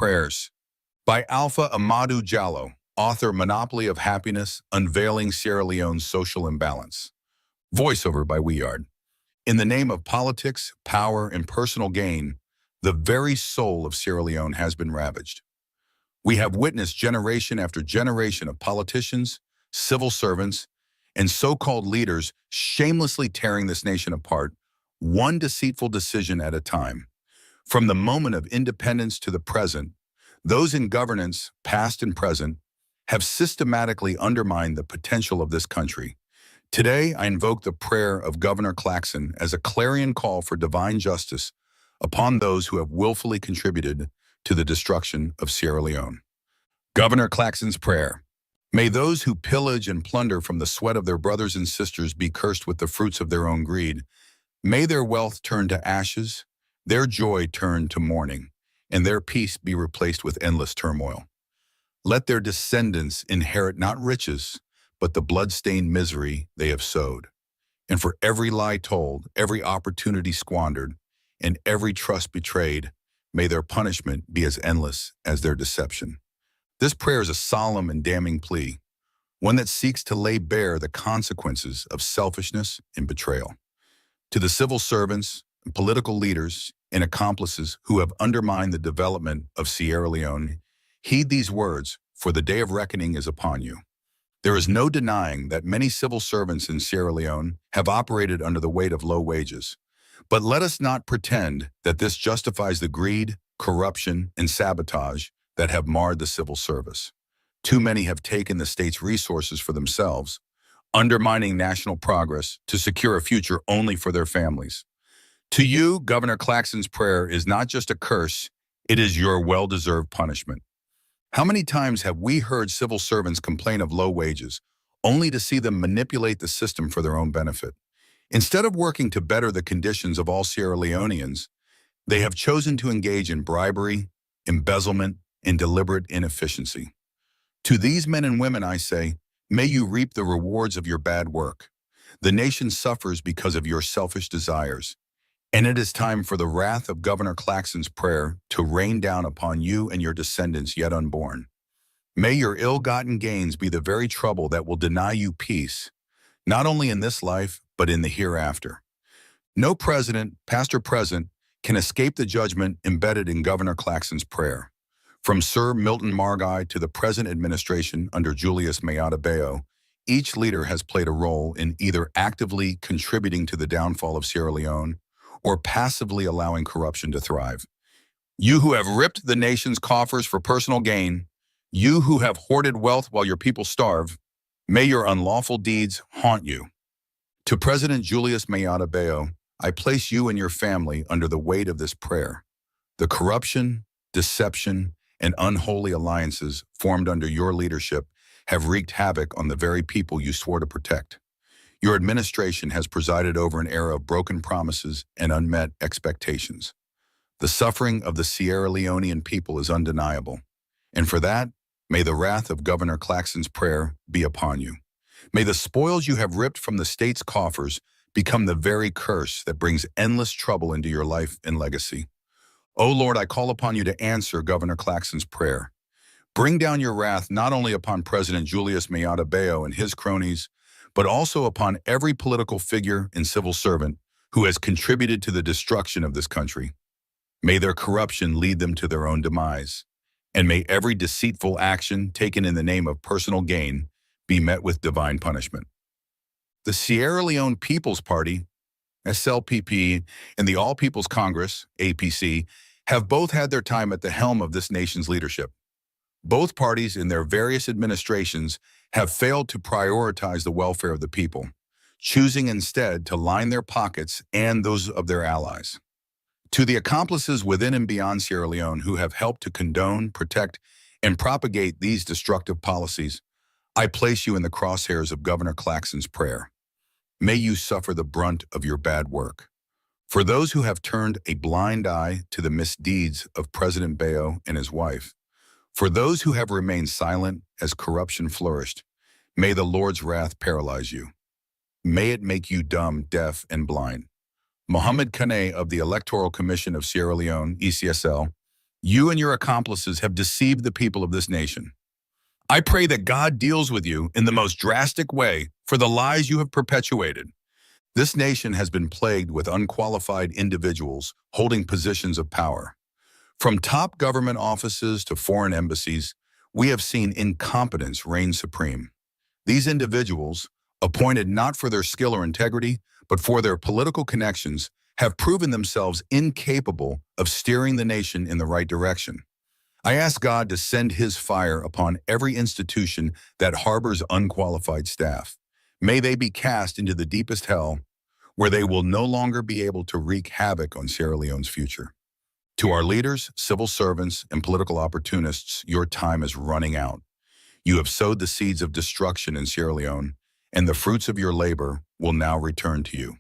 Prayers by Alpha Amadou Diallo, author Monopoly of Happiness, Unveiling Sierra Leone's Social Imbalance. Voiceover by Weard. In the name of politics, power, and personal gain, the very soul of Sierra Leone has been ravaged. We have witnessed generation after generation of politicians, civil servants, and so-called leaders shamelessly tearing this nation apart, one deceitful decision at a time. From the moment of independence to the present, those in governance, past and present, have systematically undermined the potential of this country. Today, I invoke the prayer of Governor Claxon as a clarion call for divine justice upon those who have willfully contributed to the destruction of Sierra Leone. Governor Claxon's prayer. May those who pillage and plunder from the sweat of their brothers and sisters be cursed with the fruits of their own greed. May their wealth turn to ashes, their joy turn to mourning, and their peace be replaced with endless turmoil. Let their descendants inherit not riches, but the blood-stained misery they have sowed. And for every lie told, every opportunity squandered, and every trust betrayed, may their punishment be as endless as their deception. This prayer is a solemn and damning plea, one that seeks to lay bare the consequences of selfishness and betrayal. To the civil servants, political leaders, and accomplices who have undermined the development of Sierra Leone, heed these words, for the day of reckoning is upon you. There is no denying that many civil servants in Sierra Leone have operated under the weight of low wages. But let us not pretend that this justifies the greed, corruption, and sabotage that have marred the civil service. Too many have taken the state's resources for themselves, undermining national progress to secure a future only for their families. To you, Governor Claxon's prayer is not just a curse, it is your well-deserved punishment. How many times have we heard civil servants complain of low wages, only to see them manipulate the system for their own benefit? Instead of working to better the conditions of all Sierra Leoneans, they have chosen to engage in bribery, embezzlement, and deliberate inefficiency. To these men and women I say, may you reap the rewards of your bad work. The nation suffers because of your selfish desires, and it is time for the wrath of Governor Claxon's prayer to rain down upon you and your descendants yet unborn. May your ill-gotten gains be the very trouble that will deny you peace, not only in this life, but in the hereafter. No president, past or present, can escape the judgment embedded in Governor Claxon's prayer. From Sir Milton Margai to the present administration under Julius Maada Bio, each leader has played a role in either actively contributing to the downfall of Sierra Leone or passively allowing corruption to thrive. You who have ripped the nation's coffers for personal gain, you who have hoarded wealth while your people starve, may your unlawful deeds haunt you. To President Julius Maada Bio, I place you and your family under the weight of this prayer. The corruption, deception, and unholy alliances formed under your leadership have wreaked havoc on the very people you swore to protect. Your administration has presided over an era of broken promises and unmet expectations. The suffering of the Sierra Leonean people is undeniable, and for that, may the wrath of Governor Claxon's prayer be upon you. May the spoils you have ripped from the state's coffers become the very curse that brings endless trouble into your life and legacy. O Lord, I call upon you to answer Governor Claxon's prayer. Bring down your wrath not only upon President Julius Maada Bio and his cronies, but also upon every political figure and civil servant who has contributed to the destruction of this country. May their corruption lead them to their own demise, and may every deceitful action taken in the name of personal gain be met with divine punishment. The Sierra Leone People's Party, SLPP, and the All People's Congress, APC, have both had their time at the helm of this nation's leadership. Both parties in their various administrations have failed to prioritize the welfare of the people, choosing instead to line their pockets and those of their allies. To the accomplices within and beyond Sierra Leone who have helped to condone, protect, and propagate these destructive policies, I place you in the crosshairs of Governor Claxon's prayer. May you suffer the brunt of your bad work. For those who have turned a blind eye to the misdeeds of President Bayo and his wife, for those who have remained silent as corruption flourished, may the Lord's wrath paralyze you. May it make you dumb, deaf, and blind. Mohammed Kane of the Electoral Commission of Sierra Leone, ECSL, You and your accomplices have deceived the people of this nation. I pray that God deals with you in the most drastic way for the lies you have perpetuated. This nation has been plagued with unqualified individuals holding positions of power. From top government offices to foreign embassies, we have seen incompetence reign supreme. These individuals, appointed not for their skill or integrity, but for their political connections, have proven themselves incapable of steering the nation in the right direction. I ask God to send his fire upon every institution that harbors unqualified staff. May they be cast into the deepest hell, where they will no longer be able to wreak havoc on Sierra Leone's future. To our leaders, civil servants, and political opportunists, your time is running out. You have sowed the seeds of destruction in Sierra Leone, and the fruits of your labor will now return to you.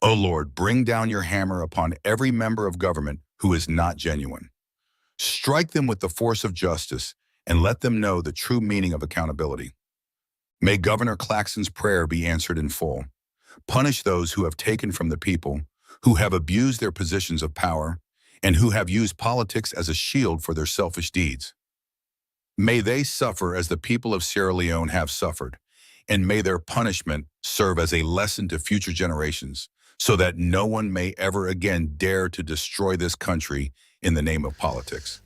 O Lord, bring down your hammer upon every member of government who is not genuine. Strike them with the force of justice and let them know the true meaning of accountability. May Governor Claxon's prayer be answered in full. Punish those who have taken from the people, who have abused their positions of power, and who have used politics as a shield for their selfish deeds. May they suffer as the people of Sierra Leone have suffered, and may their punishment serve as a lesson to future generations, so that no one may ever again dare to destroy this country in the name of politics.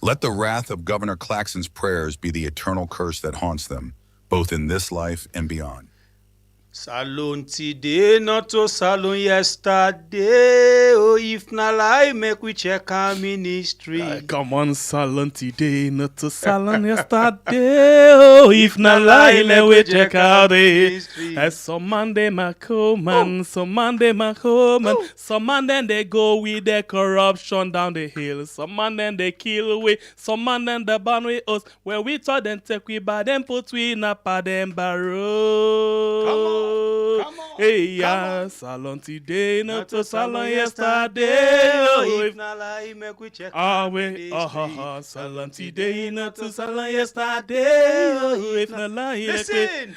Let the wrath of Governor Claxon's prayers be the eternal curse that haunts them, both in this life and beyond. Salon today, not to salon yesterday. Oh, if na lie, make we check our ministry. Come on, salon today, not to salon yesterday. Oh, if na lie, let we check out it. As some man they make man, some man they make man, some man then they go with their corruption down the hill. Some man then they kill we, some man then they burn with us. Where we thought them take we by them put we in a pa them barrow. Come on, hey, yeah, salon today, not to salon yesterday. Oh, if na lie, make we check our ministry. Salon today, not to salon yesterday. Oh, if na lie, listen.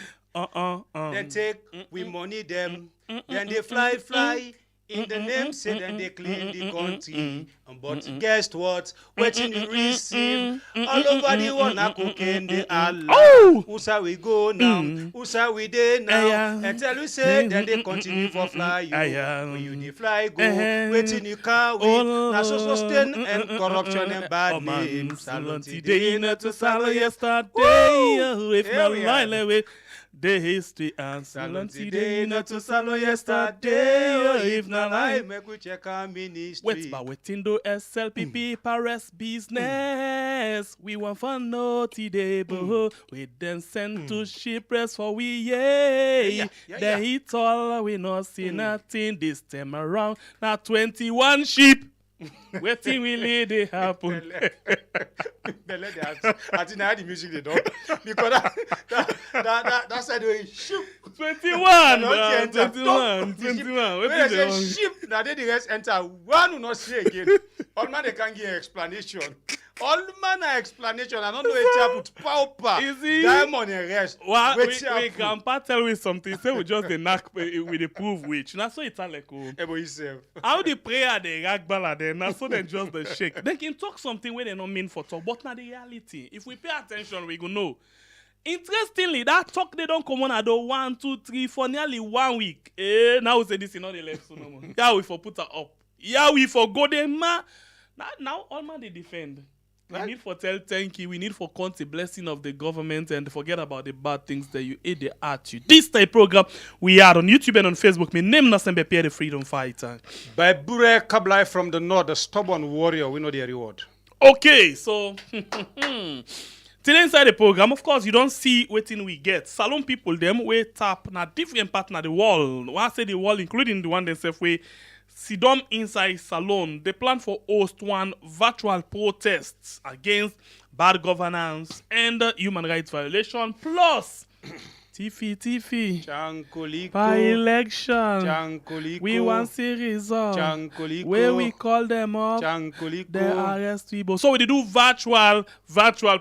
Then take we money them, then they fly. In the name, say then they clean the country. But guess what? Waiting you receive all over the one a cocaine they Allah. Who shall we go now? Who shall we day now? And tell you say then they continue for fly you. When you the fly go, waiting you can't win. Now so sustain and corruption and bad names. Salon today, not to salon yesterday. If not lie, the history and salon today, not to salon yesterday. If not lie, make we check our ministry. Wait, but waiting do SLPP Paris business. We want for no today, but we then send to shipwrecks for we, yeah. Then it all, we not see nothing this time around. Now 21 sheep. Waiting will it happen. I think I had the music they don't. Because that said we ship. 21. 21. When I say ship, now they the rest enter. One will not see again. All man they can give explanation. All manner explanation. I don't know if you put pauper, diamond and rest. Well, we can tell with something. Say we just the knock with the proof which. Now so it's like how the prayer the rag ballad then. Now so then just the shake. They can talk something where they don't mean for talk, but not the reality. If we pay attention, we go know. Interestingly, that talk they don't come on at 1, 2, 3 for nearly 1 week. Now we say this is not the left so no more. Yeah, we for put her up. Yeah, we for go them man. Now all man they defend. We need for tell thank you. We need for count the blessing of the government and forget about the bad things that you ate the at you. This type program we are on YouTube and on Facebook. My name is Nasembe Pierre the Freedom Fighter. By Bure Kablai from the north, the stubborn warrior, we know their reward. Okay, so today inside the program, of course, you don't see what we get. Salon people them we tap na different part na the wall. When I say the wall, including the one themselves we sit down inside salon. They plan for host one virtual protests against bad governance and human rights violation. Plus, Tiffy. Chankoliko. By election. Chankoliko. We want see result. Chankoliko. Where we call them up. Chankoliko. They arrest people. So we do virtual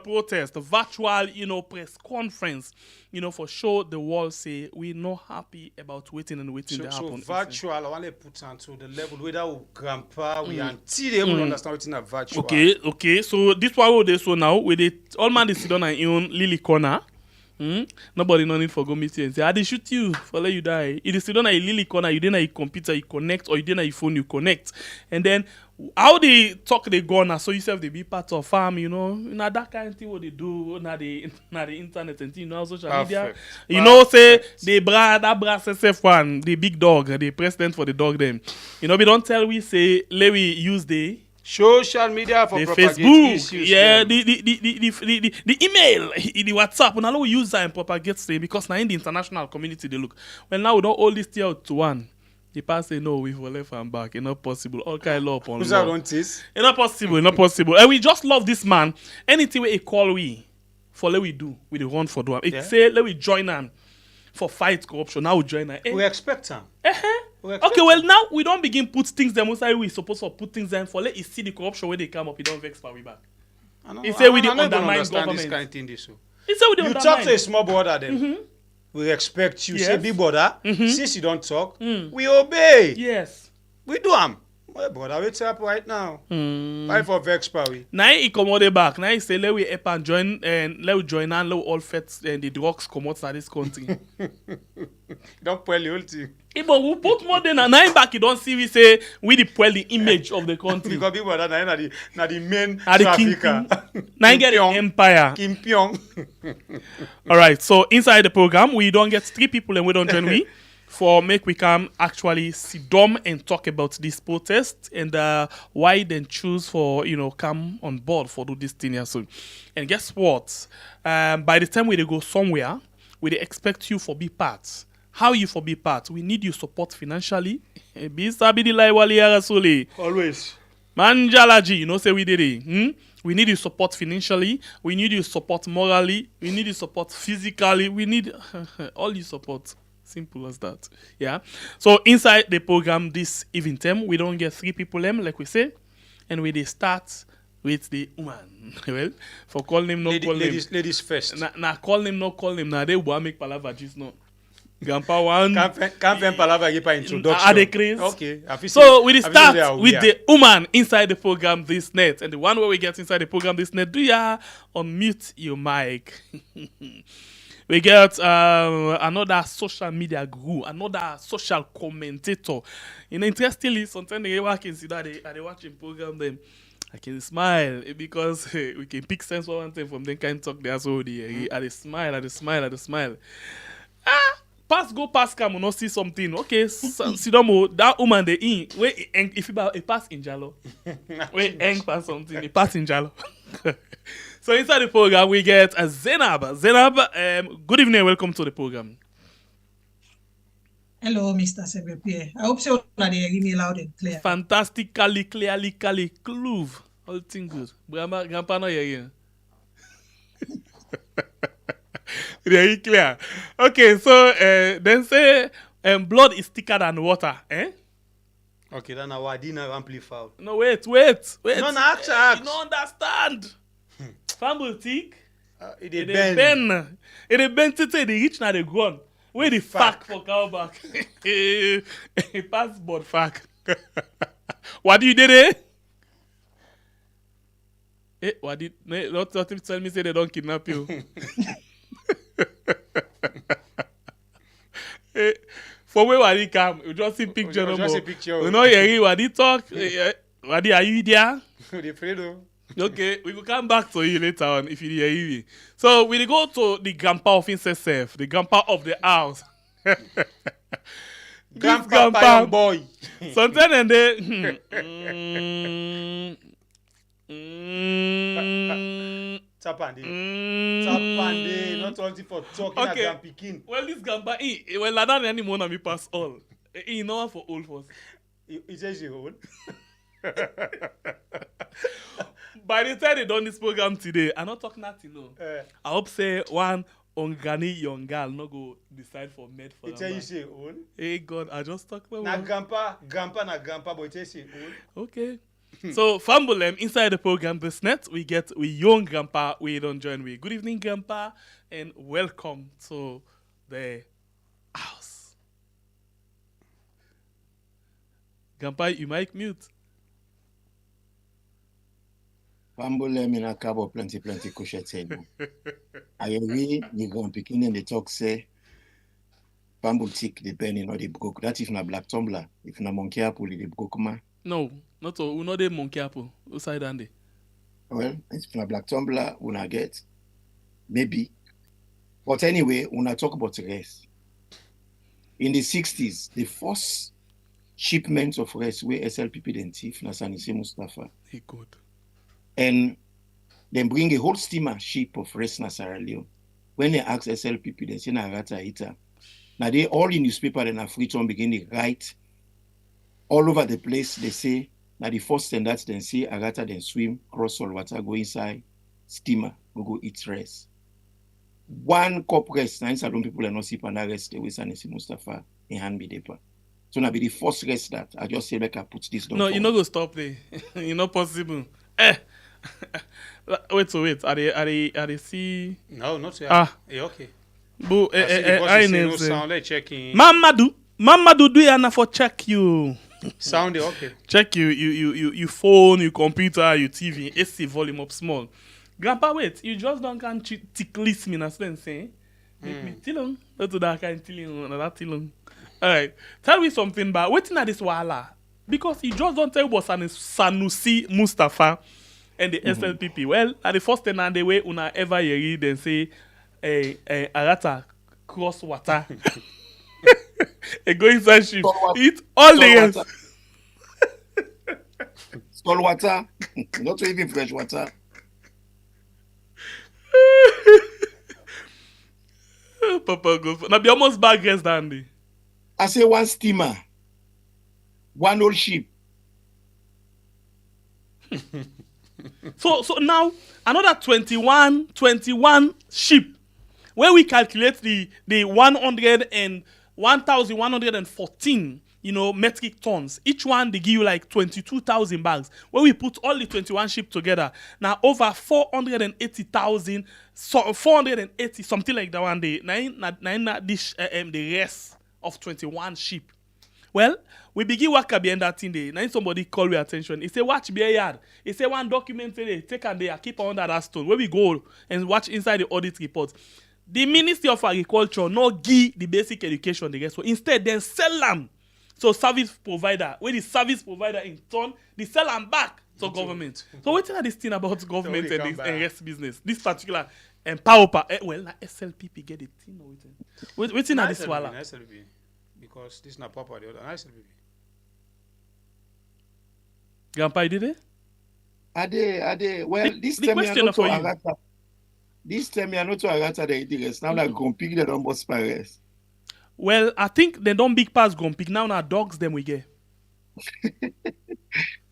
protest, virtual, press conference, for sure the world say we not happy about waiting and waiting to happen. So virtual, I want to put on to the level whether we grandpa, we until they will understand what's in a virtual. Okay. So this one we do so now, with it, all man is sit on our own Lily corner. Nobody no need for go meet you and say, I dey shoot you for let you die. It is still on a Lily corner, you didn't have a computer, you connect, or you didn't have a phone, you connect. And then how they talk they go now, so yourself they be part of farm, now that kind of thing what they do, now the internet and thing, social media. Say they that SSF one, the big dog, the president for the dog them. We don't tell we say let we use the social media for the propagate Facebook, issues. the email, the WhatsApp. And now we use that and propagate things because now in the international community they look. Well, now we don't all this out to one. The past say no, we for left and back. It's not possible. All kind of law upon Who's law. that on this? It's not possible. And we just love this man. Anything we call we for let we do, we the run for do. It say let we join on for fight corruption. Now we join on. We expect him. Okay, well now we don't begin put things them outside. We supposed to put things them for let you see the corruption when they come up. You don't vex for we back. He say we don't undermine government. This kind of thing. This He say we don't you undermine. talk to a small brother then. We respect you. Yes. Say big brother. Since you don't talk, we obey. Yes. We do am. Well, brother, what's up right now? Fight for vex we. Now he come back. Now he say let we help and join and let we join and let we all fets and the drugs come out of this country. Don't spoil the whole thing. But we put more than a 9 back. You don't see we say we spoil the image of the country. Because big brother na the main At the trafficker. Now you get the empire. Kim Pyong. All right. So inside the program, we don't get 3 people and we don't join we. For make we can actually sit down and talk about this protest and why then choose for come on board for do this thing here soon. And guess what? By the time we go somewhere, we expect you for be part. How you for be part? We need you support financially. Always. Manjalaji, say we did it. We need you support financially. We need you support morally. We need you support physically. We need all your support. Simple as that. Yeah. So inside the program this evening time, we don't get 3 people like we say, and we start with the woman. Well, for call name, no call name. Ladies first. Nah, call name, no call name. Nah, they will make palava just no. Grandpa one. Can't palava give introduction. Are they crazy? Okay. So we start with the woman inside the program this net, and the one where we get inside the program this net. Do ya unmute your mic? We get another social media guru, another social commentator. Interestingly, sometimes they work in see that they watching program them. I can smile because we can pick sense one thing from them kind of talk there. So they smile. Pass come, not see something. Okay, see that woman they in. Wait, if you pass in Jalo, wait, pass something. He pass in Jalo. So inside the program, we get Zainab. Good evening and welcome to the program. Hello, Mr. Secretary. I hope so that they hear me loud and clear. Fantastically, clearly, clue. All things good. Grandpa no hear. Very clear. Okay, so then say blood is thicker than water, eh? Okay, then I didn't amplify. No, wait. No, ask. You don't understand. Family thick. It bend. It bend to say the rich now they gone. Where the fuck for cow back? Passport fuck. What do you did eh? What did not tell me say they don't kidnap you? For where he come? You just see picture no more. You know what he talk? What are you there? Okay, we will come back to you later on if you hear you. So we go to the grandpa of himself, the grandpa of the house. Grandpa boy. Sometimes and they Tapande, not only for talking okay. At Pikin. Well, this grandpa, well, I don't any more than me pass all. He no one for old first. He says you old. By the time they done this program today, I'm not talking nothing, no. I hope say one Ongani young girl no go decide for med for It tell you say own. Hey God, I just talk about Na grandpa, but it tell you say own. Okay. So Fambulem inside the program this net we get we young grandpa we don't join we. Good evening, grandpa, and welcome to the house. Grandpa, you might mute. Pambole mina kabo plenty kushete. Ayeri the grand picking and the talk say Pambul tick the penny or the broke. That if na black tumbler, if na monkey apple the broke ma. No, not all. We know the monkey apple. Outside Andy. Well, if na black tumbler, una get maybe. But anyway, una talk about rest. In the 60s, the first shipment of rest where SLPP then thief na Sanise Mustafa. He good. And then bring a whole steamer ship of rest na Sierra Leone. When they ask SLPP, they say na rata ita. Now they all in newspaper and a free time begin to write all over the place. They say now the first standards then say agata then swim, cross all water, go inside, steamer, go eat rest. One cup rest, now in Salon people are not sleep and rest the way Sanisi Mustafa in hand be deeper. So now be the first rest that I just say like I put this down. No, you not go stop there. You not possible. Wait. Are they see? No, not yet. Yeah, okay. But I know sound like checking. Mamadou do you for check you? Sound okay. Check you phone, your computer, your TV, AC volume up small. Grandpa, wait, you just don't can tickle me na say. Make me tilong. Not to that kind tilling, not that tilong. Alright. Tell me something about waiting at this wala. Because you just don't tell what Sanusi Mustafa and the SLPP. Well, at the first time the way una ever hear then say Arata cross water. And go inside ship. Eat all the rest. Stall water. Not even fresh water. Papa go. Now be almost bad guess, Dandy. I say one steamer. One old ship. So now another 21 ship where we calculate the 1,114 metric tons. Each one they give you like 22,000 bags. Where we put all the 21 ship together, now over 480,000, so 480 something like that one day. Nine dish the rest of 21 ship. Well, we begin work at the end that thing day. Now somebody call your attention. He say, watch be a yard. He say one document today, take a day, keep under that stone. Where we go and watch inside the audit report. The Ministry of Agriculture no give the basic education the rest. So instead, then sell them. So service provider, where the service provider in turn, they sell them back to government. So what is this thing about government and rest business? This particular power, well, na SLPP get the thing or what? What's in this wala? Because this is not proper. The other SLPP. Grandpa, you did it? Ade. Well, this the time question for you. This time you are not to Agata the interest. Now like Gompig they don't bust Paris. Well, I think they don't big pass Gompig. Now dogs them we get.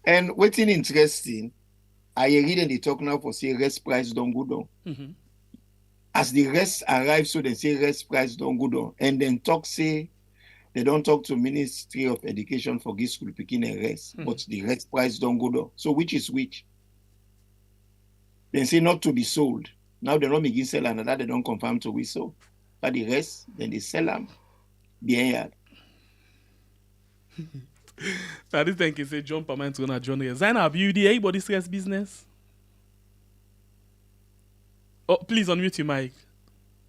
And what's interesting, I read and they talk now for say rest price don't go down. Mm-hmm. As the rest arrive, so they say rest price don't go down. And then talk say they don't talk to Ministry of Education for give school picking and rest, but the rest price don't go down. So which is which? They say not to be sold. Now they don't begin sell another, they don't confirm to we sold. But the rest, then they sell them behind yard. Now this thing can say John Permanent to John here. Zainab, you the anybody stress business? Oh, please unmute your mic.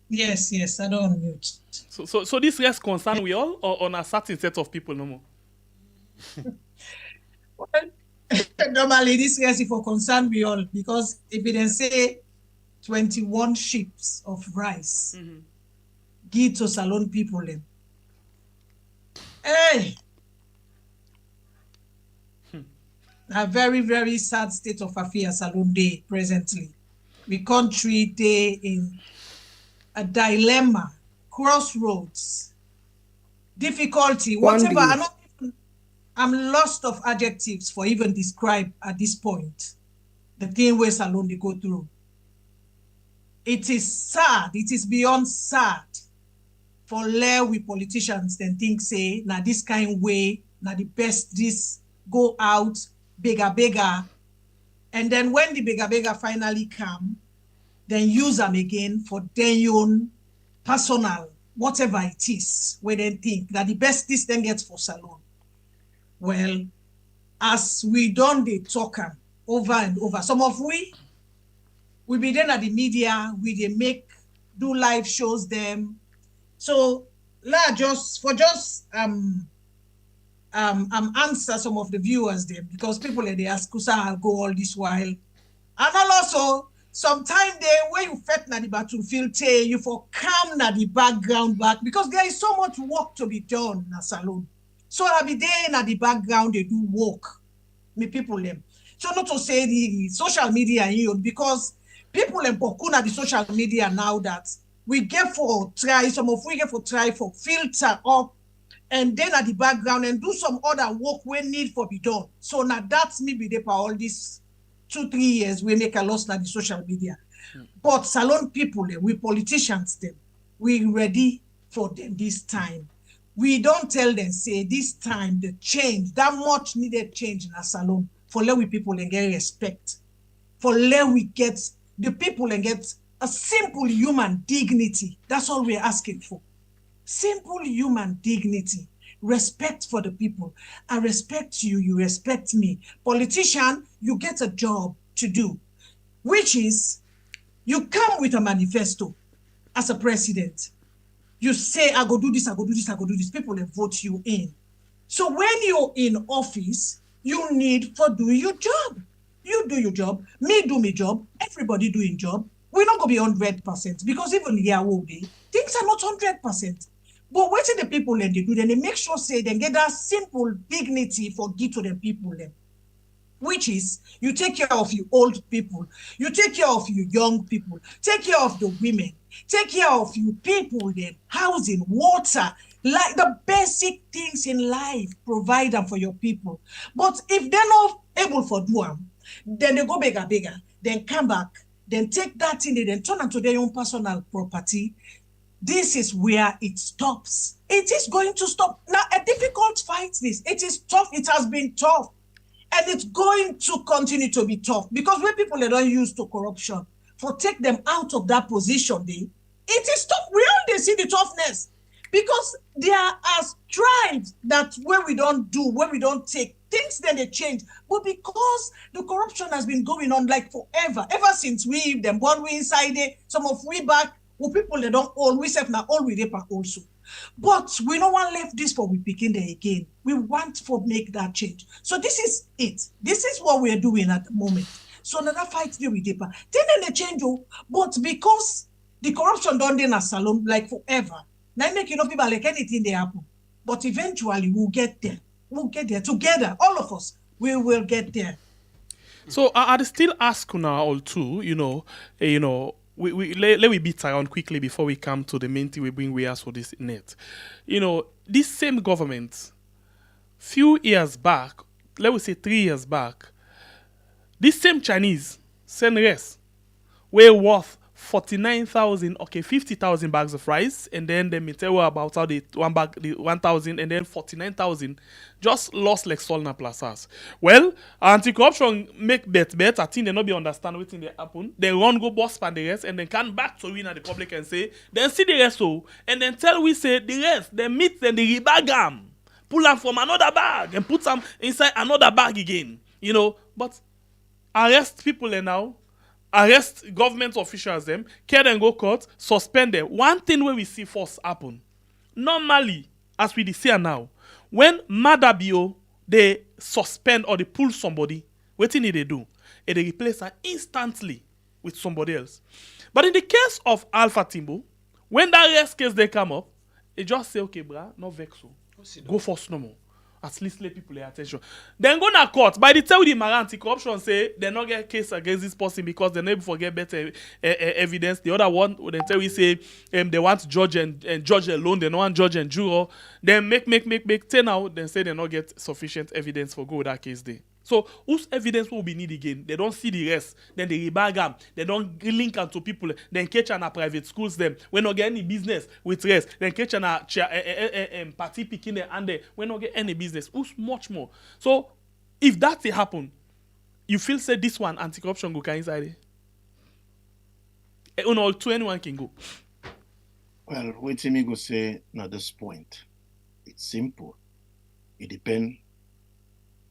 Yes, I don't unmute. So this rest concern we all or on a certain set of people no more? Well, normally this rest is for concern we all because if they then say 21 ships of rice give to Salon people then. Hey! A very, very sad state of affairs Salon Day presently. The country day in a dilemma, crossroads, difficulty, whatever. I'm lost of adjectives for even describe at this point the thing where Salon they go through. it is sad, it is beyond sad for we politicians then think say, now this kind way, now the best this go out, bigger. And then when the bigger finally come, then use them again for their own personal, whatever it is, where they think that the best this then gets for salon. Well, as we done the talk over and over, some of we be then at the media, we they do live shows them. So answer some of the viewers them, because people they ask Kusa go all this while. And also sometime there where you fed na the battlefield, you for calm na the background back, because there is so much work to be done na salon. So I be there na the background, they do work. Me people them. So not to say the social media because people them pokuna the social media now that we get for try, some of we get for try for filter up and then at the background and do some other work we need for be done. So now that's me be there for all these 2-3 years we make a loss na the social media. But salon people, we politicians them, we ready for them this time. We don't tell them say this time the change, that much needed change in a salon for let we people and get respect. For let we get the people and get a simple human dignity. That's all we're asking for. Simple human dignity. Respect for the people. I respect you, you respect me. Politician, you get a job to do, which is you come with a manifesto as a president. You say, I go do this, I go do this, I go do this. People will vote you in. So when you're in office, you need for do your job. You do your job, me do my job, everybody doing job. We're not going to be 100% because even here will be, things are not 100%. But what the people then they do, then they make sure say they get that simple dignity for give to the people then. Which is you take care of you old people, you take care of you young people, take care of the women, take care of you people then, housing, water, like the basic things in life, provide them for your people. But if they're not able for do them, then they go bigger, then come back, then take that thing, then turn into their own personal property. This is where it stops. It is going to stop. Now, a difficult fight this. It is tough. It has been tough. And it's going to continue to be tough because when people are not used to corruption, for take them out of that position, it is tough. We only see the toughness because there are tribes that where we don't do, where we don't take, things then they change. But because the corruption has been going on like forever, ever since we them born we inside there, some of we back, well, people they don't always have now all we paper also. But we don't want left this for we begin there again. We want to make that change. So this is it. This is what we're doing at the moment. So another fight there with paper. Then they change, but because the corruption done in a salon like forever, now make people like anything they happen. But eventually we'll get there. We'll get there together. All of us, we will get there. So I'd still ask now all too, let we beat around quickly before we come to the main thing we bring with us for this net. This same government, few years back, let we say 3 years back, this same Chinese send rice were worth 49,000, 50,000 bags of rice, and then they tell you about how the 1,000, and then 49,000 just lost like Solna plazas. Well, anti-corruption make bet. I think they not be understand what thing they happen. They run go boss pan the rest, and then come back to win at the public and say, then see the rest and then tell we say the rest, the meat and the rebag them, pull them from another bag and put them inside another bag again. But arrest people now. Arrest government officials them, care them go court, suspend them. One thing where we see first happen, normally, as we see now, when Madabio, they suspend or they pull somebody, what thing they do? They replace her instantly with somebody else. But in the case of Alpha Timbo, when that arrest case they come up, they just say, okay, brah, no vexo. Go first no more. At least let people pay attention. Then go to court. By the time the anti-corruption say they not get case against this person because they never forget better evidence. The other one, they tell we say they want judge and judge alone. They don't want judge and juror. Then make 10 out. Then say they not get sufficient evidence for go with that case there. So whose evidence will be need again? They don't see the rest. Then they rebag them. They don't link them to people. Then catch on a private schools them. We not get any business with rest. Then catch on a party picking them and we not get any business. Who's much more? So if that happen, you feel say this one anti-corruption go inside it. All to anyone can go. Well, wait till me go say at this point. It's simple. It depends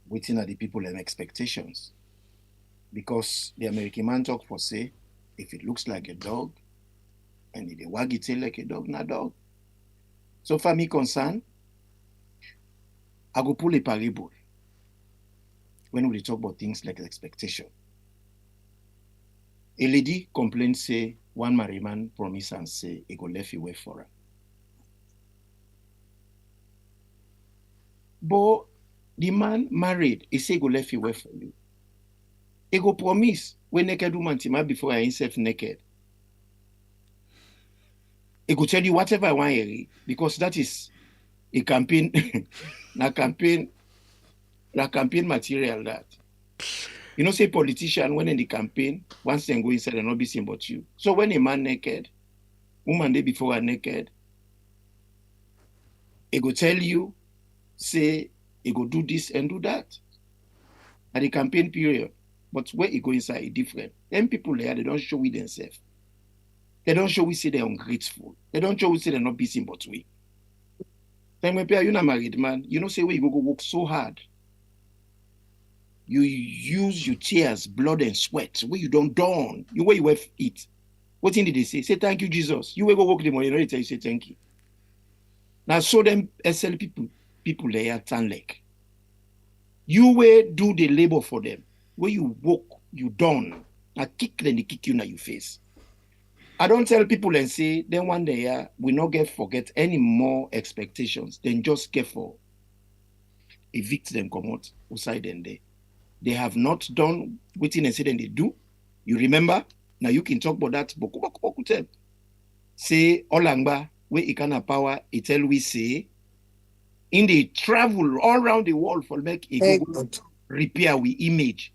waiting at the people and expectations. Because the American man talk for say, if it looks like a dog, and if they wag it tail like a dog, not dog. So for me concern, I go pull a parable when we talk about things like expectation. A lady complains say, one married man promise and say, he go left away for her. But the man married, he say go left away for you. He go promise when naked woman tima before I himself naked. He go tell you whatever I want to because that is a campaign, campaign material that. You know, say politician when in the campaign, once they go inside and not be seen but you. So when a man naked, woman day before her naked, he go tell you, say, he go do this and do that at the campaign period. But where he go inside is different. Then people there, they don't show we themselves. They don't show we say they're ungrateful. They don't show we say they're not busy but we. Then when you're not married, man, you know, say where you go work so hard. You use your tears, blood and sweat, where you don't dawn, you where you have eat. What thing did they say? Say thank you, Jesus. You will go work the money, you say thank you. Now so them SL people there turn like. You will do the labor for them. Where you work, you done. Now kick them, they kick you in your face. I don't tell people and say, then one day we not get forget any more expectations than just get for evict them come out outside and they have not done waiting and say then they do. You remember? Now you can talk about that. Boku say Olangba, where it can have power, it tell we say in the travel all around the world for make a repair we image.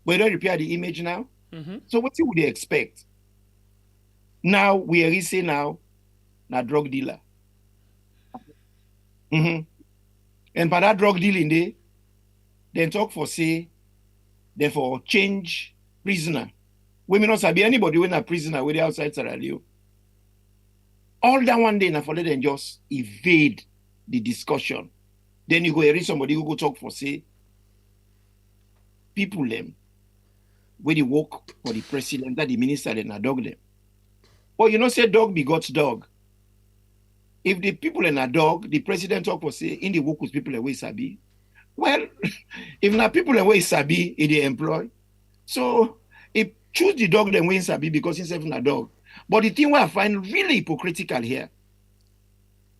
But you don't repair the image now. Mm-hmm. So what would they expect? Now we are say now drug dealer. Mm-hmm. And by that drug dealing day, then talk for say, therefore change prisoner. We may not be anybody when a prisoner with the outside Sierra Leone. All that one day, now for let them just evade the discussion. Then you go read somebody who go talk for say, people them, where they work for the president, that the minister then a dog them. But you know, say dog begot dog. If the people in a dog, the president talk for say, in the work with people away sabi. Well, if not people away sabi, they employ. So if choose the dog then win sabi because he's even a dog. But the thing I find really hypocritical here,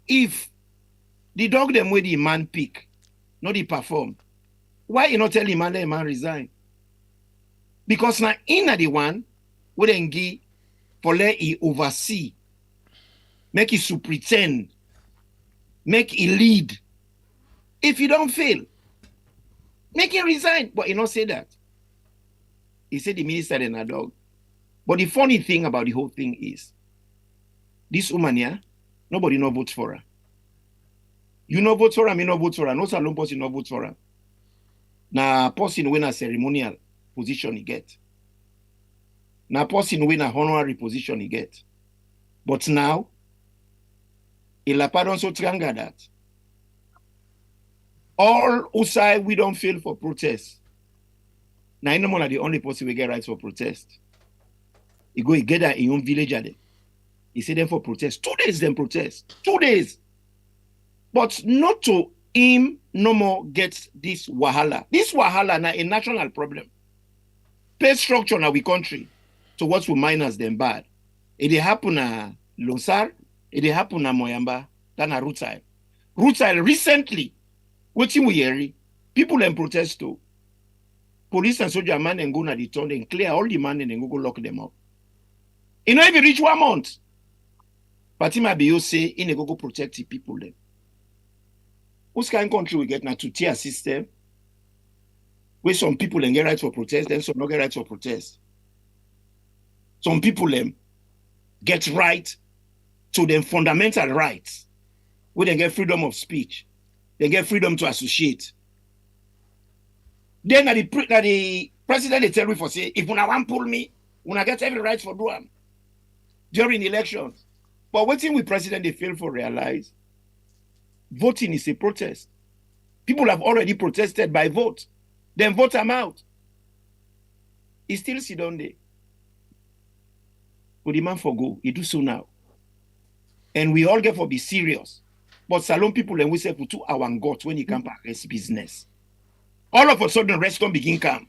if the dog them where the man pick, not the perform, why you not tell the man let the man resign? Because now in the one, where then give for let he oversee, make it to pretend, make it lead. If you don't fail, make him resign. But he not say that. He said the minister and a dog. But the funny thing about the whole thing is, this woman here, nobody no votes for her. You no vote for her, me no vote for her. No salon person no vote for her. Now person win a ceremonial position he get. Now person win a honorary position he get. But now, il a pas so tranga that. All outside we don't fail for protest. Now no more the only person we get rights for protest. He go together in your village at them. He say them for protest. 2 days them protest. 2 days. But not to him no more get this wahala. This wahala now a national problem. Pay structure now we country. So what will miners them bad? It happen na Lonsar, it happen na Moyamba, than a Rutile. Rutile recently, what we hear, people in protest too. Police and soldier man and go na the town and clear all the man and then go lock them up. You know if you reach 1 month, Fatima Biyo say in a go protect the people then. Whose kind of country we get now to tier system? where some people get rights for protest, then some not get rights for protest. Some people get right to them fundamental rights, where they get freedom of speech, they get freedom to associate. Then the president they tell me for say, if una want pull me, una get every right for do am during elections. But what thing with president they fail for realize, voting is a protest. People have already protested by vote. Then vote them out. He still sit down there. But the man for go, he do so now. And we all get for be serious. But Salon people and we say put our gut when he come back rest business. All of a sudden, rest don't begin come.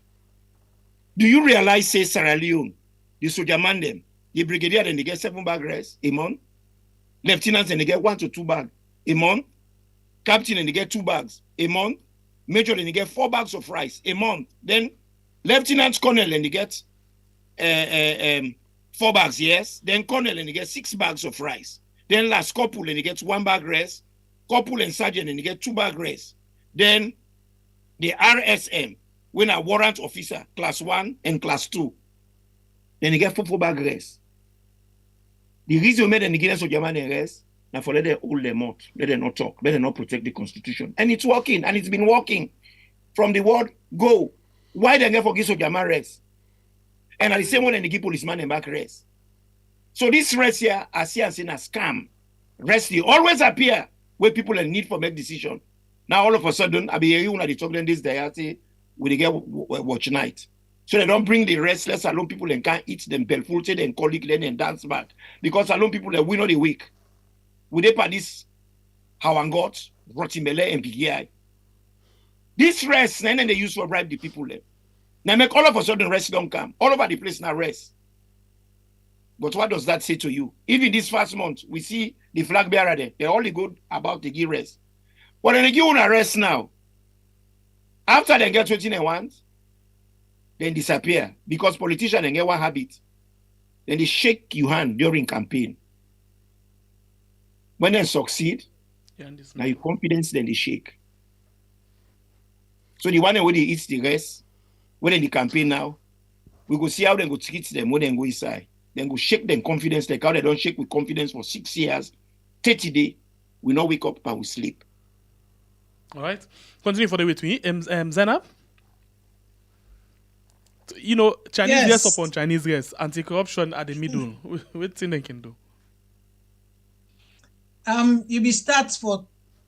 Do you realize, say Sierra Leone, the soldier man them, the brigadier then they get 7 bag rest a month, lieutenants and they get 1 to 2 bag a month, captain and they get 2 bags a month, major and they get 4 bags of rice a month. Then lieutenant colonel and they get 4 bags, yes. Then colonel and they get 6 bags of rice. Then last couple and they get 1 bag rest. Couple and sergeant and they get 2 bag rest. Then the RSM, when a warrant officer, class 1 and class 2, then they get 4 bag rest. The reason we made the Nigerians of German rest, now for let them hold them out, let them not talk, let them not protect the constitution. And it's working, and it's been working from the word go. Why they get for give German rest? And at the same one, they give policeman and back rest. So this rest here, I see as in a scam. Rest they always appear where people need for make decision. Now all of a sudden, I be hearing when they talk them this day, I say, we get watch night. So they don't bring the restless alone people and can't eat them belful, say them colleague then and dance back. Because alone people that we know the week. We they part this how and got Rotimele and PGI. This rest, then they use for bribe the people there. Now make all of a sudden rest don't come. All over the place now rest. But what does that say to you? Even this first month, we see the flag bearer there. They're only good about the give rest. But then they give a rest now. After they get what they want, then disappear. Because politicians they get one habit. Then they shake your hand during campaign. When they succeed, now your confidence then they shake. So the one where they eat the rest, when in the campaign now, we go see how they go treat them when they go inside. Then go shake them confidence, like how they don't shake with confidence for 6 years, 30 days. We not wake up and we sleep. All right. Continue for the way to me. Zainab? You know, Chinese yes upon Chinese yes, anti-corruption at the middle. What thing they can do? You be start for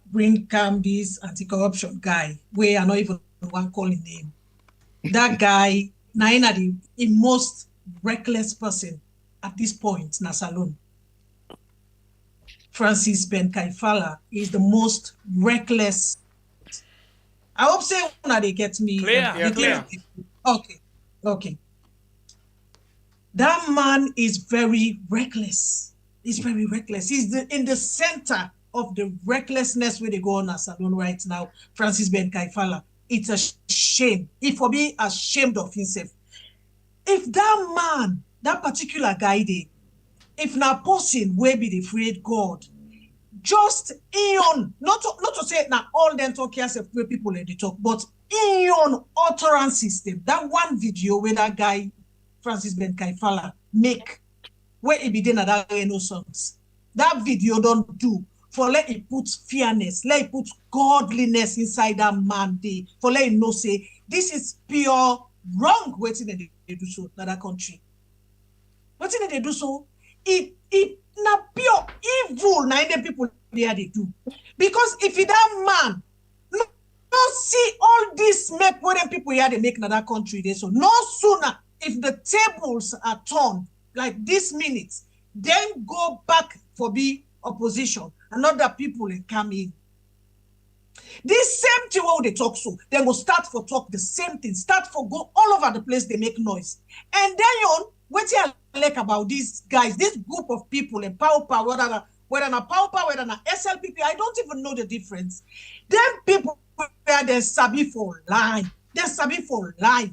bring calm this anti-corruption guy where I not even one calling name. That guy, Naina the most reckless person at this point, Nasalon. Francis Ben Kaifala is the most reckless. I hope say when they get me. Clear. Okay. That man is very reckless. He's very reckless. He's in the center of the recklessness where they go on Nasalon right now. Francis Ben Kaifala. It's a shame. He for be ashamed of himself. If that man, that particular guy there, if na person will be the afraid God, just in not to say now all them talk yourself where people let they talk, but in utterance system, that one video where that guy Francis Ben Kaifala make where he be doing that innocence. That video don't do for let it put fairness, let it put godliness inside that man day, for let it know say this is pure wrong waiting that they do so in that country. Waiting that they do so, it na pure evil na the people there they do. Because if it that man no see all this make what them people here they make in that country they so no sooner if the tables are turned like this minute, then go back for be opposition and other people they come in. This same thing what they talk so, they will start for talk the same thing, start for go all over the place, they make noise. And then what you like about these guys, this group of people and power, whether not power, whether not SLPP, I don't even know the difference. Them people they're sabi for lie. They're sabi for lie.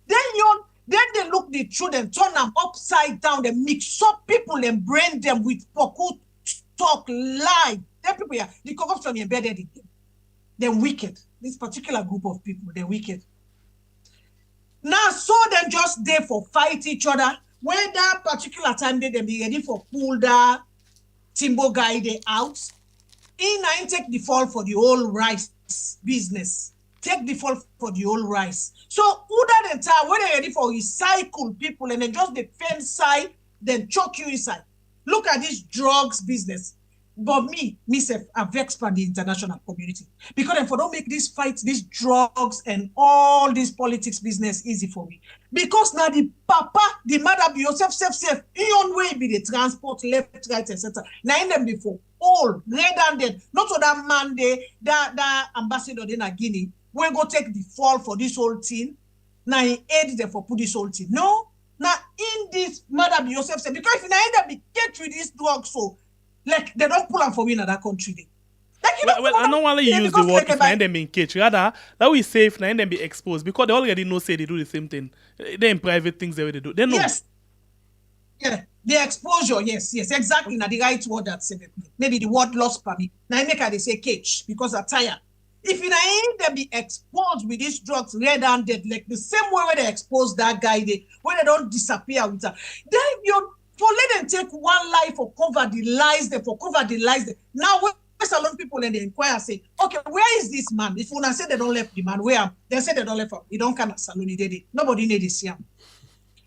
Then they look the truth and turn them upside down, they mix up people and brain them with talk lie. Them people here, the corruption embedded in them. They're wicked. this particular group of people, they're wicked. Now, so them just there for fight each other. When that particular time they be ready for pull that Timbo guy they out. In and take the fall for the whole rice business. Take the fall for the whole rice. So who that entire when they ready for recycle people and then just the fence side, then choke you inside. Look at this drugs business. But myself, I've expanded the international community. Because if I don't make this fight, these drugs and all this politics business easy for me. Because now the papa, the mother be yourself, safe, in your way be the transport, left, right, etc. Now in them before, all red-handed, not so that man there, that ambassador in Guinea, we go take the fall for this whole thing. Now he aid them for put this whole thing. No, now in this mother be yourself, because if you now end up be get with this drug, so like they don't pull them for me in another country. Like, well, I don't want to use the word if them in cage. Rather, that we say if them be exposed because they already know say they do the same thing. They in private things they do. They know. Yes. Yeah, the exposure. Yes, exactly. Now the right word that said maybe the word lost for me. Now I make her they say cage because I'm tired. If you ain't them be exposed with these drugs red-handed, like the same way where they expose that guy, when they don't disappear with her, then you for let them take one life for cover the lies there, for cover the lies there. Now when salon people and they inquire say, okay, where is this man? If una say they don't left the man, where they say they don't left him, he don't come at salon, he did it. Nobody need to see him.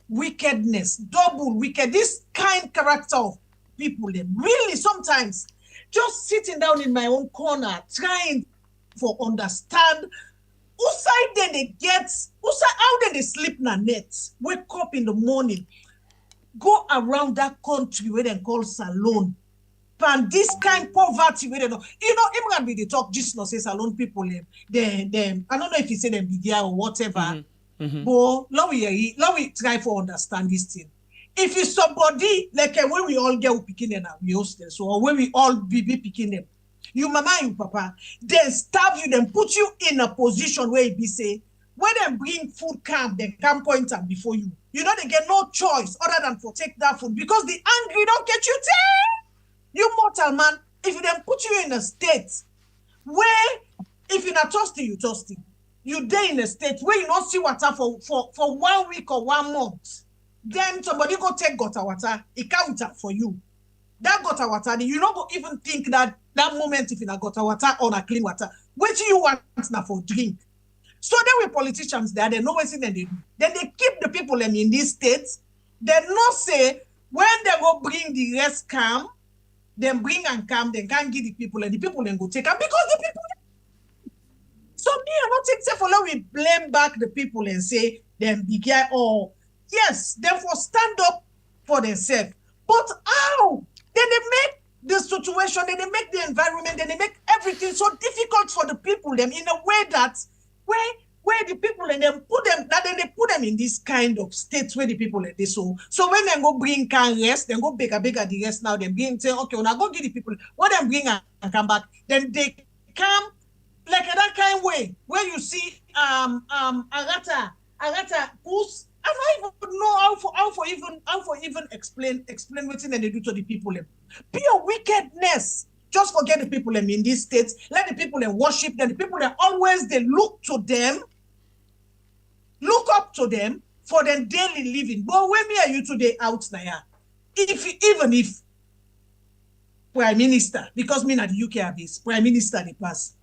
Wickedness, double wicked, this kind character of people, they really sometimes just sitting down in my own corner, trying for understand who side then they get, who side how then they sleep in a net, wake up in the morning, go around that country where they call Salon. And this kind poverty where they know, even when they talk just not say Salon people, them, I don't know if you say them big guy or whatever. But let we try to understand this thing. If it's somebody like when we all get picking them we host them, so or when we all be picking them, you mama and you papa, then starve you, then put you in a position where it be say, when they bring food camp, they can point them before you. You know they get no choice other than to take that food because the angry don't get you there. You mortal man, if you then put you in a state where if you're not thirsty, you thirsty. You there in a state where you don't see water for 1 week or 1 month. Then somebody go take gutter water, it can't for you. That gutter water, you don't go even think that moment if you not gutter water or a clean water, what do you want now for drink? So then with politicians there, they know what they do. Then they keep the people in these states. They not say when they go bring the rest calm, then bring and calm, they can't give the people and the people then go take them because the people. So me, I don't think say for long we blame back the people and say them big guy or yes, them for stand up for themselves. But how? Then they make the situation, then they make the environment, then they make everything so difficult for the people them in a way that where the people and then put them that then they put them in this kind of states where the people like this. So when they go bring can rest, then go bigger the rest now, then being say, okay, when I go give the people what them bring and come back, then they come like that kind of way where you see Agata who's I don't even know how for even explain what they do to the people. Pure wickedness. Just forget the people in these states. Let the people worship them. The people always they look up to them for their daily living. But when me are you today out now? Even if Prime Minister, because me at the UK have this Prime Minister they pass.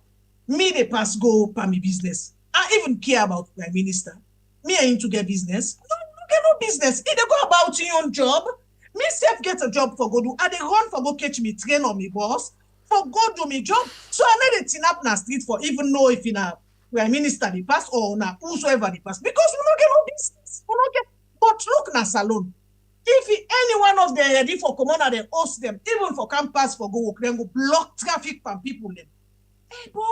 Me they pass go for me business. I even care about Prime Minister. Me I into get business. No get no business. If they go about your own job, me self get a job for go do. I they run for go catch me train on me boss. For go do me job. So I made a tin up na street for even know if in a Prime Minister they pass or na whosoever they pass. Because we don't get no business. We don't get. But look na Salon. If any one of them ready for commander, they host them, even for campus for go work, then go block traffic from people them. Hey bro.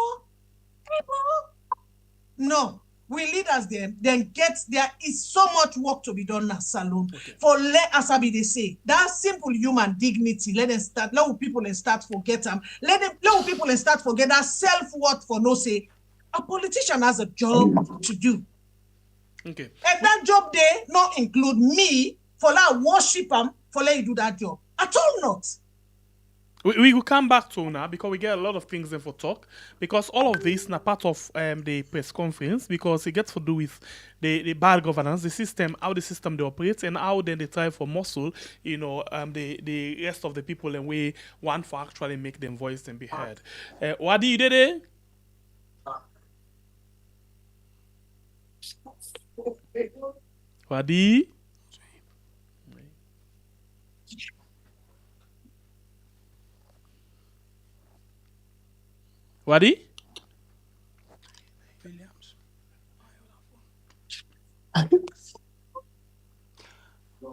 No. We leaders then get there is so much work to be done na Salon. Okay. For let Asabi they say that simple human dignity. Let people start forget them. Let people start forget that self-worth for no say. A politician has a job to do. Okay. And that job there not include me for let worship him for let you do that job. At all not. We will come back to now because we get a lot of things in for talk because all of this na part of the press conference because it gets to do with the bad governance, the system, how the system they operate and how then they try for muscle, the rest of the people and we want for actually make them voice and be heard. What do you do there? Wadi? Wadi?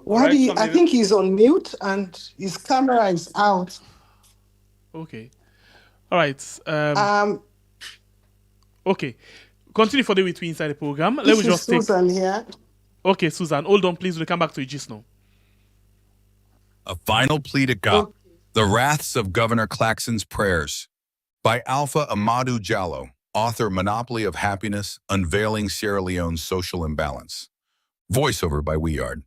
Wadi, I think he's on mute and his camera is out. Okay. All right. Okay. Continue for the way to inside the program. Let me just take Susan here. Okay, Susan, hold on, please. We'll come back to you just now. A final plea to God. The Wraths of Governor Claxon's Prayers by Alpha Amadou Diallo, author Monopoly of Happiness, Unveiling Sierra Leone's Social Imbalance. Voiceover by Weard.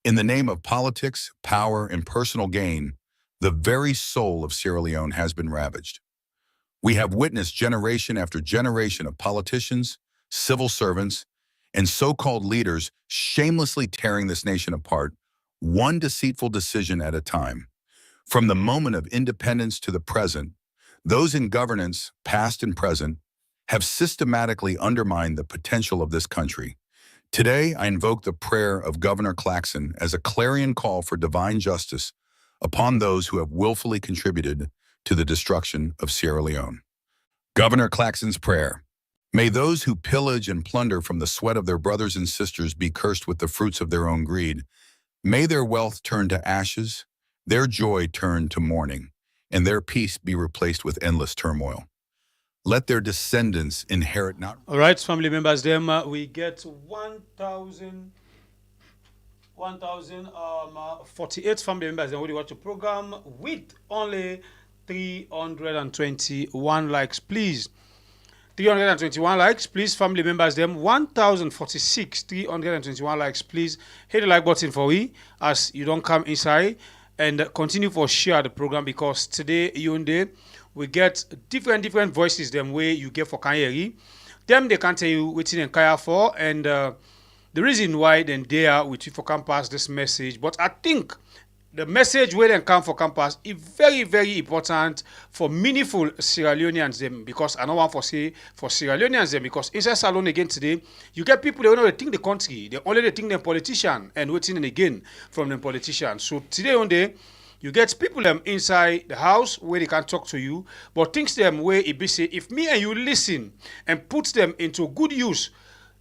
In the name of politics, power, and personal gain, the very soul of Sierra Leone has been ravaged. We have witnessed generation after generation of politicians, civil servants, and so-called leaders shamelessly tearing this nation apart, one deceitful decision at a time. From the moment of independence to the present, those in governance, past and present, have systematically undermined the potential of this country. Today, I invoke the prayer of Governor Claxon as a clarion call for divine justice upon those who have willfully contributed to the destruction of Sierra Leone. Governor Claxon's prayer. May those who pillage and plunder from the sweat of their brothers and sisters be cursed with the fruits of their own greed. May their wealth turn to ashes, their joy turn to mourning, and their peace be replaced with endless turmoil. Let their descendants inherit not... All right, family members, then we get 1,048 family members and we watch the program with only 321 likes, please. 321 likes, please, family members. Them 1,046, 321 likes, please. Hit the like button for we as you don't come inside and continue for share the program because today, we get different voices them way you get for Kanyeri. Them they can tell you waiting in Kaya for and the reason why then they are with you for campus this message. But I think the message where they come for campus is very, very important for meaningful Sierra Leoneans them because I don't want to say for Sierra Leoneans them because inside Salon again today, you get people they don't think the country, they only think them politician and waiting again from them politicians. So today on day, you get people them inside the house where they can talk to you, but things them where it be say if me and you listen and put them into good use,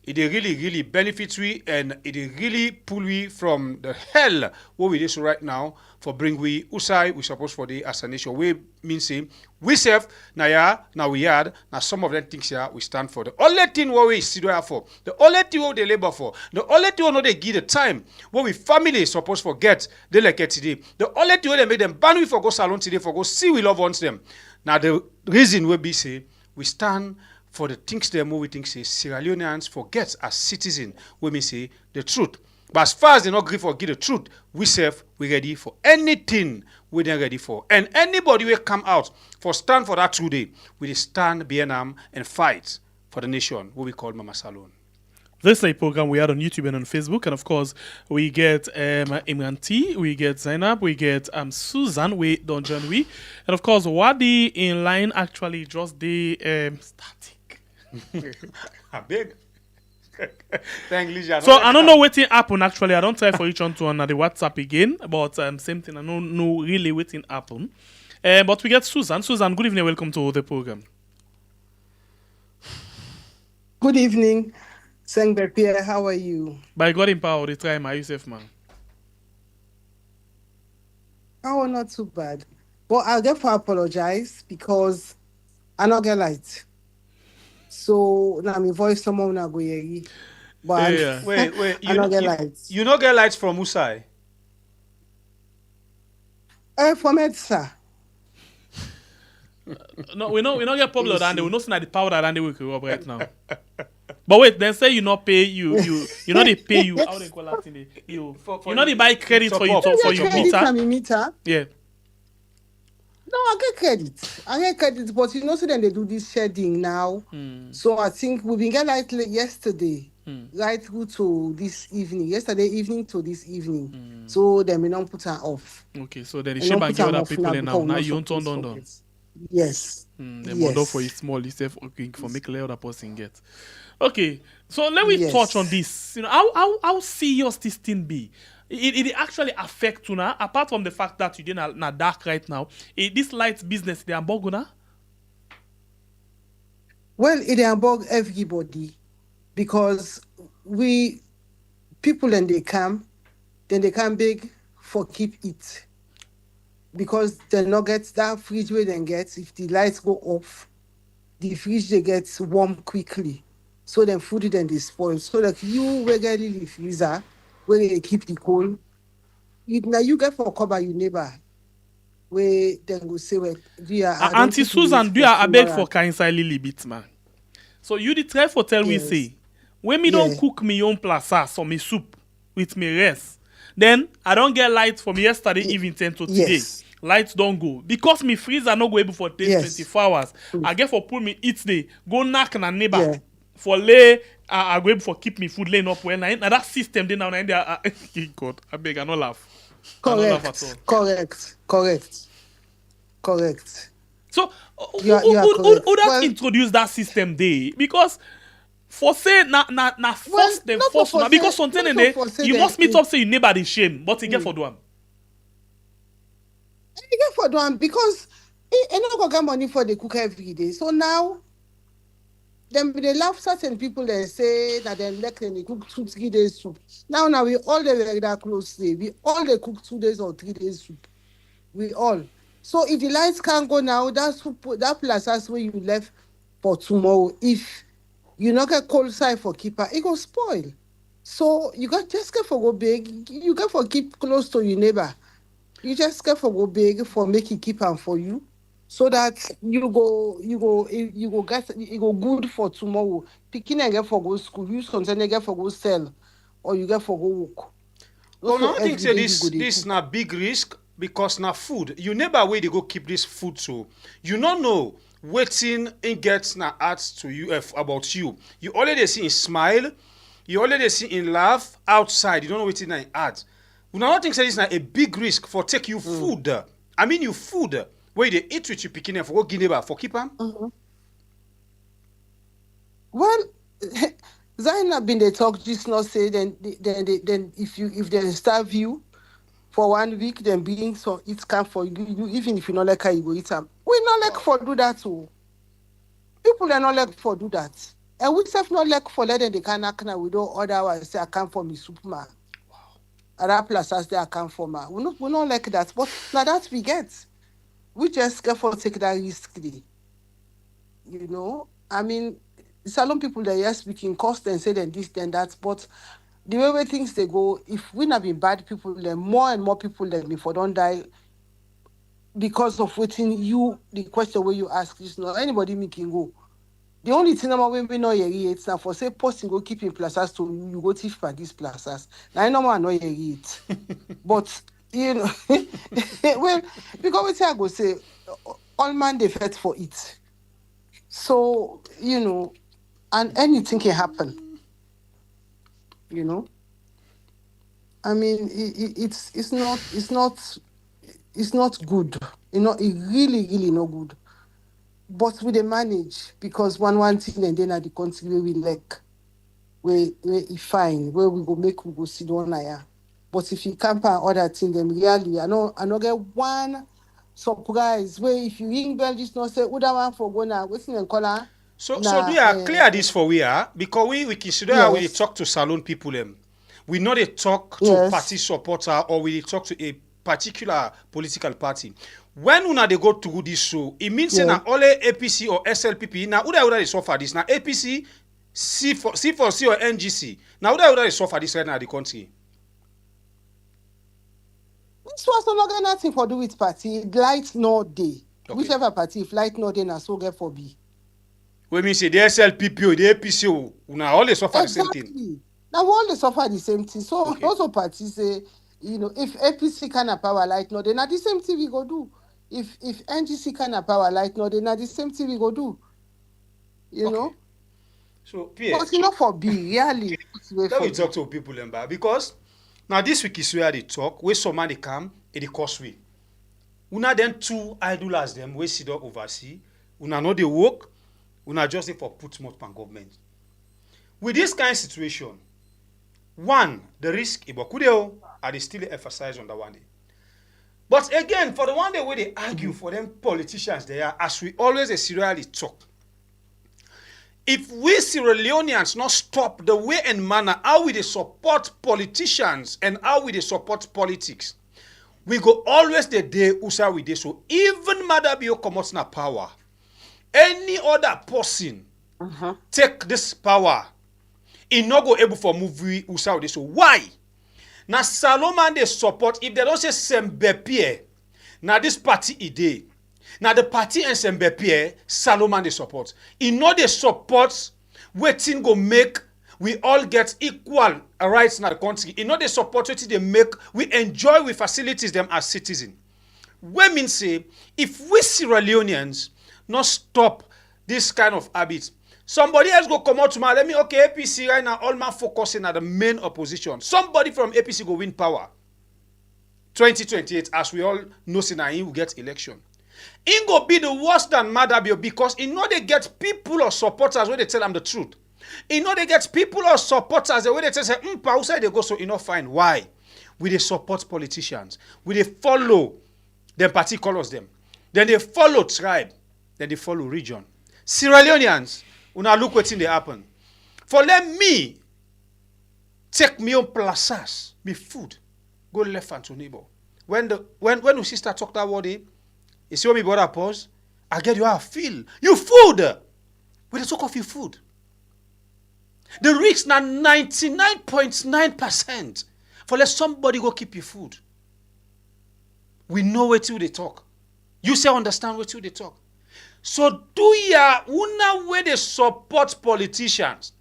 it really benefits we and it really pull we from the hell what we do so right now for bring we usai we supposed for the as a nation. We mean say we serve now we had now some of them things here we stand for. The only thing what we sit there for, the only thing what they labor for, the only thing what they give the time what we family supposed forget they like it today. The only thing what they make them ban we for go salon today for go see we love ones them. Now the reason we be say we stand for the things them we think say Sierra Leoneans forget as citizens when we say the truth. But as far as they not agree for give the truth, we ready for anything we then ready for. And anybody will come out for stand for that today, we stand behind them and fight for the nation, what we call Mama Salon. This is a program we had on YouTube and on Facebook, and of course we get Imran T, we get Zainab, we get Susan, we don't join we, and of course Wadi in line actually just the static. Big. So I don't know what happen actually. I don't try for each one to on the WhatsApp again, but same thing. I don't know really what happen. But we get Susan. Susan, good evening. Welcome to the program. Good evening, Sengber Pierre. How are you? By God in power, the time. Are you safe, man? Oh, not too bad. But I'll therefore apologize because I not get light. So now my voice someone na go hear. But yeah. Wait, I not get lights. You not get lights from Usai? From Edsa. No, we not get popular and we not see the power that they will go up right now. But wait, then say you not pay you know they pay you how they call that thing you know they buy credit for you for your meter. Meter. Yeah. No, I get credit. But you know, so then they do this shedding now. So I think we've been getting light yesterday, right through to this evening. Yesterday evening to this evening. So then we don't put her off. Okay, so then the shame and get other people in now you don't turn down. Yes. The model for it small itself okay, for make the other person get. Okay, so let me touch on this. You know, how serious this thing be? It actually affect you now, apart from the fact that you didn't na dark right now. This light business they are boguna. Well, it involves everybody because people then they come beg for keep it. Because they not get that fridge where they get, if the lights go off, the fridge they get warm quickly. So then food then they spoil. So like you will get in the freezer where they keep the cold. Now you get for cover your neighbor. Where then go say well, Auntie Susan, do you I beg for kind lily bit man. So you the try for tell we say when me don't cook me own plasa so me soup with me rest. Then I don't get light from yesterday evening 10 to today. Lights don't go. Because me freezer not go able for 24 hours. I get for pull me eat day. Go knock na neighbor. For lay I go able for keep me food laying up well. Now that system they now God, I beg I no laugh. Correct. So who that introduce that system day? Because for say na force them force now because something in there you must meet up say you neighbor the shame, but you get for do am. You get for do am because you not go get money for the cook every day. So now they laugh certain people and say that they like them they cook 2-3 days soup. Now we all the regular close day. We all they cook 2 days or 3 days soup. We all. So if the lights can't go now, that plaza where you left for tomorrow. If you not get cold side for keeper, it go spoil. So you got just get for go big. You get for keep close to your neighbor. You just get for go big for make it keep am for you, so that you go get it go good for tomorrow. Picking and get for go school. You sometimes get for go sell, or you get for go work. Well, no, I think say this na big risk. Because now food, you never way they go keep this food so you don't know waiting in gets na arts to you about you. You already see in smile, you already see in laugh outside. You don't know waiting in ads. We now think say this na a big risk for take you food. I mean you food where they eat with you picking for go give neighbor for keep them. Well, Zainab been they talk just not say then if they starve you for 1 week, then being so it can for you even if you not like how you go eat them. We not like for do that too. People are not like for do that. And we self not like for let them they can act now we don't otherwise say I come for me soup man. Wow. At that place as they come for man. We not like that. But now that we get. We just get for take that risk. You know? I mean, salon people that are speaking cost and say then this, then that, but the way things they go, if we not been bad people, then more and more people than before don't die because of waiting you the question where you ask is not anybody making go. The only thing about when we know it's now for say posting go keep in plazas to you go teach for these plazas. Now I know I know it. But you know well because we say I go say all man they fight for it. So, you know, and anything can happen. You know, I mean, it's not good. You know, it really not good. But we they manage because one thing and then at the country where we like, where we fine, where we go sit down there. But if you can't find other things, then really, I know get one surprise where if you ring bell just not say who that one for go now, what's in the color. So do you clear this for we are because we consider how we talk to salon people them. We not a talk to party supporter or we talk to a particular political party. When una they go through this show, it means that only APC or SLPP. Now who they suffer this? Now APC, C4C or NGC. Now who they suffer this right now in the country? This was not get nothing for do with party. Light no day. Whichever party, if light no day, na so get for be. We mean say the SLPP or the APC, una all they suffer the same thing. Now we all they suffer the same thing. So also parties say, you know, if APC can have power light no day, na the same thing we go do. if NGC kind of power like no, then the same thing we go do. You know? So Pierre, but not for be really. let me talk to people because now this week is where they talk, where some man they come, it the causeway. Una then two idle as them, we sit down oversee. Una know they work, una just for put more pan government. With this kind of situation, one, the risk ibokudeo are they still emphasize on the one day. But again, for the one day where they argue for them politicians, they are, as we always serially talk. If we Sierra Leoneans not stop the way and manner how we they support politicians and how we they support politics, we go always the day usa we dey. So even Madabio comes na power, any other person take this power, he not go able for movie usa we dey. So why? Now Salomon they support, if they don't say Sembepie, now this party ide. Now the party and Sembepie, Salomon they support. He know they support waiting go make we all get equal rights in the country. He know they support what they make we enjoy with facilities them as citizens. When mean say if we Sierra Leoneans not stop this kind of habits, somebody else go come out tomorrow. Let me okay, APC right now, all man focusing at the main opposition. Somebody from APC go win power. 2028, as we all know, he will get election. He go be the worse than Madabio because he know they get people or supporters where they tell them the truth. He know they get people or supporters the way they tell say, outside they go so you know fine. Why? We they support politicians. We they follow them party colors them. Then they follow tribe. Then they follow region. Sierra Leoneans, una look wetin dey happen. For let me take me on plazas, me food, go left and to neighbor. When we sister talk that word, you see what me brother pause? I get you how I feel. You food. We dey talk of your food. The risk na 99.9% for let somebody go keep your food. We know wetin they talk. You say understand wetin they talk. So do ya una way they support politicians.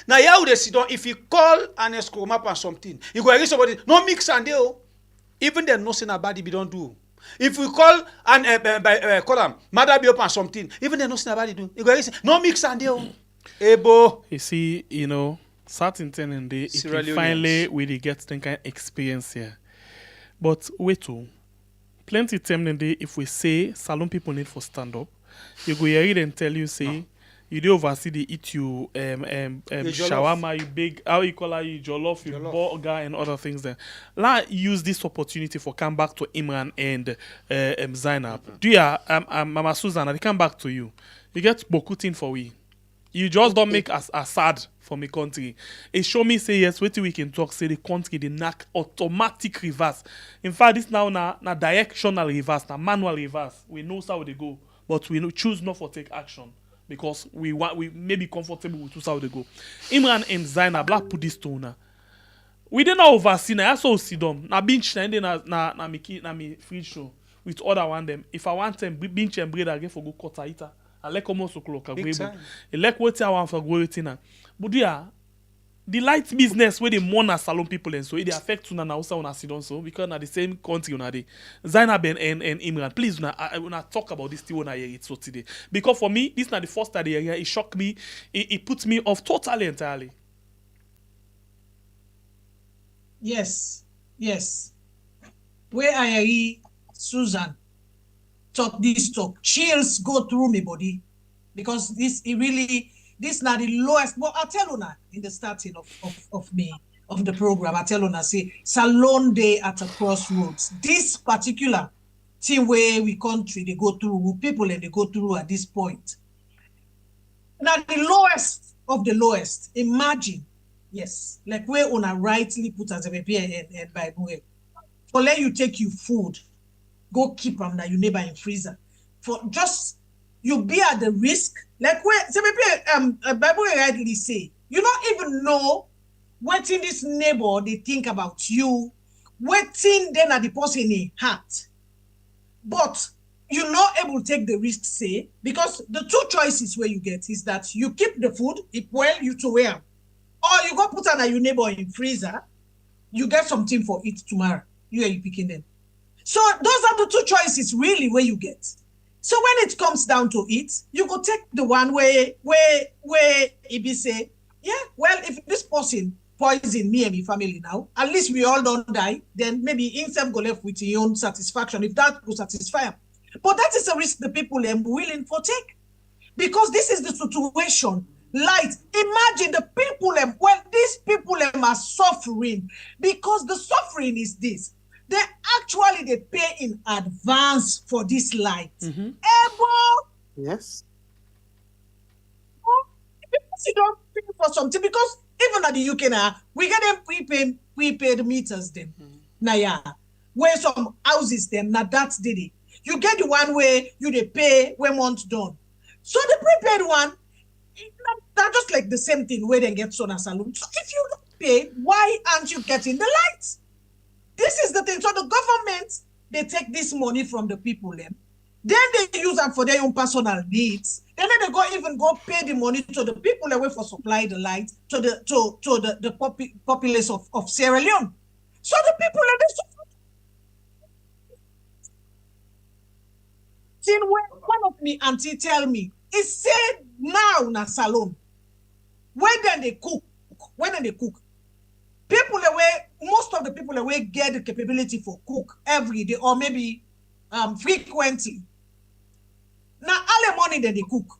Now here would they sit down, if you call an escrow map and something, you go against somebody, no mix and deal. Even they no say na body be don't do. If we call and call them mother be up and something, even they no say na body do. You go against no mix and deal. Ebo. You see, you know, certain thing in the finally we get the kind of experience here. But wait too. Plenty time in the if we say salon people need for stand up, you go hear it and tell you say you do oversee they eat you shawarma, you big how you call it, you jollof, you burger and other things there. Let's use this opportunity for come back to Imran and Zainab. Do ya Mama Susan, I come back to you. You get bokutin for we. You just don't make us sad for me country. It show me say yes, wait till we can talk, say the country they knack automatic reverse. In fact, this now na directional reverse, na manual reverse. We know how they go, but we choose not for take action because we may be comfortable with how they go. Imran and Zainab black put this to na. We didn't oversee na also see them. Na bench na me free show with other one them. If I want them bench and bread again for go cut ita. I like almost o'clock. I like what I want for going. But yeah, the light business where they mourn salon people and so it affect una na also una sidon so because na the same country una dey. Zainab and Imran, please una talk about this thing when I hear it so today. Because for me, this is not the first time I hear it shocked me. It puts me off totally entirely. Yes. Where I hear Susan talk this talk, chills go through my body because this not the lowest. But I tell you in the starting of the program, I tell you say salon day at a crossroads. This particular thing where we country they go through, people and they go through at this point. Now the lowest of the lowest. Imagine, yes, like where una rightly put as a paper and Bible. For let you take your food. Go keep them that you neighbor in freezer. For just you be at the risk. Like where Bible rightly say, you don't even know what in this neighbor they think about you, what in then at the person in heart. But you're not able to take the risk, say, because the two choices where you get is that you keep the food, it well you to wear, or you go put on your neighbor in freezer, you get something for it tomorrow. You are picking them. So those are the two choices really where you get. So when it comes down to it, you go take the one where it be say, yeah, well, if this person poison me and my family now, at least we all don't die, then maybe himself go left with his own satisfaction, if that will satisfy him. But that is a risk the people are willing to take. Because this is the situation. Light. Imagine the people, well, these people are suffering because the suffering is this. They pay in advance for this light. Yes. Because you don't pay for something, because even at the UK now, we get them prepaid meters then. Now yeah, where some houses them, now that's did it. You get the one where you they pay when month done. So the prepaid one, that's just like the same thing where they get solar saloon. So if you don't pay, why aren't you getting the lights? This is the thing. So the government, they take this money from the people, then they use them for their own personal needs. Then they go pay the money to the people away for supply the light to the populace of Sierra Leone. So the people are one of me auntie tell me, it said now na salon. When they cook, people away, most of the people away get the capability for cook every day or maybe frequently. Now all the money that they cook.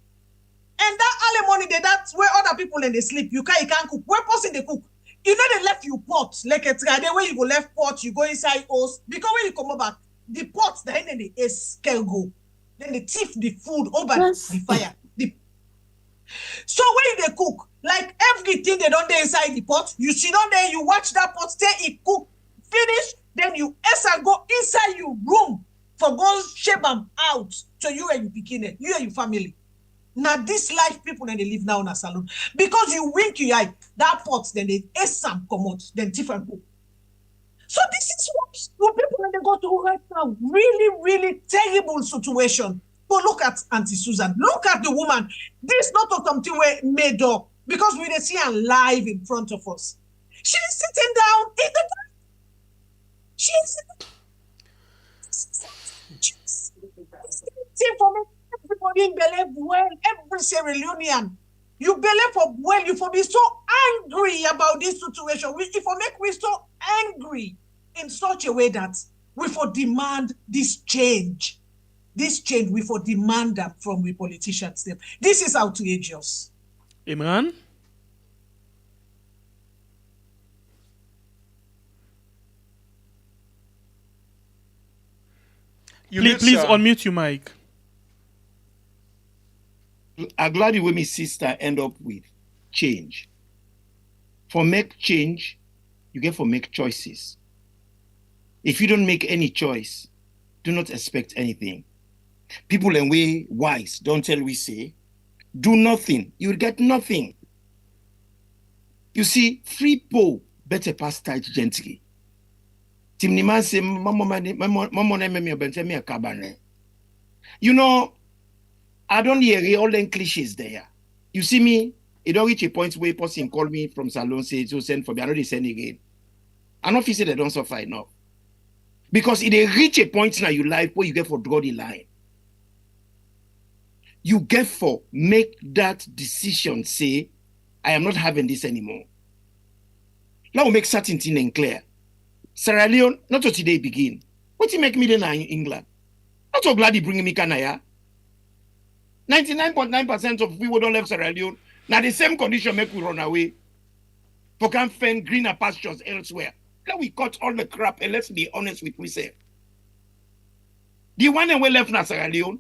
And that all the money that's where other people they sleep. You can't cook. Where person they cook? You know they left you pot. Like a trade where you go left pot, you go inside house. Because when you come back, the pots then they scale go. Then they thief the food over the fire. So when they cook, like everything they don't do inside the pot, you sit on there, you watch that pot, stay it cook, finish, then you go inside your room for go shape them out to you and your bikini, you and your family. Now this life people then they live now in a salon. Because you wink your eye, that pot, then they come out, then different cook. So this is what people when they go through right now. Really, really terrible situation. But look at Auntie Susan. Look at the woman. This not something we made up because we see her live in front of us. She's sitting down in the she's for me. Everybody believe well. Every Sierra Leonean. You believe for well. You for be so angry about this situation. If we make we so angry in such a way that we for demand this change. This change, we for demand that from the politicians. This is outrageous. Imran? Please unmute your mic. I'm glad the way my sister end up with change. For make change, you get for make choices. If you don't make any choice, do not expect anything. People and we wise, don't tell we say, do nothing, you'll get nothing. You see, free po better pass tight gently. Timniman say, you know, I don't hear all them cliches there. You see me, it don't reach a point where a person call me from salon, say, to send for me, I know they send again. I don't feel say they don't suffer enough. Because it reach a point now you life where you get for draw the line. You get for make that decision, say, I am not having this anymore. Now we make certain thing and clear. Sierra Leone, not to today begin. What you make me then in England? Not so glad you bring me Canada. 99.9% of people don't leave Sierra Leone. Now the same condition make we run away. For can find greener pastures elsewhere. Now we cut all the crap and let's be honest with myself. The one that we left na Sierra Leone.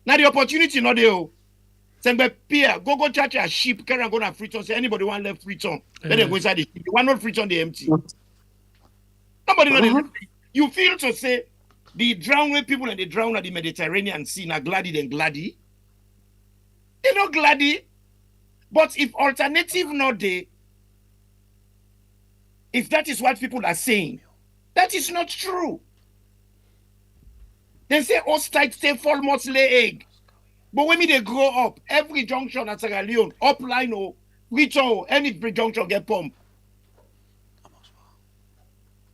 Now the opportunity not there. Send Pierre, go church a sheep, carry and go to Freetown. Say anybody want left Freetown. Then they go inside the sheep. The one not Freetown, they empty. Nobody know. You feel to say the drowned people and the drown at the Mediterranean Sea are gladdy than gladdy. They're not gladdy. But if alternative not there, if that is what people are saying, that is not true. They say ostrich stay fall must lay egg. But when they grow up, every junction at Sierra Leone, upline or Freetown, any junction get pumped.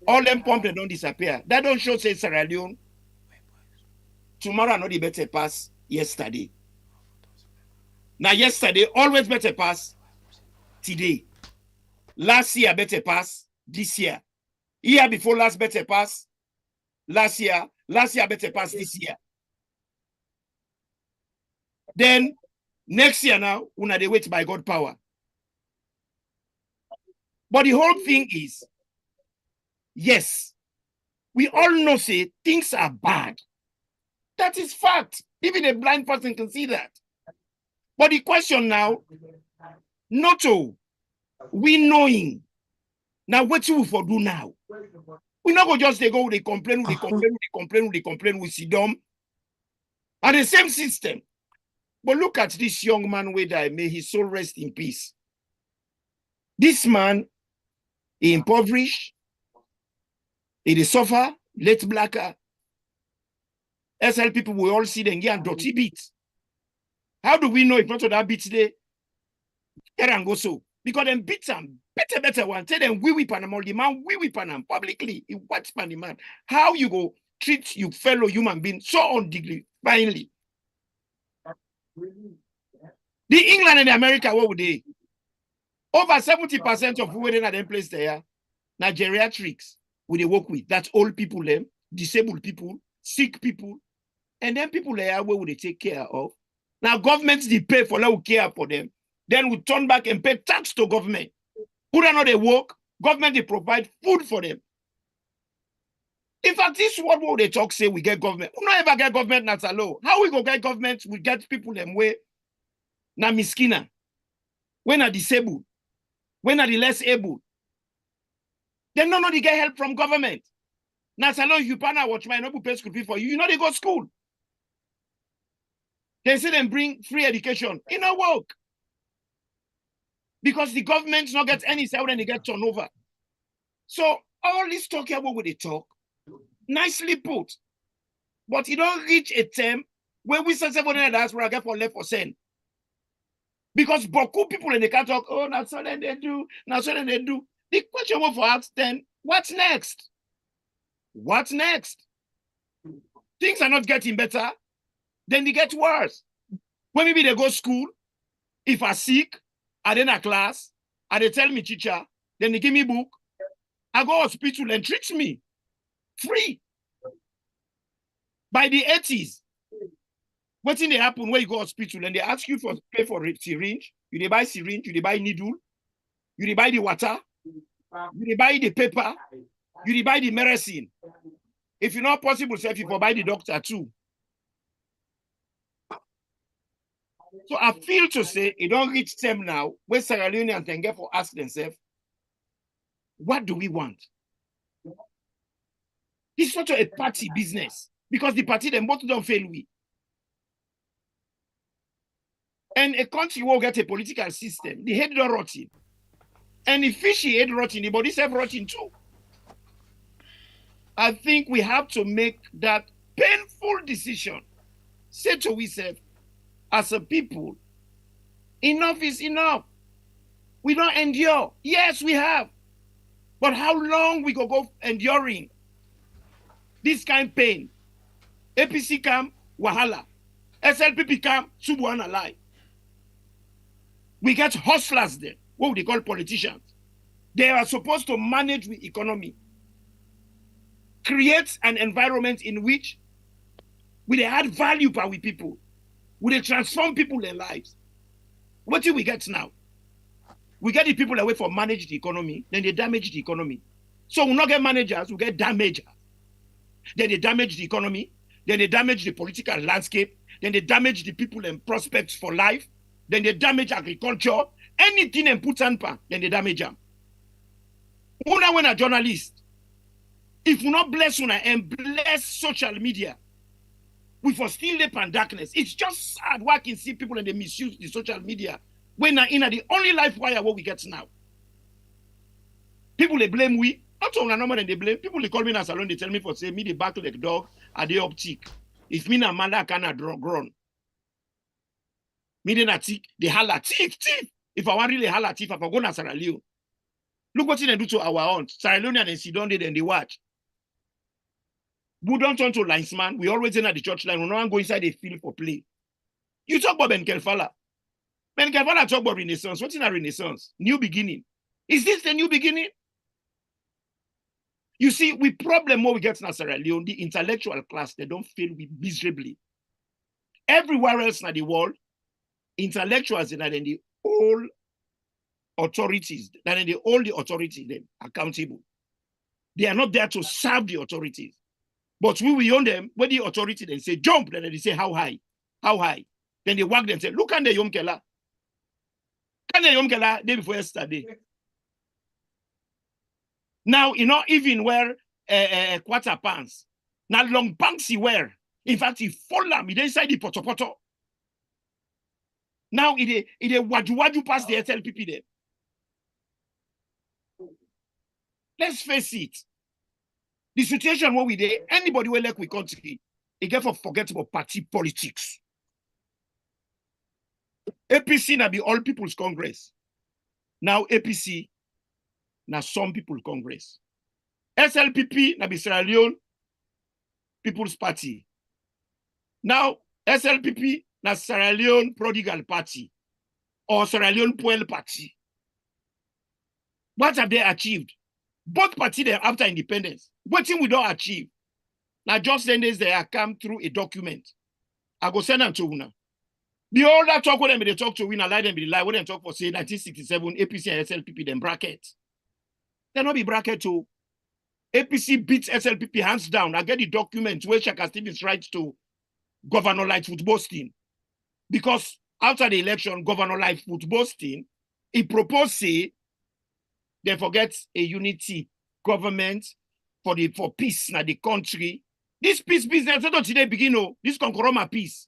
All them pump, they don't disappear. That don't show, say, Sierra Leone. Tomorrow, not the better pass yesterday. Now, yesterday, always better pass today. Last year, better pass this year. Year before last, better pass last year. Last year, better pass this year. Then, next year now, una they wait by God power. But the whole thing is, yes, we all know, say, things are bad. That is fact. Even a blind person can see that. But the question now, not all, we knowing, now what you for do now? We not go just they go, they complain, we see them. And the same system. But look at this young man where died, may his soul rest in peace. This man, he impoverished, he suffer, late Blacka. SL people will all see them get dirty beats. How do we know if not to that beat today? And go so. Because them beat them better one. Tell them we whip on them all the man, we whip on them publicly. He watch on the man. How you go treat your fellow human being so undignifiedly. The England and the America, what would they? Over 70% of who in them place there, now geriatrics, would they work with? That's old people, them, disabled people, sick people, and then people there, where would they take care of? Now governments they pay for who care for them. Then we turn back and pay tax to government. Who don't know they work? Government they provide food for them. In fact, this is what they talk say we get government. We don't ever get government that's alone. How we go get government? We get people them way na miskina, when are disabled, when are the less able. They don't know they get help from government. Now, alone if you partner watch my noble pay school fee for you, you know they go school. They say them bring free education. It no work. Because the government not get any say when they get turnover. So all this talk here, what would they talk? Nicely put. But you don't reach a term where we say 700 diaspora get for left for send. Because beaucoup people in the can talk, oh, that's what they do, that's what they do. The question was for us then, what's next? What's next? Things are not getting better, then they get worse. When maybe they go school, if I sick, I then a class, and they tell me teacher, then they give me book, I go hospital and treat me free. By the 80s, what's in the happen when you go hospital and they ask you for pay for a syringe, you they buy syringe, you they buy needle, you they buy the water, you they buy the paper, you they buy the medicine. If you're not possible, say if you buy the doctor too. So I feel to say it don't reach them now where Sierra Leoneans can get for ask themselves, what do we want? It's not a party business because the party them both don't fail we. And a country will get a political system, the head don't rotting. And the fishy head rotting, the body self rotting too. I think we have to make that painful decision. Say to ourselves, as a people, enough is enough. We don't endure. Yes, we have. But how long we go enduring this kind of pain? APC come, wahala. SLPP come, subuana lie. We get hustlers there, what they call politicians. They are supposed to manage the economy, create an environment in which we add value for we people, we transform people their lives. What do we get now? We get the people away from manage the economy, then they damage the economy. So we not get managers, we get damagers. Then they damage the economy, then they damage the political landscape, then they damage the people and prospects for life, then they damage agriculture, anything and put on pan, then they damage them. Una when a journalist, if we not bless una and bless social media, we for still live in darkness. It's just sad why I can see people and they misuse the social media when in the only life wire what we get now. People they blame we, not on a number and they blame. People they call me in a salon, they tell me for say me the back like dog, are they optic? If me na mother cannot grown. Me then a tick, they holla thief. If I want really holla thief, I go na Sierra Leone. Look what they do to our own. Sierra Leone and Sidon did and they watch. We don't turn to linesman. We always in at the church line. We don't go inside the field for play. You talk about Ben Kelfala. Ben Kelfala talk about Renaissance. What's in a Renaissance? New beginning. Is this the new beginning? You see, we problem more we get in Sierra Leone, the intellectual class, they don't fail with miserably. Everywhere else in the world, intellectuals are in the all authorities, that in the all the authorities then accountable. They are not there to serve the authorities. But we own them, when the authority then say jump, then they say how high? How high? Then they whack them and say, look at the Yom Kela. Can the Yom Kela day before yesterday? Now, you know, even wear quarter pants. Now long pants he wear. In fact, he fall down. He inside the poto. Now, it waju past the SLPP there. Let's face it. The situation where we there, anybody will like we country, it get for forget about party politics. APC na be all people's Congress. Now APC na some people Congress. SLPP na be Sierra Leone People's Party. Now SLPP na Sierra Leone Prodigal Party or Sierra Leone Puel Party. What have they achieved? Both parties there after independence. What thing we don't achieve? Now just then they are come through a document. I go send them to Una. The older talk with them, they talk to Win, lie them be lie. When they talk for say 1967, APC and SLPP, then bracket. They not be bracket too. APC beats SLPP hands down. I get the document where Shaka Stevens writes to Governor Lightfoot Boston. Because after the election, Governor Lightfoot Boston, he proposed say they forget a unity government for peace in the country. This peace business, not today begin. This Concoroma peace.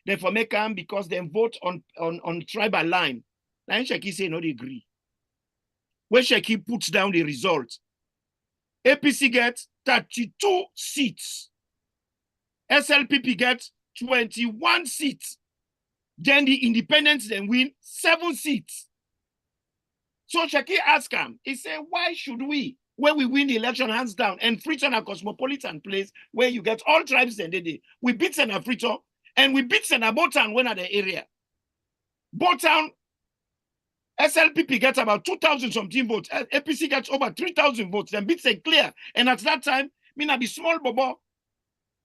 Therefore, make them because they vote on tribal line. Now Shaki say not agree. When Shaki puts down the result, APC gets 32 seats. SLPP gets 21 seats. Then the independents then win 7 seats. So Shaki asked him, he said, why should we, when we win the election hands down, and Freetown a cosmopolitan place where you get all tribes and we beat Sena Freetown and we beat Sena Botown when at the area. Botown, SLPP gets about 2,000 something votes. APC gets over 3,000 votes. Then beat St. Clair. And at that time, me na be small bobo.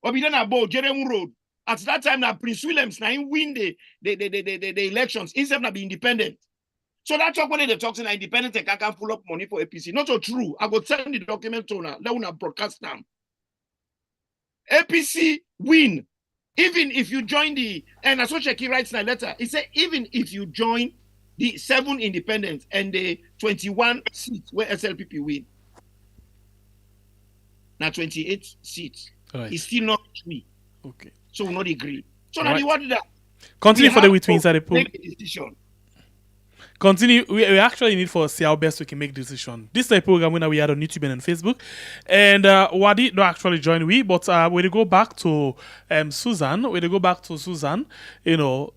Or be done about Jeremy Road. At that time, now Prince Williams now win the elections instead of be independent. So that's when they talk to independent and can pull up money for APC. Not so true. I go send the document to now. Let una broadcast them. APC win. Even if you join and that's what Shaki writes in a letter. He said, even if you join the 7 independents and the 21 seats where SLPP win. Now 28 seats. Right. It's still not me. Okay. So we not agree. So now what did that? Continue for the way to inside the pool. Make a decision. Continue. We actually need for see how best we can make decision. This is a program when we had on YouTube and on Facebook. And Wadi don't actually join we, but when they go back to Susan,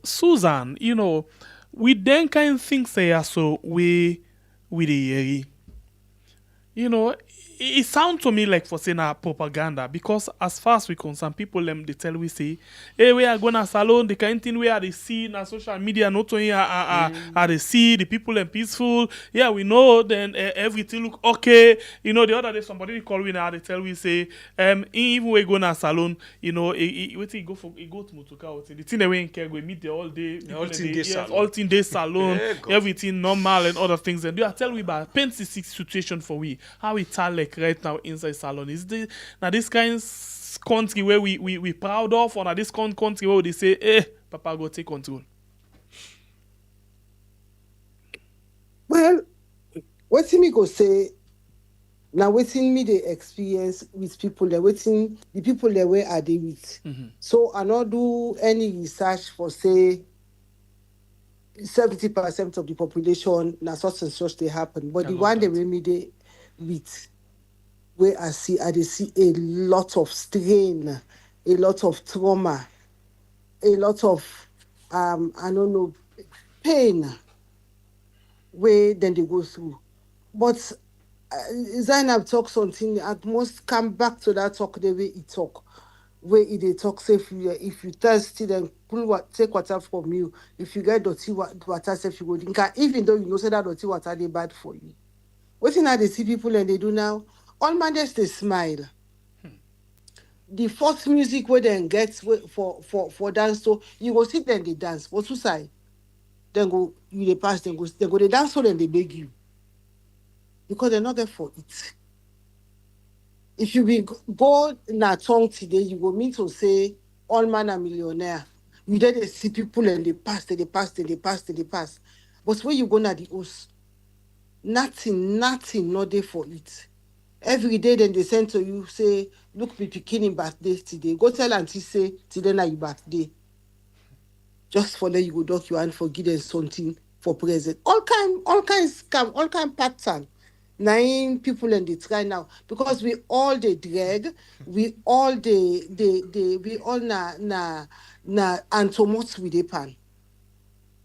Susan, we then kind of think say so we the it sounds to me like for saying propaganda because as far as we concern people they tell we say hey we are gonna salon the kind of thing where they see na social media not only they see the people and peaceful we know then everything look okay the other day somebody call me now they tell we say even we go na salon it go to Mutuka the thing they went can go meet the all day all thing day salon everything normal and other things and they are tell we about paint the situation for we how it tell right now inside salon is this kind of country where we proud of or now this country where they say papa go take control. Well, what me go say now waiting me the experience with people there waiting the people there where are they with so I not do any research for say 70% of the population now such and such they happen but the one they remedy with where I see a lot of strain, a lot of trauma, a lot of pain where then they go through. But Zainab talk something, at most come back to that talk the way he talk. Where they talk say if you thirsty, then take water from you. If you get dirty water, say if you go drink. Even though you know say that dirty water they bad for you. What now they see people and they do now? All man just they smile. The first music where they get for dance, so you go sit there and they dance. What's to say? Then go you they pass, then go they dance so then they beg you. Because they're not there for it. If you be go na tongue today, you go mean to say all man a millionaire. You there they see people and they pass, they pass, they pass, they pass. But when you go na the house, nothing, not there for it. Every day then they send to you, say, look, me picking birthday today. Go tell auntie say today na your birthday. Just for that you go dock your hand for giving something for present. All kind scam, all kind pattern. 9 people and they try now because we all the drag, we all we all na and so much with the pan.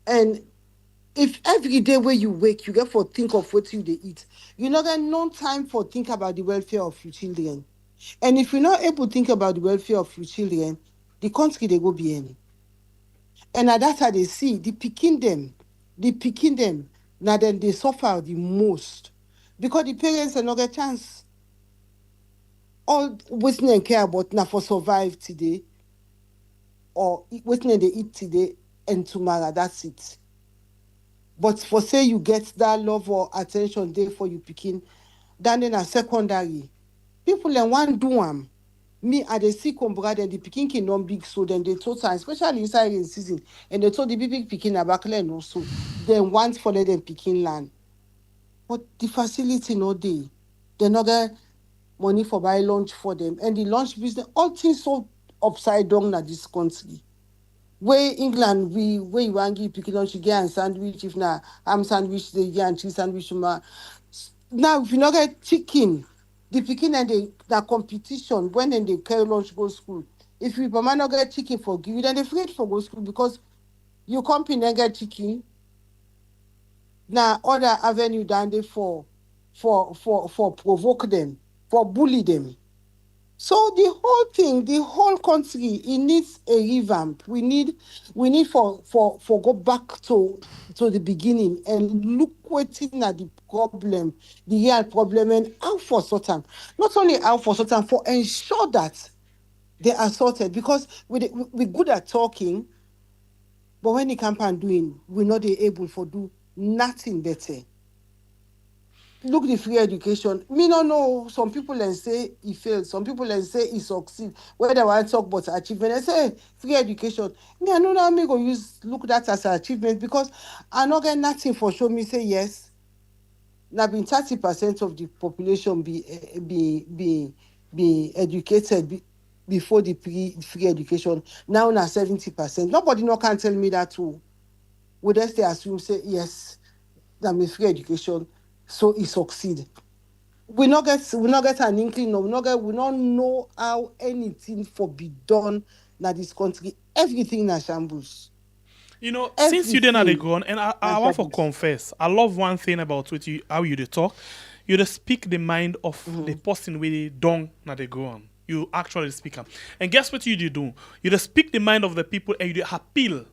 And if every day where you wake, you get for think of what you they eat, you not get no time for think about the welfare of your children. And if you're not able to think about the welfare of your children, the country they go behind. And that's how they see the picking them, now then they suffer the most. Because the parents are not get chance. All waiting and care about now for survive today, or waiting and they eat today and tomorrow, that's it. But for say you get that love or attention there for you picking, then in a secondary, people then want do them. Me at the see brother and the picking can not big so then they told time, especially inside in season, and they told the big picking a backland also. Then once for them picking land. But the facility no day. They not get money for buy lunch for them. And the lunch business, all things so upside down in this country. Where England, where you want to give picking lunch, you get a sandwich, if not, ham sandwich, they get and cheese sandwich. Now, if you not get chicken, the picking and the competition, when they carry lunch go school, if you not get chicken for you, then they afraid for go school because you company and get chicken. Now other avenue down there for provoke them, for bully them. So the whole thing, the whole country, it needs a revamp. We need for go back to the beginning and look waiting at the problem, the real problem, and how for certain. Not only how for certain, for ensure that they are sorted. Because we're good at talking, but when the campaign doing, we're not able to do nothing better. Look the free education. Me no know. Some people then say he failed. Some people then say he succeed. Whether I talk about achievement, I say free education. Me I know now me go look that as an achievement because I not get nothing for show me say yes. Now been 30% of the population be educated before the free education. Now 70%. Nobody no can tell me that too. Would they stay assume say yes, that means free education. So he succeed. We not get an inkling. We not know how anything for be done in this country. Everything in shambles. You know, since you didn't go on, and I want to confess, I love one thing about how you talk. You just speak the mind of the person where they don't na they go on. You actually speak them. And guess what you do? You just speak the mind of the people and you appeal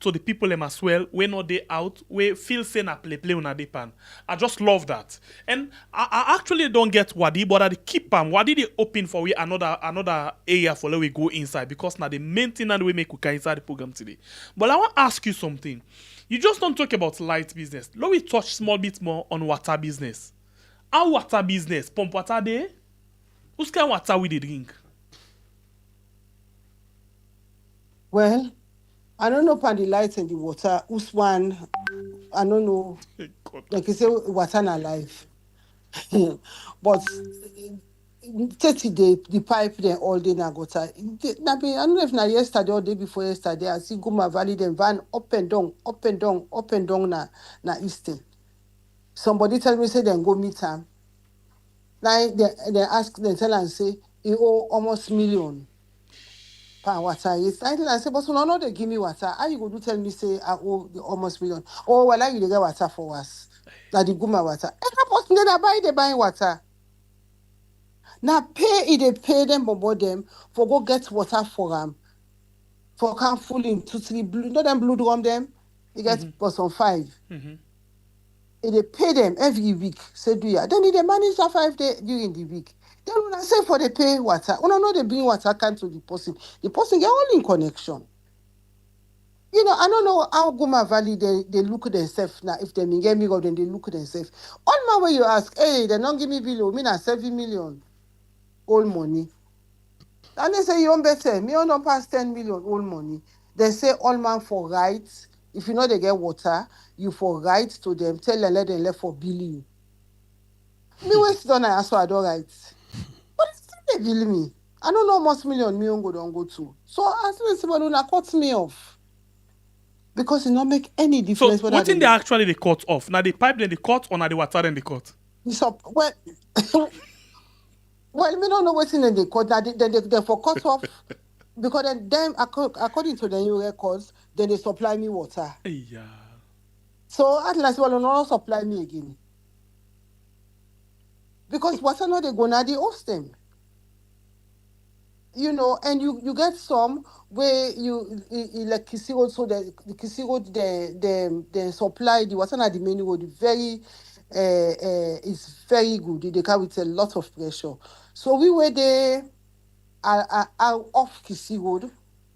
to the people them as well, we know they out, we feel say na play on a pan. I just love that. And I actually don't get Wadi, but I keep them. Wadi they open for we another area for let we go inside because now the main thing that we make we inside the program today. But I want to ask you something. You just don't talk about light business. Let me touch small bit more on water business. Our water business, pump water there. Who's kind water we dey drink? Well, I don't know about the lights and the water. Who's one? I don't know. Like you say, water na life. But 30 days, the pipe there all day na gutter. I don't know if na yesterday or day before yesterday, I see Guma Valley then van up and down na eastern. Somebody tell me say then go meet him. Now they ask, they tell and say he owe almost million. Per water. Yes, I say, but so no, they give me water. How you go to tell me say I owe the almost million? Oh, well, you get water for us. Now the guma water. Every person they buy water. Now they pay them about them for go get water for them. For come full in 2, 3 blue, not them blue drum them. You get person 5. They pay them every week. Say do ya. Then they manage that 5 days during the week. Then when I say for the pay water, when I know they bring water can to the person get all in connection. I don't know how Guma Valley they look themselves now. If they get me, then they look themselves. All my way you ask, hey, they don't give me below, me na 7 million all money. And they say you don't better, me don't pass 10 million all money. They say all man for rights. If you know they get water, you for rights to them, tell them let them left for billing. Me waste done I also I don't rights. But it's still they bill me. I don't know how much million me don't go to. So as soon as Baluna cuts me off. Because it not make any difference. So what thing they actually they cut off? Now the pipe then they cut or now the water then they cut? So well, me don't know what's in the cut. Now they for cut off because then according to the new records, then they supply me water. Yeah. So at last, well, not supply me again. Because water not they go now they host them. And you get some where you like Kisi Road, so the Kisi Road they supply the water at the main road very is very good. They come with a lot of pressure. So we were there are off Kisi Road.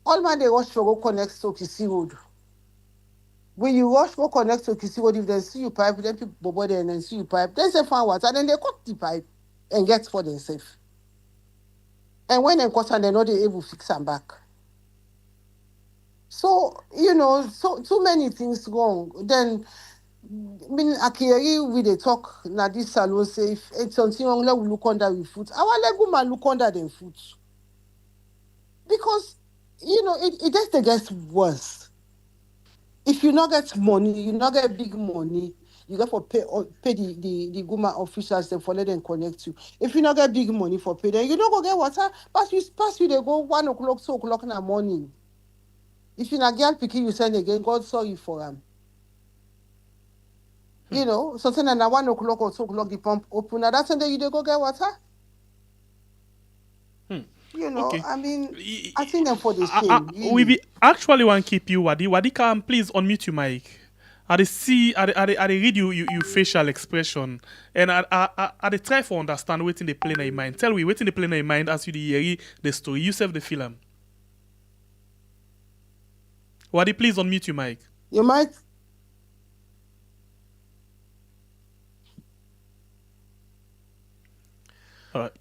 All man they rush for go connect to Kisi Road. When you rush go connect to Kisi Road, if they see you pipe, then people bobo there and then see you pipe, then they find water, then they cut the pipe and get for themselves. And when they cut and they're not able to fix them back. So, so too many things wrong. Then, Akiri, we they talk, now this salon say, if it's something wrong, let we look under with foot. Our leg woman look under them foot. Because, it just gets worse. If you not get money, you not get big money, you got to pay the Guma officials then for let them connect you. If you not get big money for pay, then you don't go get water. Pass you they go 1 o'clock, 2 o'clock in the morning. If you not get picking, you send again, God sorry for them. Something like 1 o'clock or 2 o'clock the pump open. And that's when you they go get water. Okay. I mean, I think them for the same. We be actually want to keep you, Wadi. Wadi, can please unmute your mic. I read you facial expression, and I try to understand what in the play in your mind. Tell me what in the play in your mind as you hear the story. You serve the film. Wadi, please unmute your mic. Your mic. All right.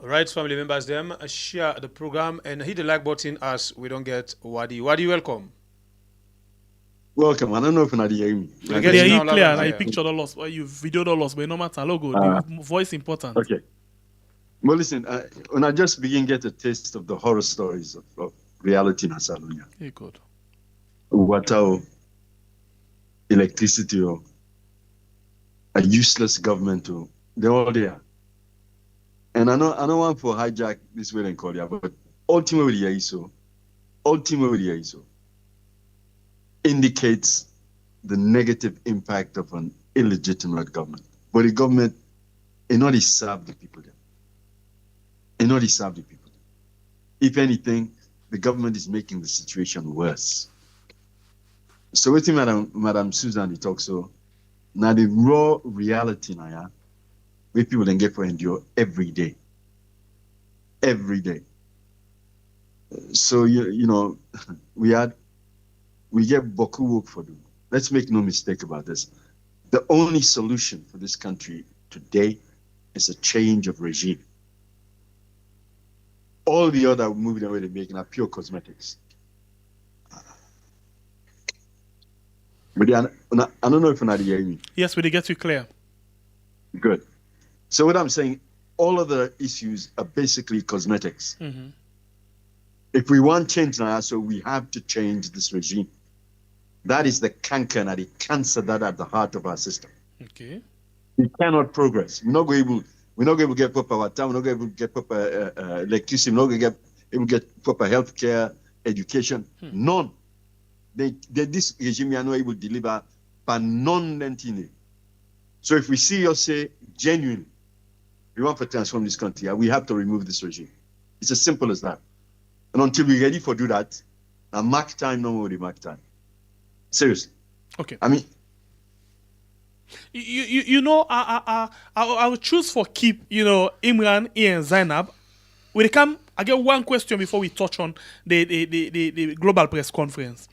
All right, family members, them share the program and hit the like button as we don't get Wadi. Wadi, welcome. Welcome. I don't know if you're hearing me. Yeah, you clear. I picture the loss, you video the loss, but no matter logo, the voice important. Okay. Well, listen. When I just begin get a taste of the horror stories of reality in Catalonia. Hey, good. Water, electricity, or a useless government, they're all there. And I don't want to hijack this way and call you, but ultimately, indicates the negative impact of an illegitimate government. But the government, not serve the people there. Not serve the people there. If anything, the government is making the situation worse. So with Madam Susan, talks so now the raw reality now, where people then get for endure every day. Every day. So we get Boku work for them. Let's make no mistake about this. The only solution for this country today is a change of regime. All the other moves that we're making are pure cosmetics. But I don't know if you're not hearing me. Yes, we did get you clear. Good. So what I'm saying, all of the issues are basically cosmetics. Mm-hmm. If we want change now, so we have to change this regime. That is the canker and the cancer that at the heart of our system. Okay. We cannot progress. We're not going to get proper water. We're not going to get proper electricity. We're not going to get proper healthcare, education. None. this regime are not able to deliver per non-lentine. So if we see us say genuinely, we want to transform this country, and we have to remove this regime. It's as simple as that. And until we're ready for do that, now mark time, no more the mark time. Seriously. Okay. I mean, you know, I would choose for keep, you know, Imran, Ian, Zainab. When it come, I get one question before we touch on the global press conference.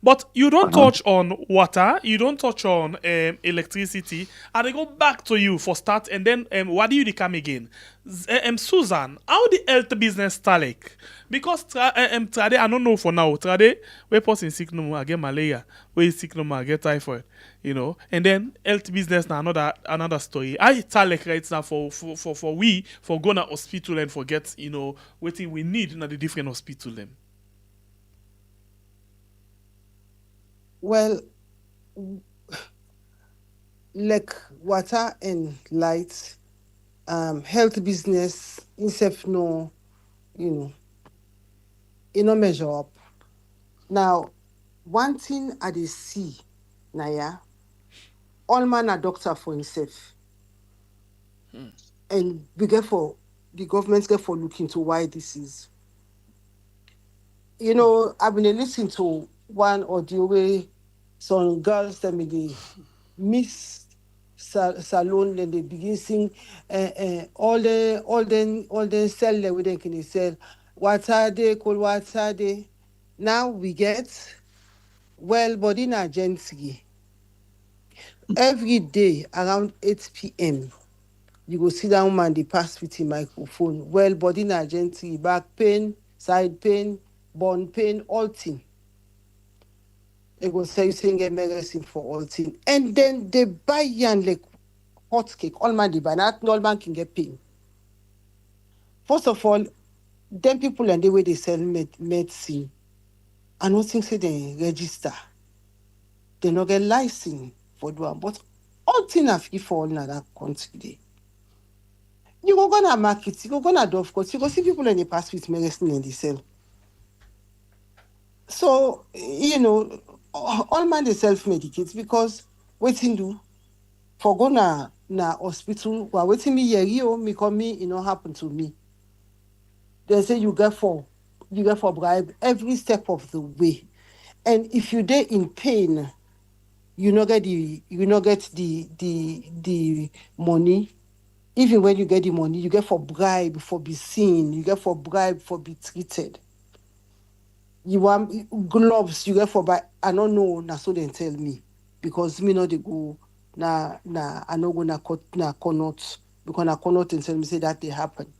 But you don't touch on water, you don't touch on electricity, and I go back to you for start, and then what do you come again? Susan, how the health business Talek? Because trade, I don't know for now. Trade, we person sick no more, I get malaria. We sick no more, I get typhoid. You know, and then health business now another story. I Talek right now for we for go to hospital and forget, you know, what we need in the different hospital them. Well, like water and light, health business, itself no, you know, it no measure up. Now, one thing I dey see, Naya, all man a doctor for himself. And we get for, the government get for look into why this is. You know, I've been listening to one audio where some girls tell me they miss salon and they begin sing all the sell there with them can they sell water day, cold water day. Now we get well body na gently. Every day around 8 p.m. you go see that woman they pass with the microphone. Well body na gently, back pain, side pain, bone pain, all thing. They go say you sing a medicine for all thing. And then they buy yan like hot cake. All man they buy, not all man can get pain. First of all, them people and the way they sell medicine, I don't think say they register. They not get license for doing, but all thing have free for all in that country day. You go gonna market, you go gonna do of course, you go see people in the pass with medicine and they sell. So, you know, all man they self-medicate because waiting do for go na hospital, while waiting me here, me come me, it not happen to me. They say you get for bribe every step of the way. And if you dey in pain, you not get the money. Even when you get the money, you get for bribe for be seen, you get for bribe for be treated. You want gloves, you get for buy. I don't know, na so they tell me. Because me not they go I no go na cannot because I cannot and tell me say that they happen.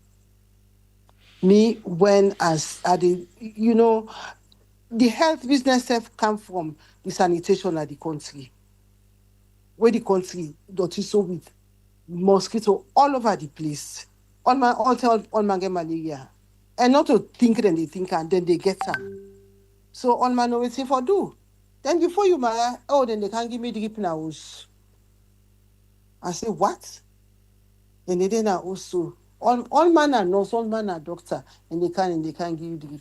Me when as I the you know the health business have come from the sanitation of the country. Where the country that is so with mosquito all over the place. All man get malaria. And not to think then they think and then they get some. So all man know waiting for do. Then before you marry, then they can't give me drip now. I say what? And they then also all man are nurse, all man are doctor, and they can't give you drip.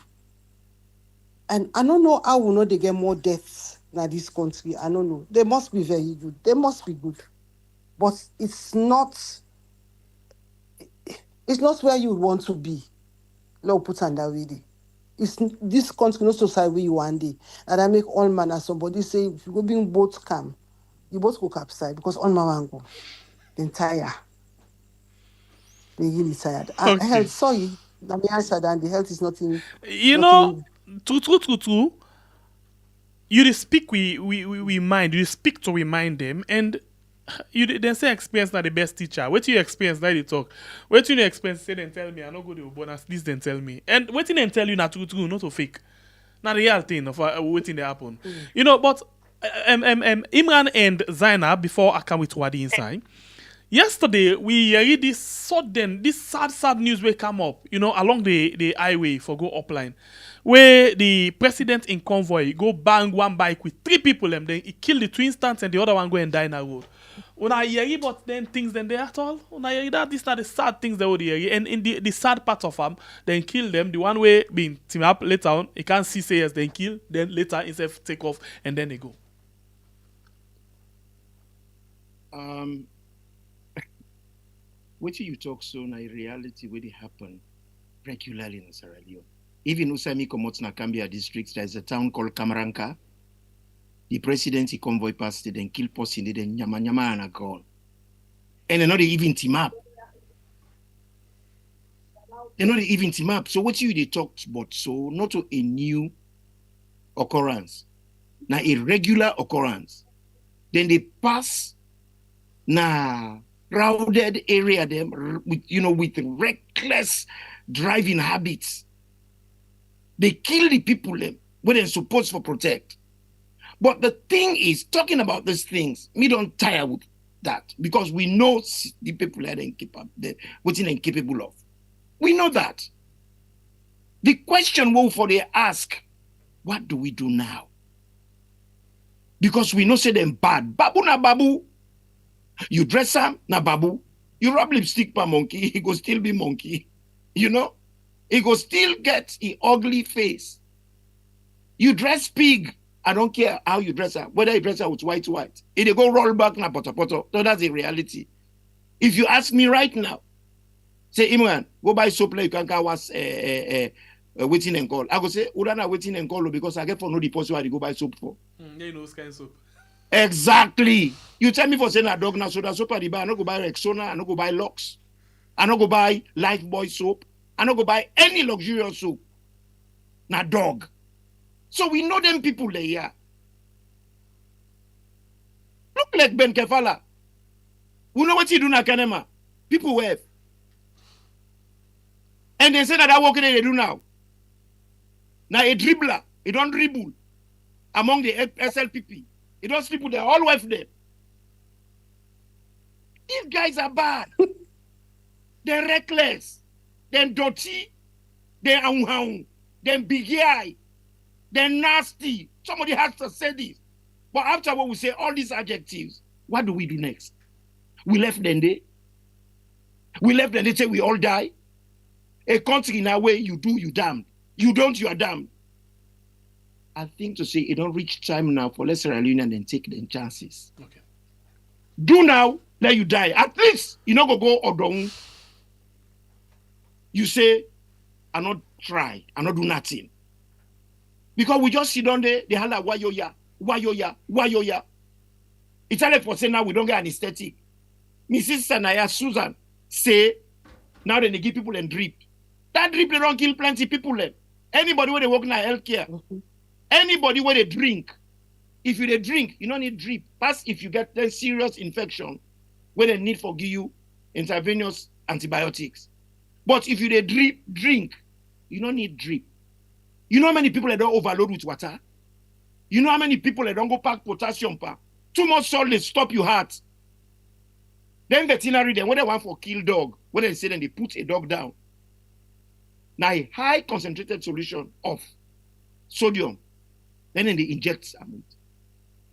And I don't know how we know they get more deaths in this country. I don't know. They must be very good. They must be good. But it's not where you want to be. Let put on that way. It's this country, not society where you want it. And I make all man as somebody say, if you go being both calm, you both go upside because all man want go. Then tired. They really tired. Okay. Health, sorry. Let me answer that the health is nothing. You know, true. You speak we mind. You speak to remind them, and you then say experience not the best teacher. What you experience that they talk. What you experience say then tell me. I not go to bonus. This then tell me. And what then tell you not true, not to fake. Not the real thing of waiting to happen. You know, but Imran and Zainab before I come with Wadi inside. Yesterday, we read this sad news will come up, you know, along the highway for go upline, where the president in Convoy go bang one bike with 3 people and then he killed the 2 instants and the other one go and die in a road. Una hear but then things then they at all. Una hear that these are the sad things they would hear. And in the sad part of them, then kill them. The one way being team up later on, you can't see say yes, then kill, then later instead take off and then they go. What you talk so na reality where they happen regularly in Sierra Leone. Even Usami Komot na Kambia district, there's a town called Kamaranka. The presidency convoy passed it and kill person, then nyama nyama and a gone. And they're not even team up. They're not even team up. So what you they talked about, so not a new occurrence, na a regular occurrence. Then they pass na crowded area them with with reckless driving habits. They kill the people them when they're supposed to protect. But the thing is, talking about these things, me don't tire with that because we know the people that what they're incapable of. We know that. The question will for they ask, what do we do now? Because we know say them bad. Babu na babu. You dress him na babu. You rub lipstick pa monkey, he go still be monkey. You know? He go still get an ugly face. You dress pig. I don't care how you dress her, whether you dress her with white. If they go roll back na poto. So that's the reality. If you ask me right now, say, Imran, go buy soap like you can was waiting and call. I go say, Urana waiting and call because I get for no deposit where they go buy soap for. You know, kind of soap. Exactly. You tell me for saying a dog now, so that soap I buy. I don't go buy Rexona, I don't go buy Lux. I don't go buy Lifebuoy soap. I don't go buy any luxurious soap. Na dog. So we know them people there. Yeah. Look like Ben Kefala. We know what he do na Kanema. People wave. And they say that work they do now. Now a dribbler, he don't dribble among the SLPP. He don't sleep with the all wife there. These guys are bad. They're reckless. They're dirty. They're unhound. They're big eye. They're nasty. Somebody has to say this. But after what we say all these adjectives, what do we do next? We left them there. We left them, they say we all die. A country in a way, you do, you damned. You don't, you are damned. I think to say it don't reach time now for Sierra Leone and then take them chances. Okay. Do now, let you die. At least you not go or down. You say, I not try, I not do nothing. Because we just sit down there, they have like wayoya. It's like for saying now we don't get anesthetic. Mrs. Sanaya Susan say, now then they give people and drip. That drip they don't kill plenty people. Anybody where they work in healthcare, anybody where they drink, if you they drink, you don't need drip. Pass if you get a serious infection, where they need for give you intravenous antibiotics. But if you they drink, you don't need drip. You know how many people that don't overload with water? You know how many people that don't go pack potassium pa? Too much salt, they stop your heart. Then veterinary, then when they want for kill dog, when they say then they put a dog down. Now a high concentrated solution of sodium, then they inject some.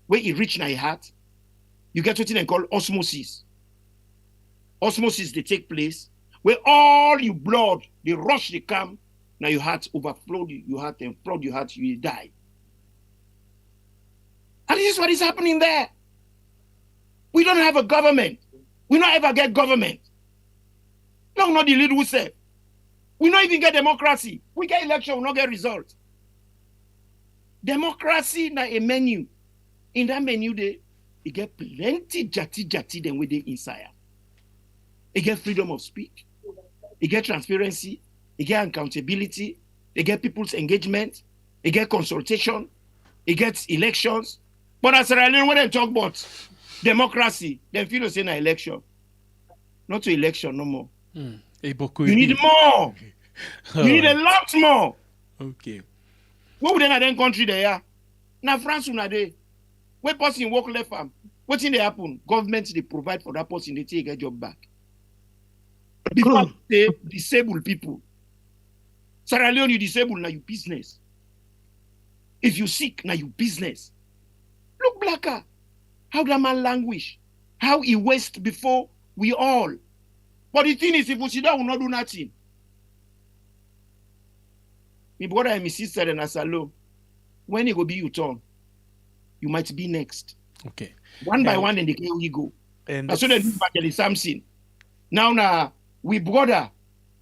When it reach na your heart, you get what they call osmosis. Osmosis, they take place where all your blood, they rush, they come, now your heart overflow, your heart and flood your heart, you will die. And this is what is happening there. We don't have a government. We don't ever get government. No, not the lead we say. We don't even get democracy. We get election, we don't get results. Democracy na a menu. In that menu, they get plenty jati than with the inside. It get freedom of speech. It get transparency. It get accountability. It get people's engagement. It get consultation. It gets elections. But as Sierra Leone, when they talk about democracy, they feel the same election. Not to election no more. You need more. You need a lot more. Okay. What would then country they are? Now France una dey. Where person work left farm. What thing they happen? Government they provide for that person, they take a job back. Because they disable people. Sierra Leone, you disable now your business. If you sick, now your business. Look Blacka. How that man languish. how he waste before we all. But the thing is, if we sit down, we will not do nothing. My brother and my sister in Asalo, when it will be your turn, you might be next. Okay. One by one, and they can go. And so they do back something. Now, we brother.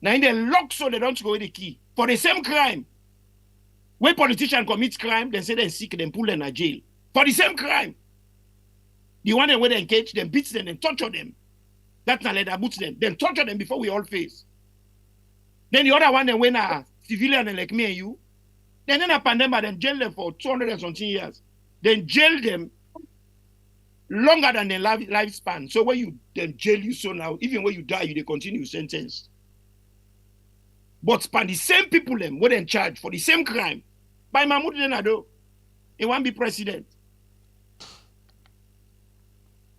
Now in the lock, so they don't go with the key for the same crime. When politicians commit crime, they say they're sick, then pull them in jail for the same crime. The one where they engage them, beat them, and torture them. That's not let them boot them. Then torture them before we all face. Then the other one, then when a civilian like me and you, then a pandemic, then jail them for 200 and something years. Then jail them longer than their lifespan. So when you then jail you so now, even when you die, you they continue sentence. But span the same people them were in charge for the same crime. By Mahmoud Denado, he won't be president.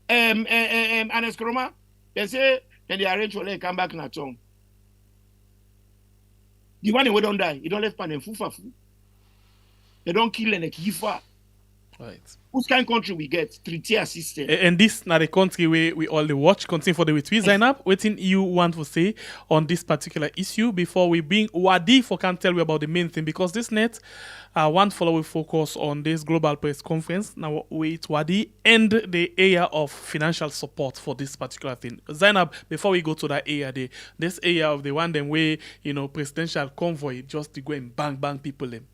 Anes Kroma, they say then they arrange for them come back na tongue. The one who don't die, he don't left pan and fufa. They don't kill and kifa. Right. Which kind of country we get? 3-tier system. And this not the country where we all the watch. Continue for the with we sign up. Waiting you want to say on this particular issue before we bring Wadi for can tell you about the main thing, because this net one follow we focus on this global press conference. Now wait Wadi and the area of financial support for this particular thing. Zainab, before we go to that area, this area of the one them way, presidential convoy just to go and bang people them.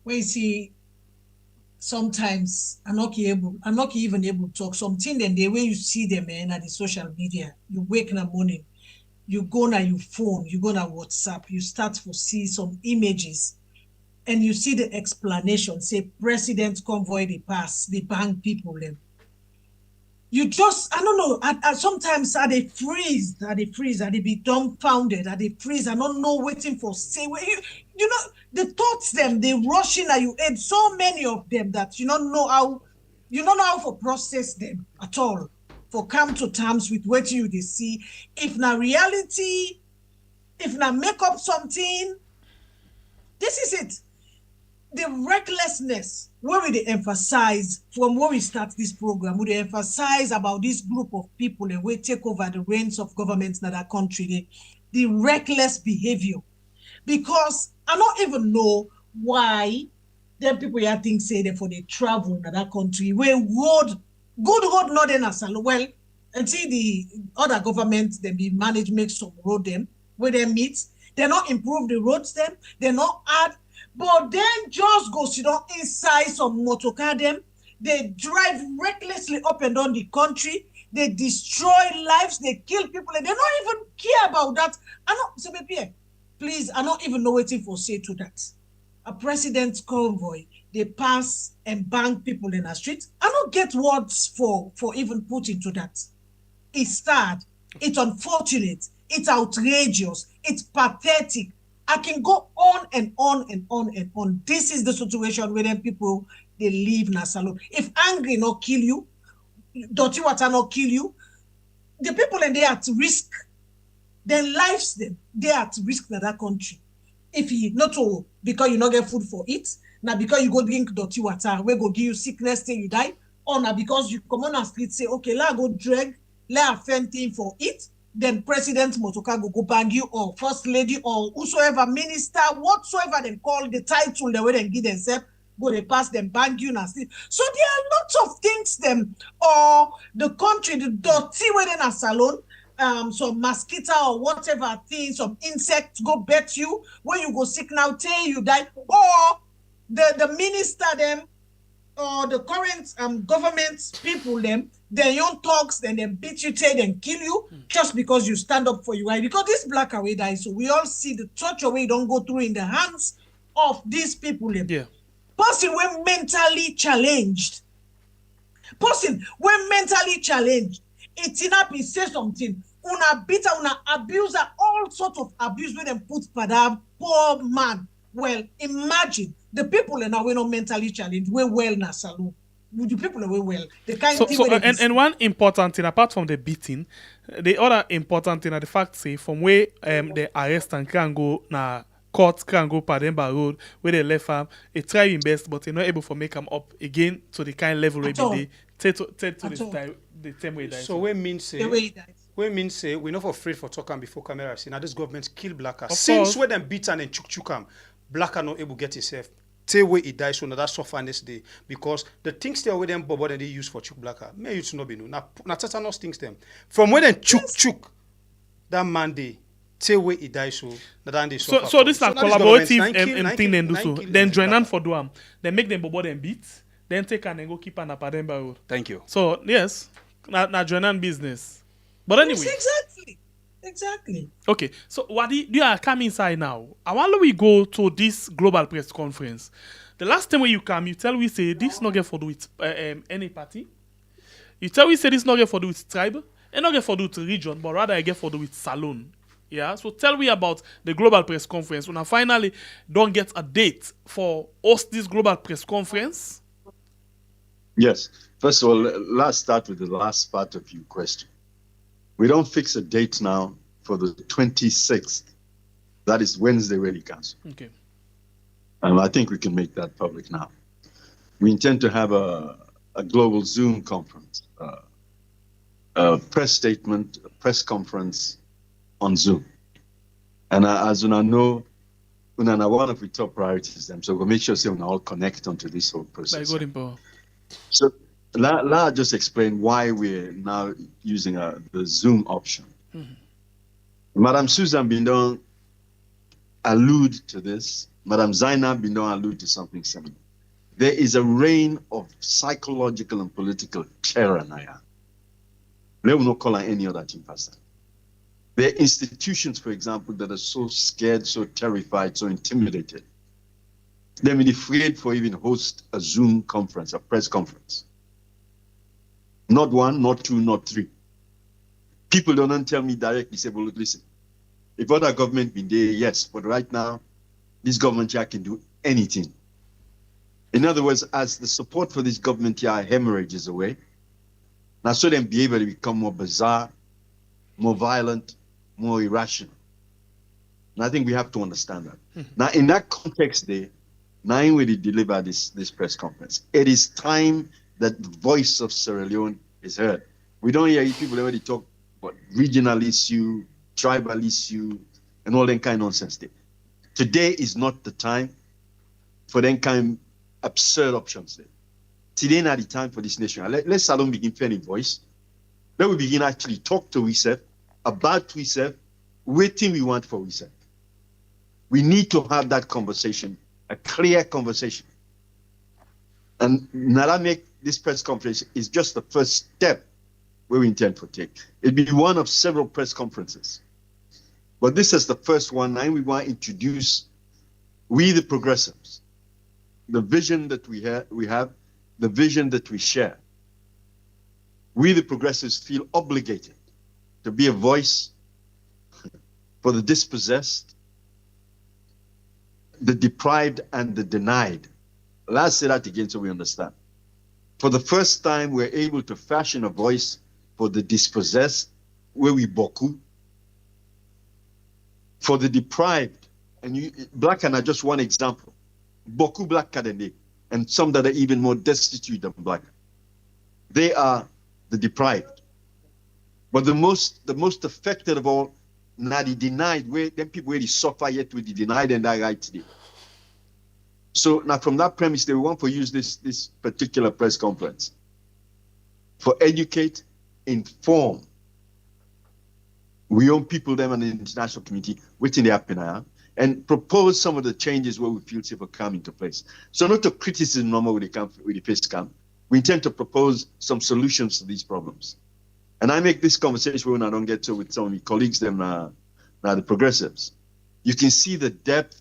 When you see, sometimes I'm not even able to talk. Something then the way you see them at the social media, you wake in the morning, you go on your phone, you go on WhatsApp, you start to see some images, and you see the explanation, say President Convoy they pass, they bang people them. You just, I don't know, sometimes they freeze, they be dumbfounded, they freeze, I don't know, waiting for say, you know, the thoughts them, they rushing at you, and so many of them that you don't know how to process them at all, for come to terms with what you they see. If na reality, if na make up something, this is it. The recklessness where we emphasize from where we start this program, we emphasize about this group of people and we take over the reins of governments in that country, the reckless behavior. Because I don't even know why them people here think say that for the travel in that country where good road not in Asalo. Well, until the other governments they be manage make some road them where they meet, they not improve the roads them, they not add. But then just go sit down inside some motorcar them. They drive recklessly up and down the country. They destroy lives. They kill people. And they don't even care about that. Please, I don't even know what for say to that. A president's convoy, they pass and bang people in the street. I don't get words for even put into that. It's sad. It's unfortunate. It's outrageous. It's pathetic. I can go on and on and on and on. This is the situation where them people, they live in Asalo. If angry not kill you, dirty water not kill you, the people and they are at risk. Their lives, they are at risk in that country. If you not all, because you not get food for it, now because you go drink dirty water, we go give you sickness till you die, or now because you come on the street say, okay, let go drag, let a faint thing for it, then President Motoka go bang you, or First Lady, or whosoever minister, whatsoever they call the title, the way they give themselves, go they pass them, bang you, and sleep. So there are lots of things them, or the country, the dirty way in a salon, some mosquito or whatever thing, some insects go bet you, when you go sick now, tell you die, or the minister them, or the current government people them, their young talks, then they beat you, take and kill you just because you stand up for you. Right? Because this Blacka way die, so we all see the torture way don't go through in the hands of these people. Them. Yeah. Person when mentally challenged. It's enough he say something. Una bitter, una abuser, all sorts of abuse when them put for that poor man. Well, imagine the people are now not mentally challenged. We're well now, salute. The people are well. The kind of thing and one important thing apart from the beating, the other important thing are the fact say from where the arrest and can go now court can go Pademba Road where they left farm. They try invest, but they're not able to make them up again to the kind of level where they take to the same way. So we mean say, the way that. we mean say we're not afraid for talking before camera. See now this government kill Blacka. Of Since course. when them beat and chuk am, Blacka not able to get himself. Take away he dies so now that's sufferness day because the things they with them bobo that they use for chuk Blacka. May you to not be no. Na tetanus things them. From when them chuk that Monday. Say where he dies so that they suffer. So this is a collaborative thing and do so. Then join Blacka. hand for do am. Then make them bobo them beat. Then take and then go keep an Pademba Road. Thank you. So yes, na join hand business. But anyway. Yes, exactly. Okay, so what do you come inside now? I want we go to this global press conference. The last time when you come, you tell we say this not get for do with any party. You tell we say this not get for do with tribe, and not get for do with region, but rather I get for do with salon. Yeah, so tell me about the global press conference. When I finally don't get a date for host this global press conference. Yes. First of all, let's start with the last part of your question. We don't fix a date now for the 26th. That is Wednesday, really, Council. Okay. And I think we can make that public now. We intend to have a global Zoom conference, a press statement, a press conference on Zoom. And as you know, one of the top priorities them. So we'll make sure we all connect onto this whole process. So I'll just explain why we're now using the Zoom option. Mm-hmm. Madam Susan Bindon allude to this. Madam Zainab Bindon allude to something similar. There is a reign of psychological and political terror now. Let me not call any other thing past. There are institutions, for example, that are so scared, so terrified, so intimidated. They're afraid for even host a Zoom conference, a press conference. Not one, not two, not three. People don't tell me directly, say, well, listen, if other government been there, yes, but right now, this government here can do anything. In other words, as the support for this government here hemorrhages away, now so then be able to become more bizarre, more violent, more irrational. And I think we have to understand that. Mm-hmm. Now, in that context there, now when we deliver this press conference, it is time that the voice of Sierra Leone is heard. We don't hear people already talk about regional issue, tribal issue, and all that kind of nonsense there. Today is not the time for that kind of absurd options there. Today not the time for this nation. Let's alone begin finding voice. Let we begin actually talk to ourselves, about ourselves, waiting we want for ourselves. We need to have that conversation, a clear conversation. And Nala make this press conference is just the first step where we intend to take. It'll be one of several press conferences. But this is the first one, and we want to introduce we the progressives, the vision that we have, the vision that we share. We the progressives feel obligated to be a voice for the dispossessed, the deprived, and the denied. Let's say that again so we understand. For the first time, we're able to fashion a voice for the dispossessed, where we boku, for the deprived, and Blacka are just one example. Boku Blacka than they, and some that are even more destitute than Blacka. They are the deprived. But the most affected of all, now the denied, where them people really suffer yet with the denied and that right today. So now from that premise, they want to use this particular press conference for educate, inform. We own people, them and the international community, waiting the happen and propose some of the changes where we feel safe will come into place. So not to criticism normal with the face come. We intend to propose some solutions to these problems. And I make this conversation when I don't get to with some of my colleagues, them now the progressives. You can see the depth,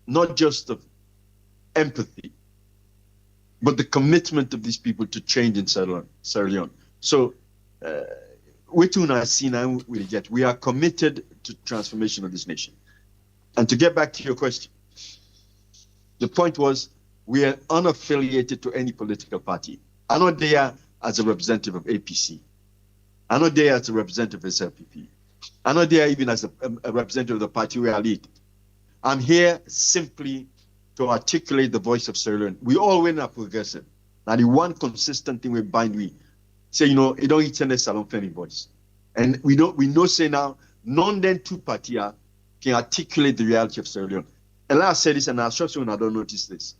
not just of empathy, but the commitment of these people to change in Sierra Leone. So, we are committed to transformation of this nation. And to get back to your question, the point was we are unaffiliated to any political party. I'm not there as a representative of APC. I'm not there as a representative of SLPP. I'm not there even as a representative of the party where I lead. I'm here simply to articulate the voice of Sierra Leone. We all win are progressive. Now the one consistent thing we bind we say, you know, it don't eat any salon any voice. And we know say now, none then two party can articulate the reality of Sierra Leone. And I say this, and I'll show you when I don't notice this.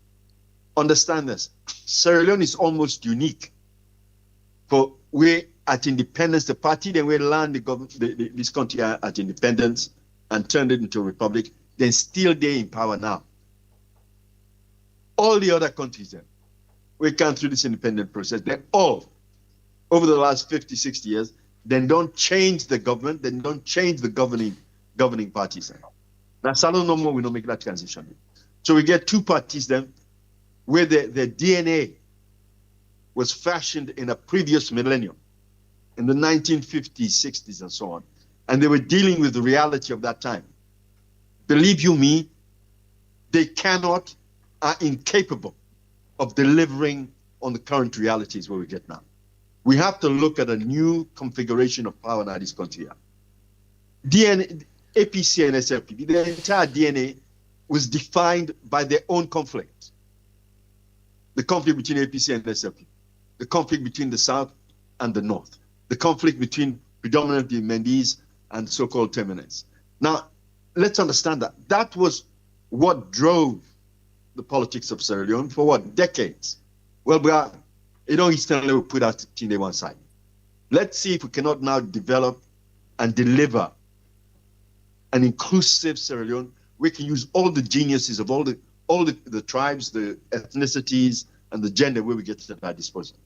Understand this. Sierra Leone is almost unique. For we at independence, the party, then we land the government, this country at independence and turned it into a republic, then still they're in power now. All the other countries then, we come through this independent process, they all, over the last 50, 60 years, then don't change the government, then don't change the governing parties. Now, Salon no more, we don't make that transition. So we get two parties then, where the DNA was fashioned in a previous millennium, in the 1950s, 60s, and so on. And they were dealing with the reality of that time. Believe you me, they are incapable of delivering on the current realities where we get now. We have to look at a new configuration of power in this country. DNA, APC and SLP, the entire DNA was defined by their own conflict. The conflict between APC and SLP, the conflict between the South and the North, the conflict between predominantly Mendes and so-called Terminants. Now, let's understand that. That was what drove the politics of Sierra Leone for what? Decades. Well, bro, you know, Eastern will put that thing on one side. Let's see if we cannot now develop and deliver an inclusive Sierra Leone. We can use all the geniuses of all the tribes, the ethnicities, and the gender where we get at our disposal.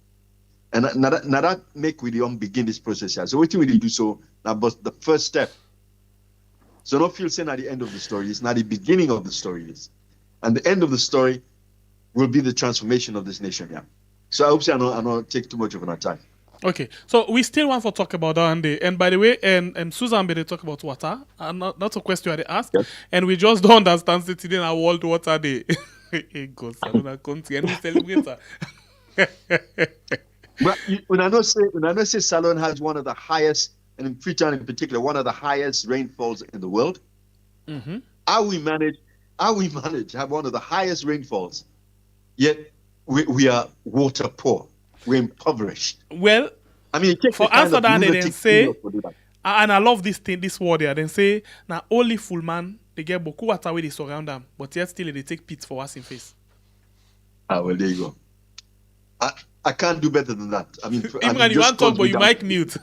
And now that make we begin this process here. So what do we do so now? But the first step. So don't feel saying at the end of the story. It's not the beginning of the story. And the end of the story will be the transformation of this nation. Yeah. So I hope I don't take too much of our time. Okay, so we still want to talk about that. And by the way, and Susan they talk about water. And not a question they ask. Yes. And we just don't understand it today in our World Water Day. It goes. I don't know, and we celebrate that. But when I know say Salon has one of the highest, and in Freetown in particular, one of the highest rainfalls in the world. Mm-hmm. How we manage to have one of the highest rainfalls, yet we are water poor. We're impoverished. Well, I mean, for answer that, they then say, and I love this word there. Then say, now only full man they get beaucoup water where they surround them, but yet still they take pits for us in face. Ah, well, there you go. I can't do better than that. I mean, Imran, you want to talk, but you mic mute.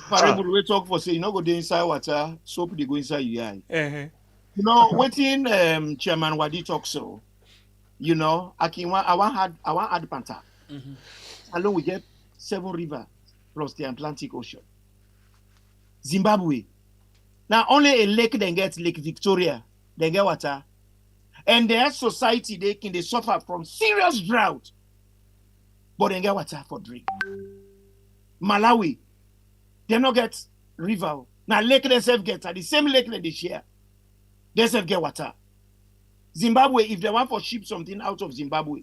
Parable we talk for say you know go inside water, soap they go inside your eye. You know, waiting Chairman Wadi talk so. You know, I want add Panta. Along we get 7 rivers plus the Atlantic Ocean. Zimbabwe. Now only a lake then gets Lake Victoria, then get water. And their society they suffer from serious drought. But they get water for drink. Malawi, they not get river. Now lake they self get at the same lake that they share. They self get water. Zimbabwe, if they want to ship something out of Zimbabwe,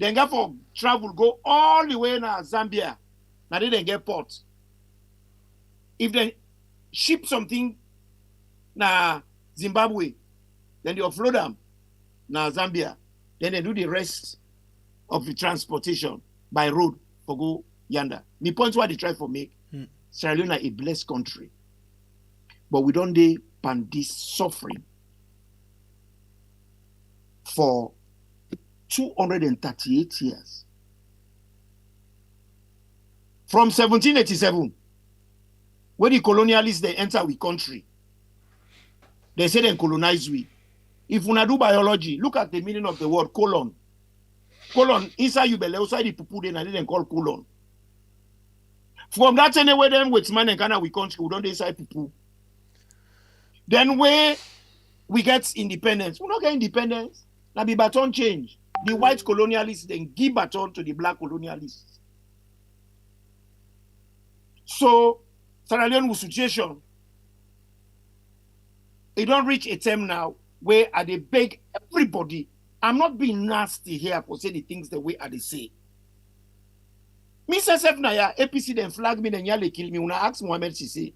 they get for travel, go all the way now Zambia. Now they then get port. If they ship something now Zimbabwe, then they offload them now Zambia. Then they do the rest of the transportation by road for go yonder. The point what they try for make, Sierra Leone a blessed country. But we don't pan this suffering for 238 years. From 1787, when the colonialists they enter we country, they say they colonize we. If we do biology, look at the meaning of the word colon. Colon, inside you belly, outside the pupu, then I didn't call colon. From that anyway, then with man and Ghana we country, we don't decide pupu. Then where we get independence, we don't get independence. Now the baton change. The white colonialists then give baton to the black colonialists. So Sierra Leone situation, it don't reach a term now where they beg everybody. I'm not being nasty here for say the things the way they say. Mr. Sefnaya, APC then flag me then yale kill me when I ask Mohamed Sisi.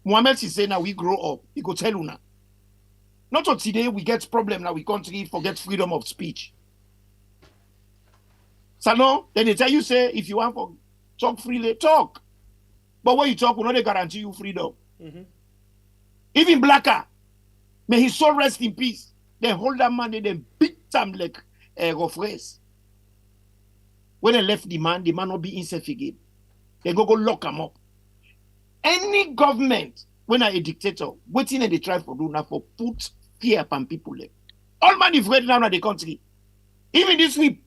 Mohammed say now we grow up. He go tell una. Not till today we get problem now we country forget freedom of speech. Salon, then they tell you say if you want to talk freely, talk. But when you talk, we not guarantee you freedom. Even Blacka, may his soul rest in peace. They hold that man and then beat him like a rough race. When they left the man will be himself again. They go lock him up. Any government, when a dictator, waiting and they try for do now for put fear upon people. All man is ready now in the country. Even this week,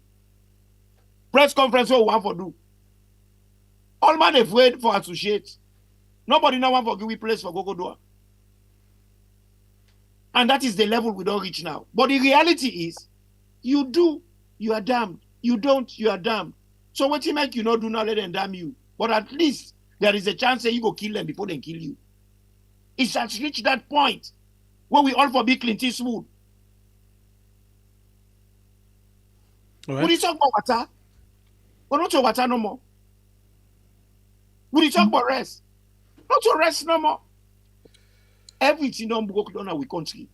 press conference what we want for do. All man afraid for associate. Nobody now want for give we place for go do. And that is the level we don't reach now. But the reality is, you do, you are damned. You don't, you are damned. So what you make you not do not let them damn you. But at least there is a chance that you go kill them before they kill you. It has reached that point where we all for big Clint Eastwood. Would you talk about water? We're not to water no more. Would you talk about rest? Not to rest no more. Everything don't broke down our country.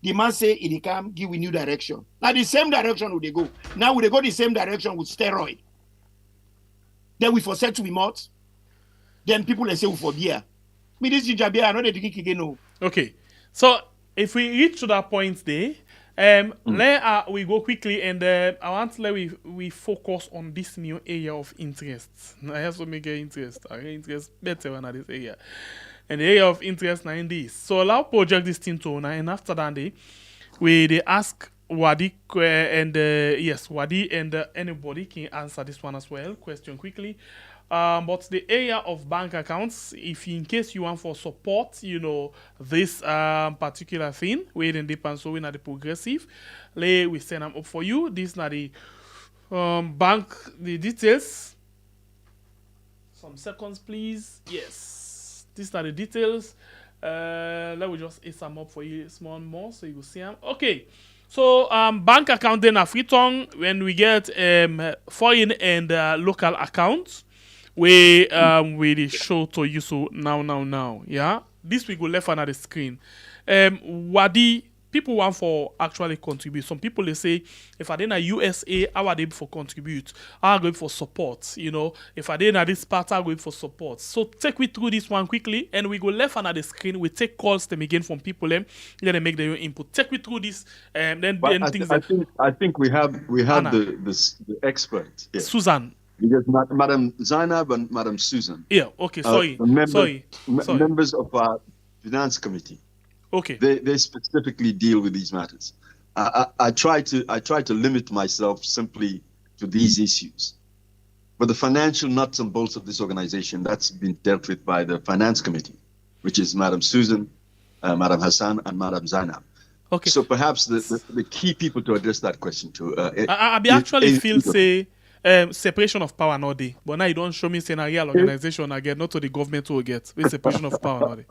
The man say it come give we new direction. Now the same direction would they go. Now would they go the same direction with steroid? Then we for set to be mouth. Then people they say we for beer. Me this ginger beer, I know they drink again. No. Okay, so if we reach to that point there, let we go quickly and I want to let we focus on this new area of interest. I have so many interest. I get interest better when at this area. And the area of interest now in this. So allow project this thing to now, and after that they ask Wadi and yes, Wadi and anybody can answer this one as well. Question quickly. But the area of bank accounts, if in case you want for support, you know, this particular thing, we then depend so we are the progressive, we send them up for you. This now the bank the details. Some seconds, please. Yes, these are the details. Let me just add some up for you, small more, so you will see them. Okay. So bank account then a free tongue when we get foreign and local accounts. We show to you so now. Yeah. This we go left under the screen. Wadi people want for actually contribute. Some people they say if I did a USA, how are they for contribute? How are they for support? You know, if I did this part, how are they for support? So take me through this one quickly, and we go left under the screen. We take calls them again from people. Then they make their own input. Take me through this, then things. I think we have the expert here. Susan. Because Madam Zainab and Madam Susan. Yeah. Okay. Sorry. Members of our finance committee. Okay. They specifically deal with these matters. I try to limit myself simply to these issues. But the financial nuts and bolts of this organization, that's been dealt with by the finance committee, which is Madam Susan, Madam Hassan, and Madam Zainab. Okay. So perhaps the key people to address that question to. I actually feel say. Separation of power no day, but now you don't show me saying a real organization again, not to the government will get with separation of power no day.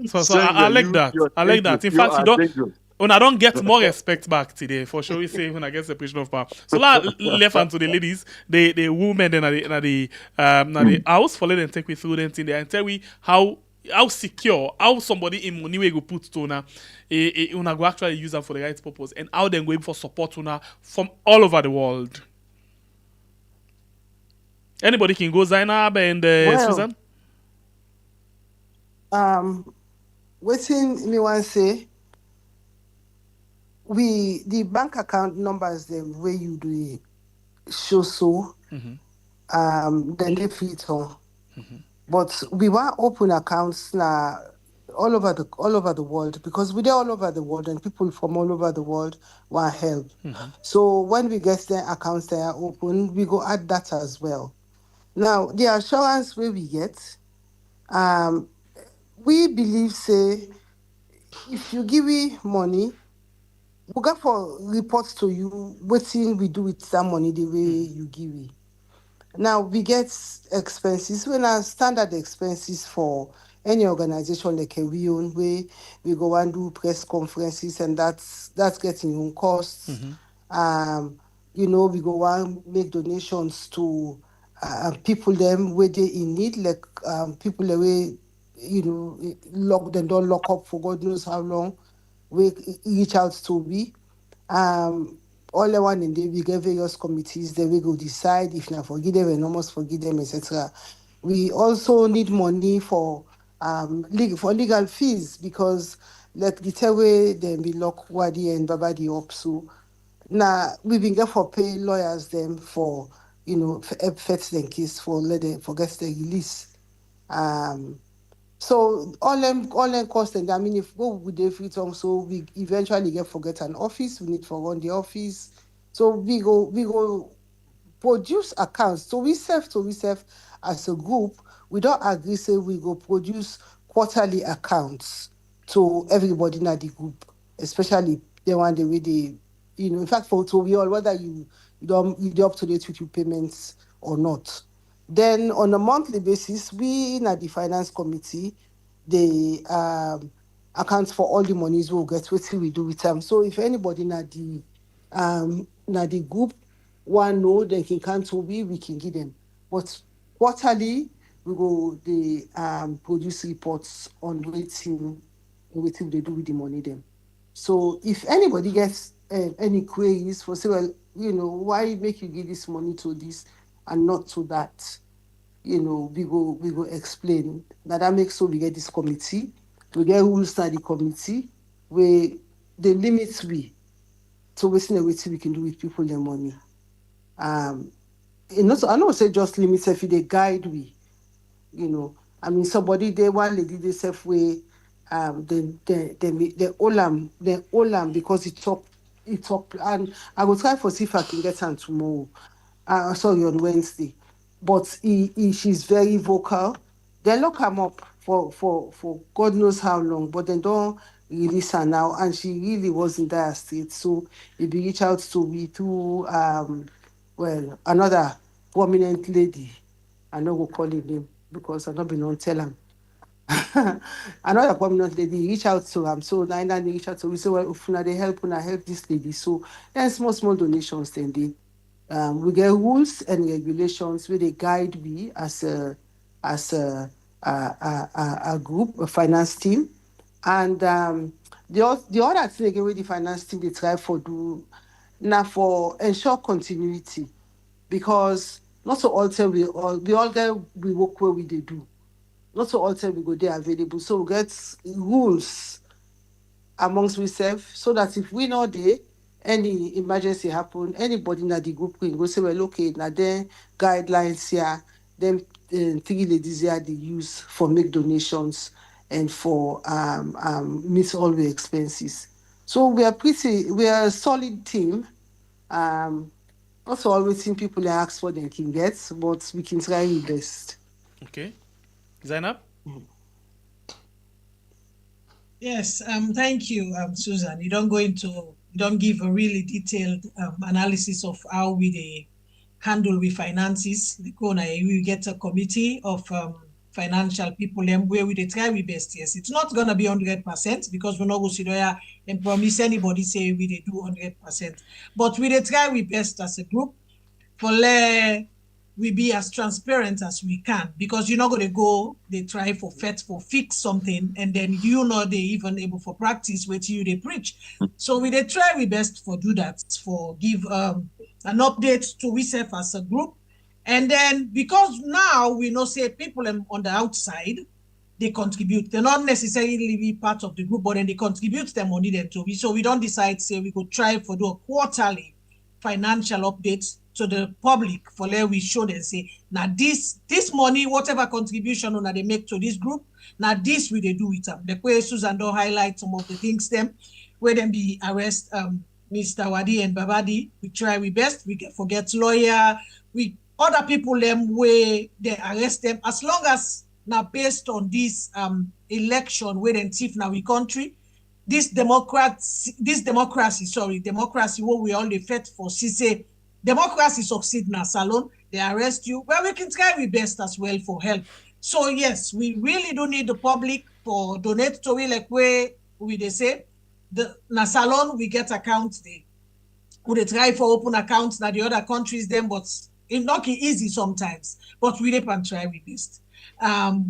So I like that. I like that. In fact, you don't. When I don't get more respect back today, for sure we say when I get separation of power. So left hand to the ladies, the women then at the house for let them take me through them thing there and tell me how secure, how somebody in money we go put to now, una go actually use them for the right purpose, and how then going for support una from all over the world. Anybody can go, Zainab and Susan? Waiting me want say the bank account numbers the way you do it show so then they fit on. But we want open accounts now all over the world because we're all over the world and people from all over the world want help. So when we get their accounts that are open, we go add that as well. Now, the assurance we get, we believe, say, if you give me money, we got for reports to you, what thing we do with that money the way you give it. Now, we get expenses, when our standard expenses for any organization like we own, where we go and do press conferences, and that's getting on costs. You know, we go and make donations to people them where they in need, like people the way don't lock up for God knows how long. We reach out to we. All the one in there, we get various committees, then we go decide if not forgive them and almost forgive them, etc. We also need money for legal fees because like the tell way then be lock Wadi and Babadi up. So now we been get for pay lawyers them for fetch them case for let them forget the release. So all them cost and I mean if go with the free time, so we eventually get forget an office, we need to run the office. So we go produce accounts. So we serve as a group. We don't agree say we go produce quarterly accounts to everybody in the group, especially the one the way they, in fact for to we all whether you're up to date with your payments or not. Then on a monthly basis, we in the finance committee, they account for all the monies we'll get, what we do with them. So if anybody na the group one know they can cancel we can give them. But quarterly we go they produce reports on waiting they do with the money them. So if anybody gets any queries for say, well, why make you give this money to this and not to that, we go explain. That makes so we get this committee, we get rules to the committee where the limits we to wasting away we can do with people their money. I know say just limits if they guide we. I mean somebody they one lady they self way they olam because it's up and I will try for see if I can get her tomorrow. Sorry, on Wednesday. But she's very vocal. They lock him up for God knows how long, but they don't release her now, and she really was in dire state. So if you reach out to me through another prominent lady, I know we'll call it name because I've not been on tell him. Another prominent lady reach out to him. So now they reach out to me, say, well, if they help this lady. So then small donations then they we get rules and regulations where they guide me as a group, a finance team. And the other thing again with the finance team they try for do now for ensure continuity because not so all time we all get we work where we they do. Not so all time we go there available. So we get rules amongst ourselves so that if we know there any emergency happen, anybody in the group can go say, well, okay, now then guidelines here, then 3 ladies here they use for make donations and for meet all the expenses. So we are a solid team. Also always seeing people ask for they can get, but we can try our best. Okay. Zainab? Yes, thank you, Susan. You don't give a really detailed analysis of how we handle with finances. We get a committee of financial people where we try we best. Yes, it's not gonna be 100% because we're not going to sit there and promise anybody say we do 100%. But we try we best as a group for we be as transparent as we can because you're not going to go they try for fix something and then they even able for practice with you they preach. So we try we best for do that for give an update to ourselves as a group. And then because now we know say people on the outside they contribute, they're not necessarily be part of the group but then they contribute their money then to so we don't decide say we could try for do a quarterly financial updates to the public for let we show them say now this money whatever contribution they make to this group now this we they do with them. The way Susan don't highlight some of the things them where them be arrest Mr. Wadi and Babadi. We try we best we forget lawyer we other people them where they arrest them as long as now based on this election where then thief now we country this democracy what we all the fight for say democracy succeed in a salon, they arrest you. Well, we can try our best as well for help. So yes, we really do need the public for donate to we like where we they say the na salon we get accounts they try for open accounts that the other countries them, but It's not easy sometimes, but we dey and try we best.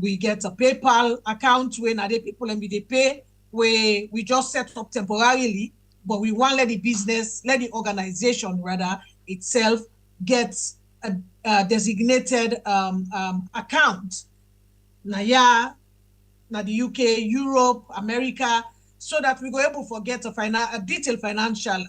We get a PayPal account where now the people and they pay, where we just set up temporarily, but we want let the organization rather itself gets a designated account. Now the UK, Europe, America, so that we go able to get a detailed financial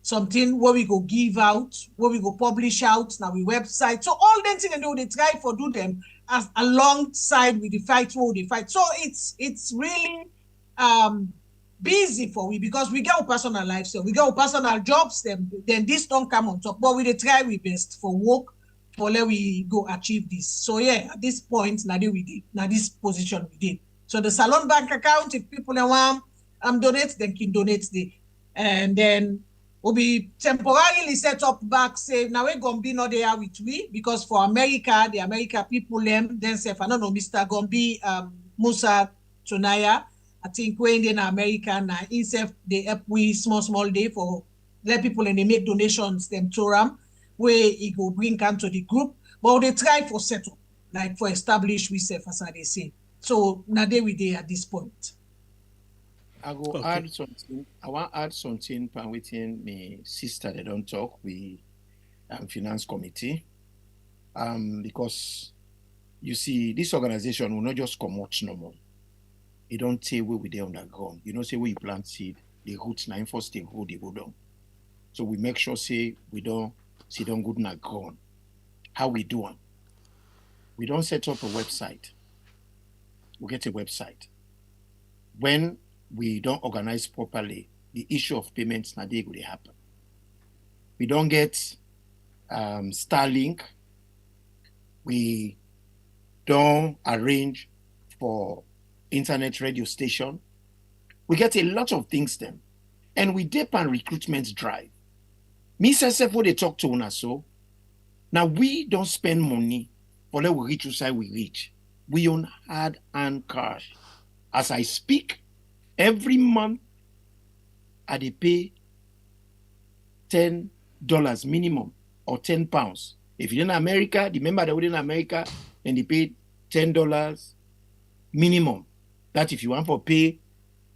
something where we go give out, where we go publish out now we website. So all them things they try for do them as alongside with the fight where they fight. So it's really busy for we because we get our personal lives, so we get our personal jobs, then this don't come on top. But we they try we best for work for let we go achieve this. So yeah, at this point, now we did, now this position we did. So the Salon bank account, if people want donate, then can donate the, and then we'll be temporarily set up back, say, now we're going to be not there with we, because for America, the America people, then say, I don't know, Mr. Gombi, Musa Tonaya, I think when in America, now, instead, they help we small day for let people and they make donations, them to them, where it go bring come to the group, but they try for settle, like for establish we self, as they say. So now they we there at this point. I go add something. I want to add something within my sister. They don't talk. We finance committee. Because you see, this organization will not just come out no more. It don't say where we there on the ground. You know, say where you plant seed, the roots now first they go down. So we make sure say we don't sit on good na ground. How we do it? We don't set up a website. We get a website. When we don't organize properly, the issue of payments na dey go dey happen. We don't get Starlink. We don't arrange for internet radio station. We get a lot of things then. And we dip on recruitment drive. Me self what they talk to una so. Now we don't spend money for let we reach who side we reach. We own hard and cash. As I speak, every month, I dey pay $10 minimum or £10. If you're in America, the member that in America, then they pay $10 minimum. That if you want to pay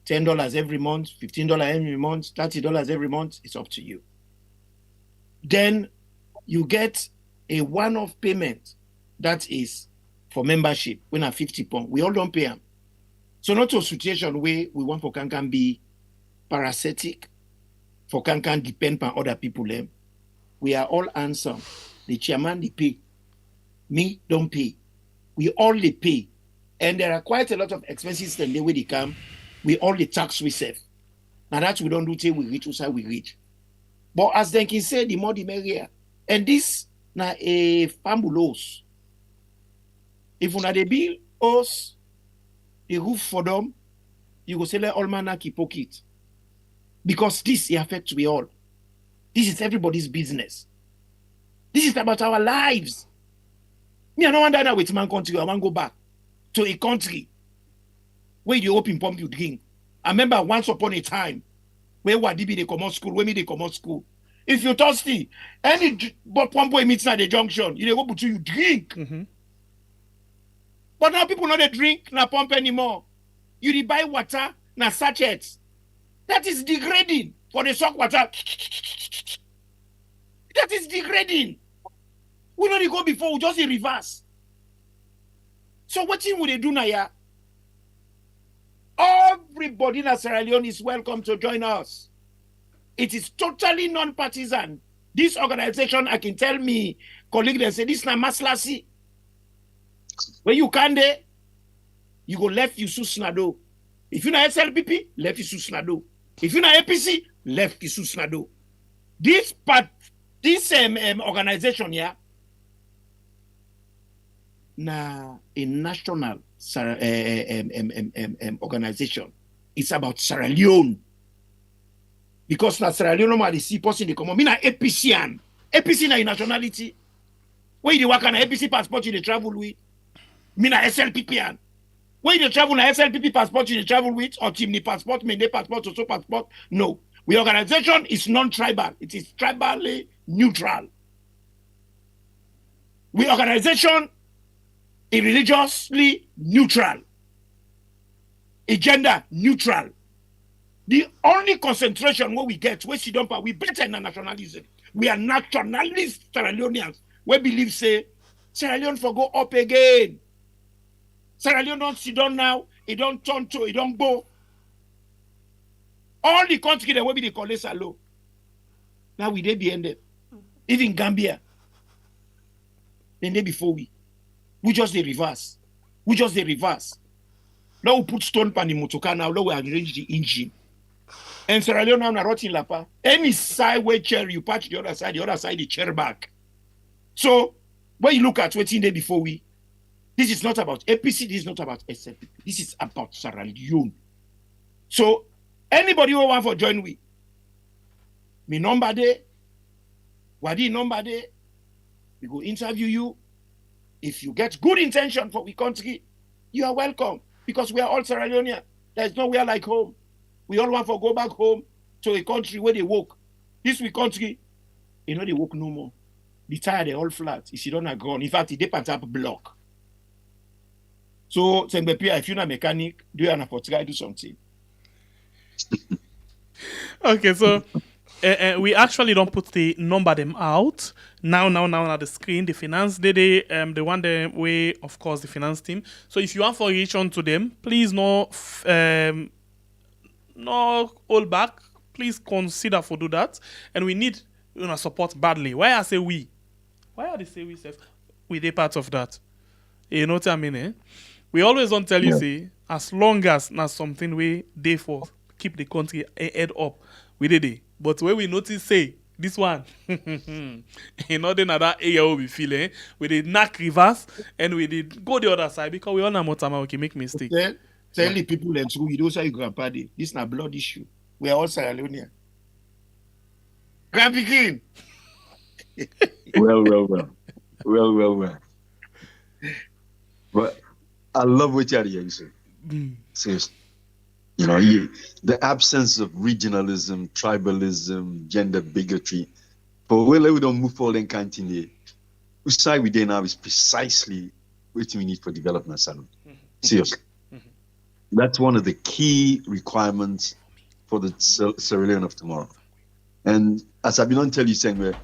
$10 every month, $15 every month, $30 every month, it's up to you. Then you get a one-off payment that is for membership when at £50. We all don't pay them. So not a situation where we want for can be parasitic, for can depend on other people. We are all handsome. The chairman they pay. Me don't pay. We all they pay. And there are quite a lot of expenses than the way they come. We all the tax we save. Now that we don't do till we reach, we reach. But as they can say, the more the merrier. And this na a fabulous. If una they bill us the roof for them, you go say let all man keep pocket. Because this affects we all. This is everybody's business. This is about our lives. Me, I don't want to die with my country. I want to go back to a country where you open pump you drink. I remember once upon a time where Wadibi they come out school, where me they come out school. If you're thirsty, any but pump boy meets at the junction, you go to you drink. Mm-hmm. But now people not they drink, na pump anymore. You dey buy water, na sachets. That is degrading for the sock water. That is degrading. We not go before, we just in reverse. So what thing would they do now? Yeah? Everybody in Sierra Leone is welcome to join us. It is totally non-partisan. This organization, I can tell me, colleague, they say, this is not maslasi. When you can there, you go left you Snado. If you're not SLPP, left you Snado. If you're not APC, left you Snado. This organization here, na a national organization. It's about Sierra Leone. Because na Sierra Leone, no see person they come on. Me na APCian. APC na nationality. When you work on APC passport, you travel with. Me na SLPPian. When you travel na SLPP passport, you travel with, or chimney passport, Mende passport, also passport. No. The organization is non-tribal. It is tribally neutral. We organization is religiously neutral, a gender neutral. The only concentration what we get, we better than nationalism. We are nationalist Sierra Leoneans. We believe say Sierra Leone for go up again. Sierra Leone don't sit down now. It don't turn to. It don't go. All the country that will be the colonies are low. Now we they be ended. Even Gambia. Then they before we just the reverse. We just the reverse. Now we put stone pan the motoka now. Now we arrange the engine. And Sierra Leone now rotting lapa. Any side where chair you patch the other side the chair back. So when you look at what's in there before we, this is not about APC, this is not about SLP. This is about Sierra Leone. So anybody who want for join we, me number there, wadi number there, we go interview you. If you get good intention for we country, you are welcome because we are all Sierra Leonean. There's nowhere like home. We all want to go back home to a country where they work. This we country, they work no more. The tire they all flat. If you don't have gone, in fact, they put up block. So, if you're a mechanic, do you want to do something? Okay, so we actually don't put the number them out now on the screen. The finance the one the way, of course, the finance team. So if you want to reach on to them, please no hold back. Please consider for do that, and we need support badly. Why I say we? Why are they say we? We they part of that. You know what I mean? Eh? We always don't tell you say as long as not something we they for keep the country head up. We did it. But when we notice say this one, in other area we feel we did knock reverse and we did go the other side because we all know what time we can make mistake. Tell the people in school you don't say grandpa day. This is not blood issue. We are all Sierra Leonean. Grandpa King. Well. But I love what you're saying. Seriously. The absence of regionalism, tribalism, gender bigotry. But when we don't move forward and continue, which side we do now is precisely what we need for development. Seriously. That's one of the key requirements for the Sierra Leone of tomorrow. And as I've been on tell you saying,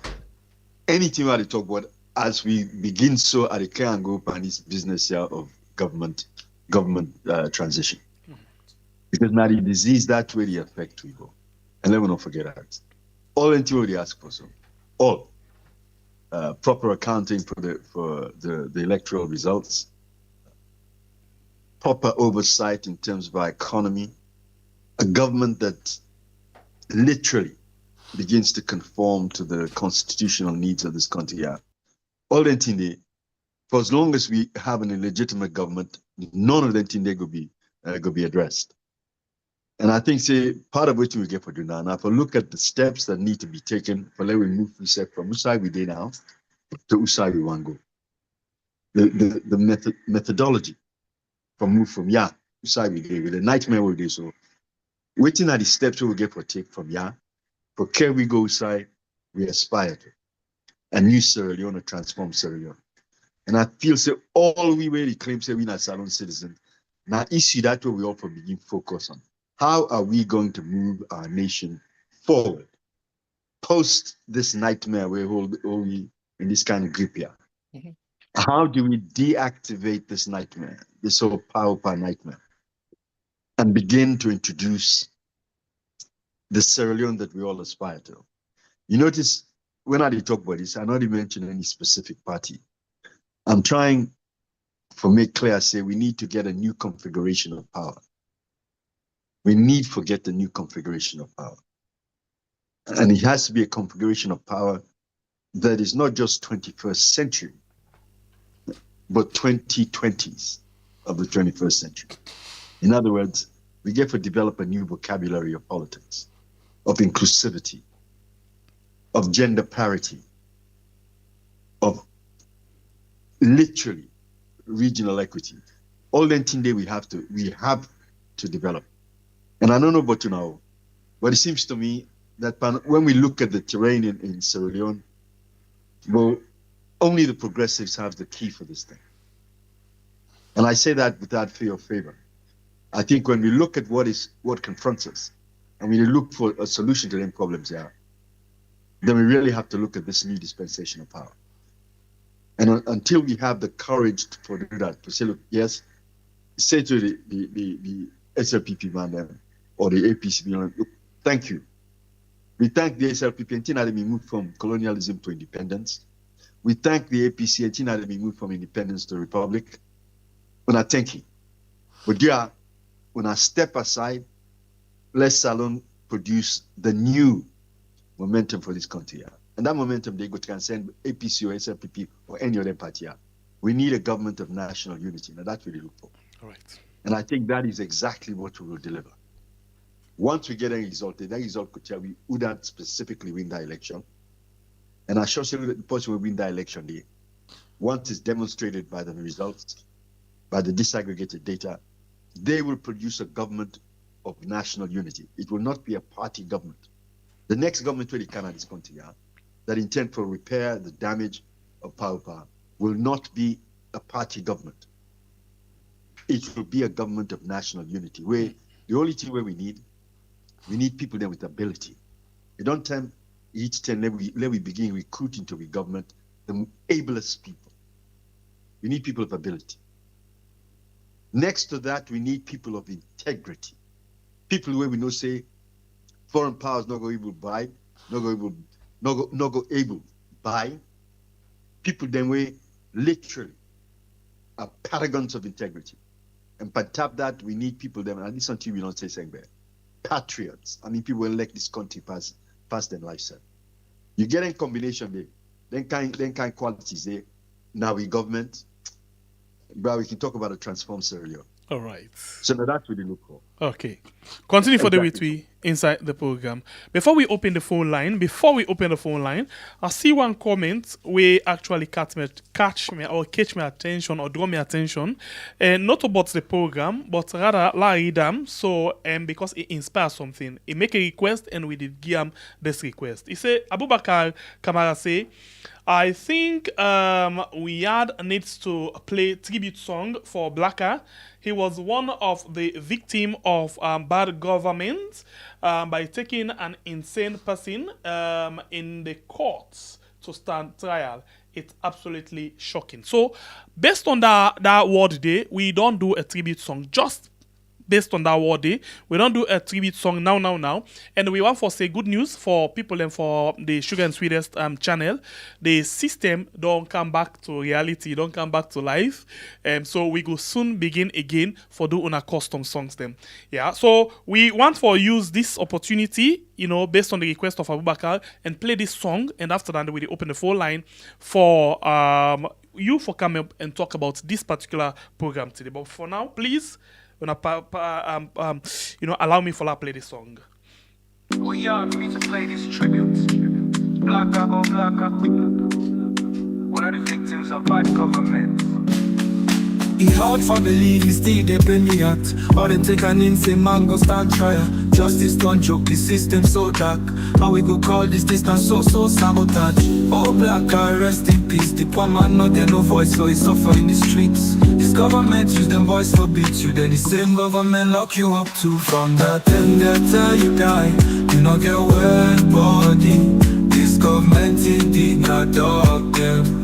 anything we talk about as we begin so at the care and go and this business here of government transition. Because now the disease that way the affect we go. And let me not forget that. All until they ask for so. All proper accounting for the electoral results, proper oversight in terms of our economy, a government that literally begins to conform to the constitutional needs of this country. Yeah. All that in there, for as long as we have an illegitimate government, none of that in there go be addressed. And I think part of what we get for doing now, if I look at the steps that need to be taken for let we move from which side we did now to which side we want to go. The methodology move from which side we did with the nightmare we did. So waiting at the steps we will get for take from for care we go side we aspire to. A new Sierra Leone, a transformed Sierra Leone. And I feel all we really claim we are Salon citizens. Now issue that way we all begin focus on. How are we going to move our nation forward post this nightmare we in this kind of grip here? Mm-hmm. How do we deactivate this nightmare, this whole power nightmare, and begin to introduce the Sierra Leone that we all aspire to? You notice when I talk about this, I not even mention any specific party. I'm trying to make clear, we need to get a new configuration of power. We need to get the new configuration of power. And it has to be a configuration of power that is not just 21st century, but 2020s of the 21st century. In other words, we get to develop a new vocabulary of politics, of inclusivity, of gender parity, of literally regional equity. All that thing we have to develop. And I don't know about but it seems to me that when we look at the terrain in Sierra Leone, well, only the progressives have the key for this thing. And I say that without fear or favor. I think when we look at what confronts us, and we look for a solution to them problems here, then we really have to look at this new dispensation of power. And until we have the courage to do that, to say, look, yes, say to the SLPP man or the APC man, look, thank you. We thank the SLPP until we moved from colonialism to independence. We thank the APC until we moved from independence to republic. When I thank you. But yeah, when I step aside, let's Salon produce the new momentum for this country. Yeah. And that momentum, they go to transcend APC or SLPP or any other party. Yeah. We need a government of national unity. Now that's what we look for. All right. And I think that is exactly what we will deliver. Once we get a result, that result could tell we wouldn't specifically win that election. And I assure you that the person will win that election day. Once it's demonstrated by the results, by the disaggregated data, they will produce a government of national unity. It will not be a party government. The next government really can in this country that intend to repair the damage of power will not be a party government. It will be a government of national unity, where the only thing where we need people there with ability. We don't time each time let we begin recruiting to the government the ablest people. We need people of ability. Next to that, we need people of integrity. People where we know say foreign powers not going to buy, not go able buy. People then way literally are paragons of integrity. And by tap that, we need people them, and this until we don't say saying there. Patriots. I mean, people will elect this country past their lifestyle. You get in combination there, then kind qualities there. Now we government. But we can talk about a transformed Sierra Leone. All right. So now that's what we look for. Okay. Continue for the way we inside the program. Before we open the phone line, I see one comment where actually catch my attention or draw my attention. Not about the program, but rather I read them. So because it inspires something. It make a request and we did give him this request. He say Abubakar Kamara say, I think Riyadh needs to play tribute song for Blacka. He was one of the victims of bad government by taking an insane person in the courts to stand trial. It's absolutely shocking. So, based on that word day, we don't do a tribute song. Just based on that word day, we don't do a tribute song now. And we want to say good news for people and for the Sugar and Sweetest channel. The system don't come back to reality, don't come back to life. So we go soon begin again for doing our custom songs them. Yeah. So we want to use this opportunity, based on the request of Abubakar, and play this song. And after that, we open the phone line for you for come up and talk about this particular program today. But for now, please, allow me for play this song. We are me to play this tribute. Blacka, oh Blacka, one of the victims of bad government. It's hard for believe it's still they bring me out. Or them take an insane man go stand trial. Justice don't joke, the system so dark. How we go call this distance so sabotage. Oh Blacka, rest in peace. The poor man not there no voice, so he suffer in the streets. This government use them voice for beat you. Then the same government lock you up too. From that time they tell you die, you not get well body. This government indeed not dog them.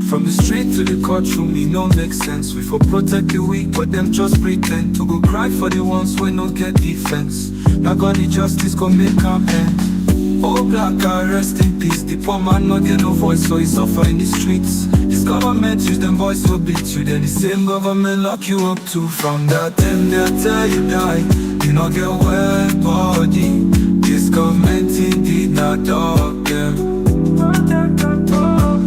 From the street to the courtroom, it don't make sense. We for protect the weak, but them just pretend to go cry for the ones who don't get defense. Not gonna the justice go make them end. Oh Blacka, rest in peace. The poor man not get no voice, so he suffer in the streets. This government use them voice to beat you. Then the same government lock you up too. From that time they tell you die, you not get well body. This government indeed not dog them.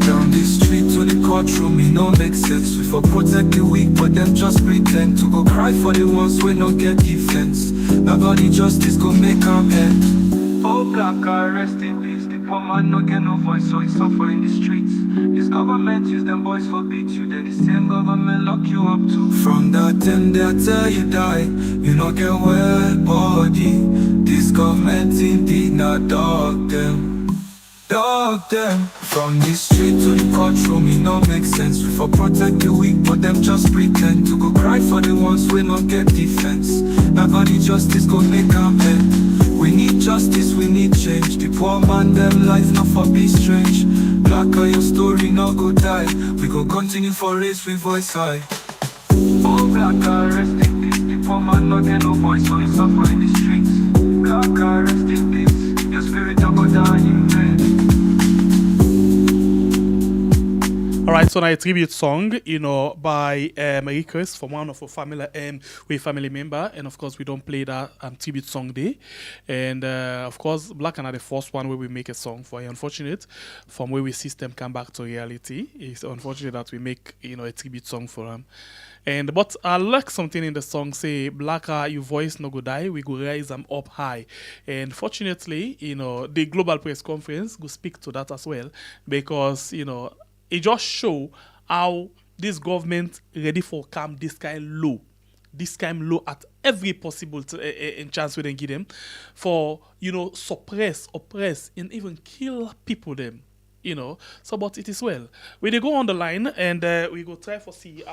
Down the street to the courtroom, it don't make sense. We for protect the weak, but them just pretend to go cry for the ones who don't get defense. Not gonna justice go make them end. Oh Blacka, rest in peace. The poor man no get no voice, so he suffer in the streets. This government use them voice for beat you. Then the same government lock you up too. From that time they tell you die, you not get well body. This government indeed not dog them. Dog them from the street to the courtroom, it no make sense. We for protect the weak, but them just pretend to go cry for the ones we not get defense. Nobody justice go make am end. We need justice, we need change. The poor man them life not for be strange. Blacka, your story no go die. We go continue for race with voice high. Oh Blacka, rest in peace. The poor man not get no voice, so he suffer in the streets. Blacka, rest in peace. Your spirit don't go down in vain. Alright, so now a tribute song, by a request from one of our family member, and of course we don't play that tribute song there. And of course, Blacka are the first one where we make a song for. Unfortunate, from where we system come back to reality. It's unfortunate that we make a tribute song for them. But I like something in the song say, Blacka, your voice no go die, we go rise them up high. And fortunately, the Global Press Conference go speak to that as well, because it just show how this government ready for calm this kind low at every possible chance we then give them for suppress, oppress, and even kill people them. So but it is well. We they go on the line and we go try for see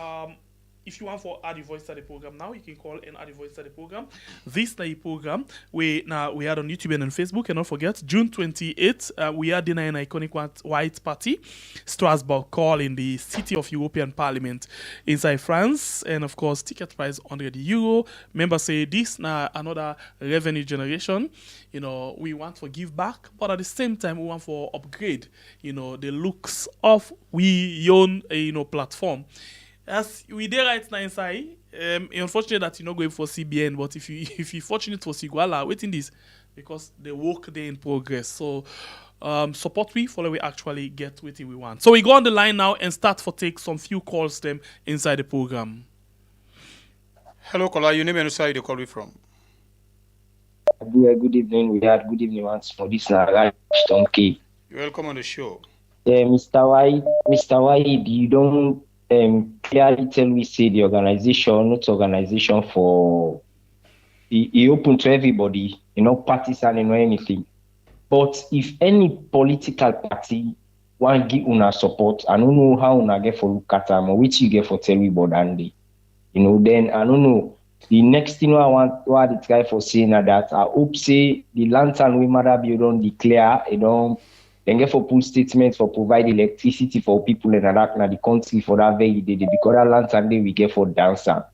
if you want to add your voice to the program now, you can call and add your voice to the program. This is the program we had on YouTube and on Facebook. And don't forget, June 28th, we are denying an iconic white party, Strasbourg call in the City of European Parliament inside France. And of course, ticket price €100. Members say this now another revenue generation. We want to give back, but at the same time, we want to upgrade, the looks of we own platform. As we did right now inside, unfortunate that you're not going for CBN, but if you're fortunate for Siguala, waiting this because the work there in progress. So support we follow we actually get what we want. So we go on the line now and start for take some few calls them inside the program. Hello, caller. Your name and where you call me from? Good evening. We had good evening once for this Nara Stonky. You're welcome on the show. Mr. White, you don't clearly tell me say the organization, not organization for it open to everybody, partisan or anything. But if any political party want give una support, I don't know how una get for look at them or which you get for tell me Bodandi. Then I don't know. The next thing I want to try for saying that I hope say the lantern we mother be don't declare, then get for pull statements for provide electricity for people in the country for that very day because that lantern day we get for dancer.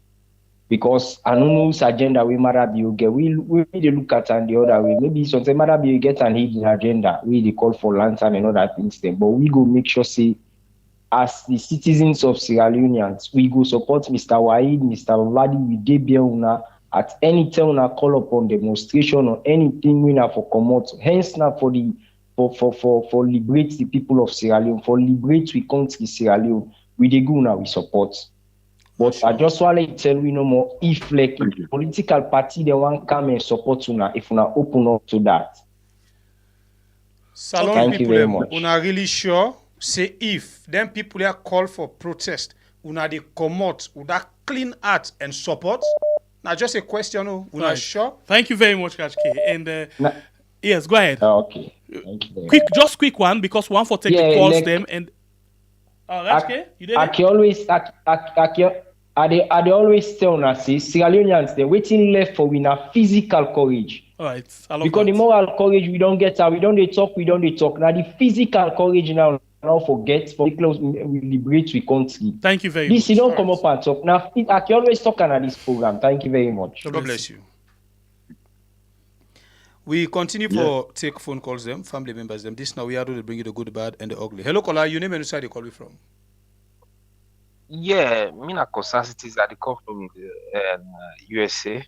Because I don't know whose agenda we matter be you get. We look at and the other way. Maybe something matter be you get an hidden agenda. We they call for lantern and other things then. But we go make sure say as the citizens of Sierra Leoneans, we go support Mr. Waid, Mr. Vladi, we debut una at any time una call upon demonstration or anything we for come hence now for the for liberate the people of Sierra Leone, for liberate we country Sierra Leone, we dey go now we support. But sure. I just want to tell you no more if like political party they want come and support una if una open up to that. Salon Thank people you very much. Una really sure say if them people here call for protest, una they come out with that clean heart and support. Now just a question, una Right. sure? Thank you very much, Coach K. And yes, go ahead. Okay. Thank you very Quick one because one for take the calls them and Rajke, you did it? I always tell us, Sierra Leoneans, they're waiting left for we na physical courage. All right. Because the moral courage we don't get, we don't talk. Now the physical courage now forget for the close we liberate we country. Thank you very much. This you don't come up and talk. Now I can always talk on this program. Thank you very much. God bless you. We continue for take phone calls them, family members them. This now we are to bring you the good, bad, and the ugly. Hello, caller. Your name and where you call me from? Yeah, me na cities that come from the USA.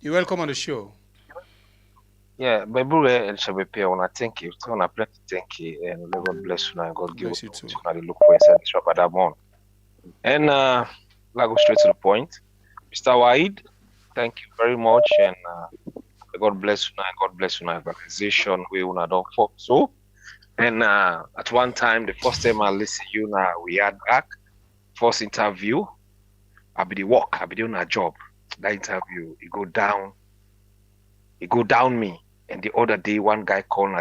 You're welcome on the show. Yeah, my brother El Shabepe, I wanna thank you. I wanna plenty thank you, and God bless you and God give Bless you you too. to look for inside the shop at that moment. And I go straight to the point. Mr. Waid, thank you very much, and God bless you and God bless you and organization we wanna don't fuck so. And at one time, the first time I listen you now, we had back. First interview, I be the work, I be doing a job. That interview, it go down me. And the other day, one guy called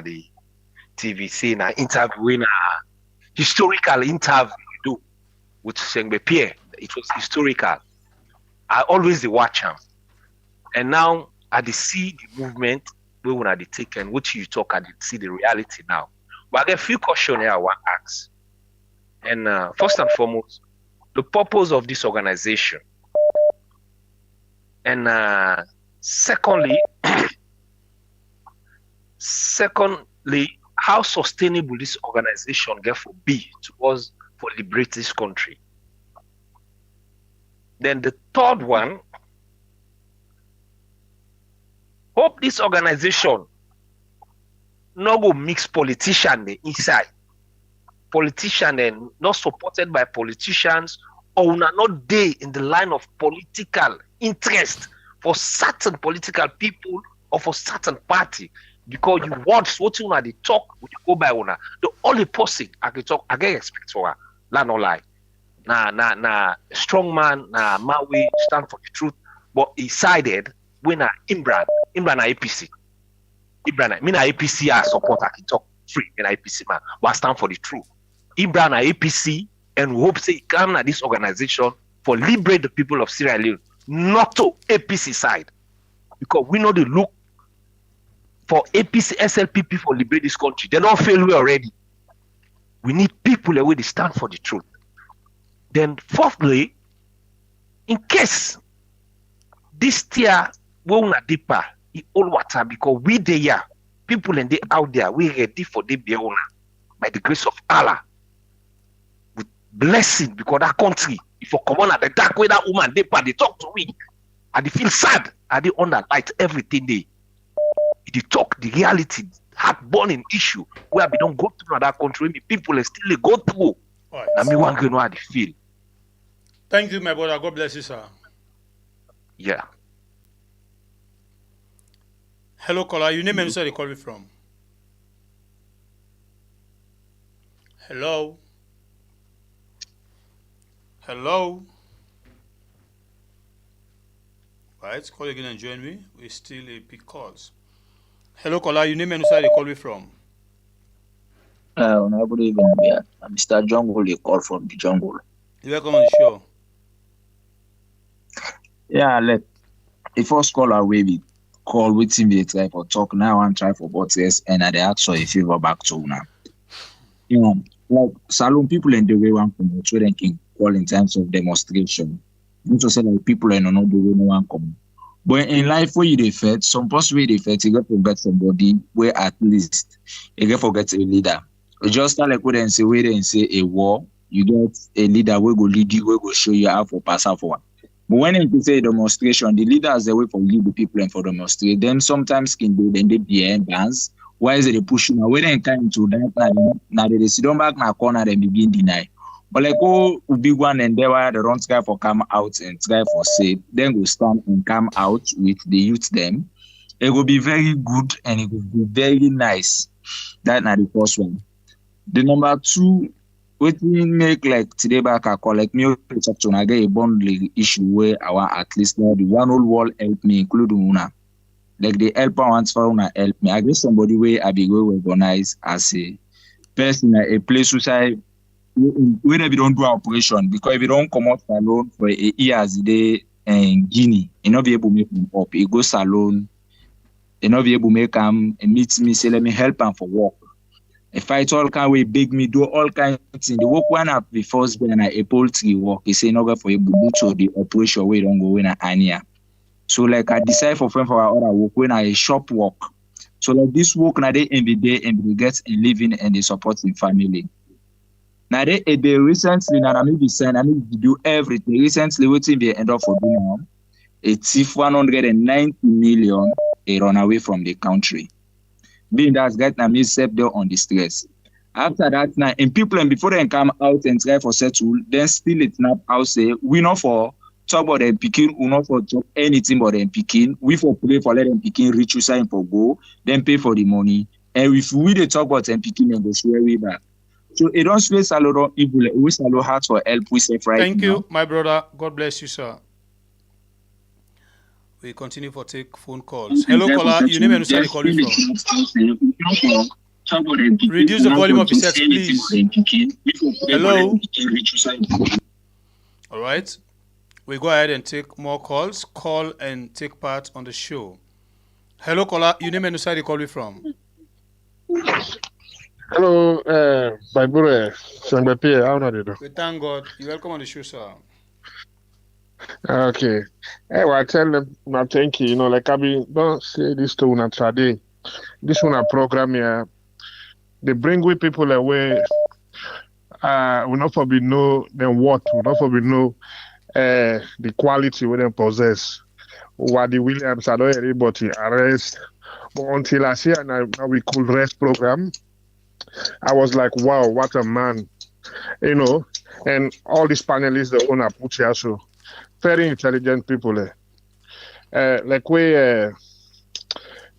TV saying an interview in a historical interview we do with Sengbe Pierre. It was historical. I always watch him. And now I see the movement we want to take and what you talk, I see the reality now. But I get a few questions here I want to ask. And first and foremost, the purpose of this organization. And secondly, how sustainable this organization therefore be towards for liberate this country. Then the third one, hope this organization no go mix politician inside. Politician and not supported by politicians or not they in the line of political interest for certain political people or for certain party. Because you watch what you they talk, when you go by una. The only person I can talk, I can expect for her. No lie. Nah, strong man, Maui stand for the truth. But he sided when Imran na APC. Imran, me na APC I support, I can talk free, me na APC man, but I stand for the truth. Imran na APC and we hope say come na this organization for liberate the people of Sierra Leone, not to APC side. Because we know the look for APC, SLPP for liberate this country. They don't fail we already. We need people where they stand for the truth. Then fourthly, in case this tier will not deeper in all water because we there, people and they out there, we ready for the Biona by the grace of Allah. With blessing because that country, if you come on at the dark way that woman they talk to me, and they feel sad, and they on that light everything they talk the reality, heart-burning issue where we don't go through that country, people still go through. Right. And me want to know how they feel. Thank you, my brother. God bless you, sir. Yeah. Hello, caller. Your name and where you call me from? Hello. Hello. Right, call again and join me. We still pick calls. Hello, caller. Your name and where you call me from? Good evening, yeah. I'm Mr. Jungle, you call from the jungle. Welcome on the show. Yeah, let the first caller we call waiting me try for talk now and try for what yes, and I ask for a favor back to now. You know, like Salon people in the way one come so they can call in terms of demonstration. Not to say like people in not the way no one come. But in life where you defeat, some possibly defeat, you get to get somebody where at least you get forget a leader. You just start like wait and say a war, you get a leader will go lead you, will go show you how to pass out for one. But when you say demonstration, the leaders they wait for lead the people and for demonstrate. Them sometimes can do then they behind bands. Why is it they push you now? When they come to that now they sit down back now corner and begin deny. But like big one and they were the wrong guy for come out and try for say, then go stand and come out with the youth them. It will be very good and it will be very nice. That's not the first one. The number two, what we make like today back I call like me talk to get a bonding issue where I want at least now the one whole wall help me include una. Like the helper wants for una help me. I guess somebody where I be go organize as a person a place where we don't do operation because if you don't come out alone for a year as day in Guinea, you not be able to make them up. You go salon, you not be able to make them meet me, say let me help them for work. If I all kind we beg me do all kinds of things. The work one up before when I poultry work, he say no for you do to the operation we don't go in a ania. So like I decide for friend for our other work when I shop work. So like this work now they every day and we get a living and they supporting family. Now they recently now I need to do everything. Recently waiting they end up for doing now. A thief 190 million they run away from the country. Being that get na me set there on the stress. After that now, and people and before they come out and try for settle, then still it's not out say we not for talk about them picking, we not for talk anything but them picking. We for pray for let them picking reach you sign for go, then pay for the money. And if we they talk about them picking and go swear way back. So it don't face a lot of evil. We a lot hard for help. We say right. Thank you, my brother. God bless you, sir. We continue for take phone calls. Hello, caller. Your name and where you calling from? Reduce the volume of your set, please. Hello? All right. We go ahead and take more calls. Call and take part on the show. Hello, caller. Your name and the side you call me from? Hello, Baibure, Sangbepe, how are you doing? We thank God. You're welcome on the show, sir. Okay. Hey, well, I tell them, no, thank you. You know, like don't say this to una trade. This one a program here. They bring with people away. We not for be know them what. We not for be know the quality we them possess. What the Williams are not everybody arrest. But until I see now we could rest program. I was like, wow, what a man, you know, and all these panelists, the owner put here, so very intelligent people. Like we,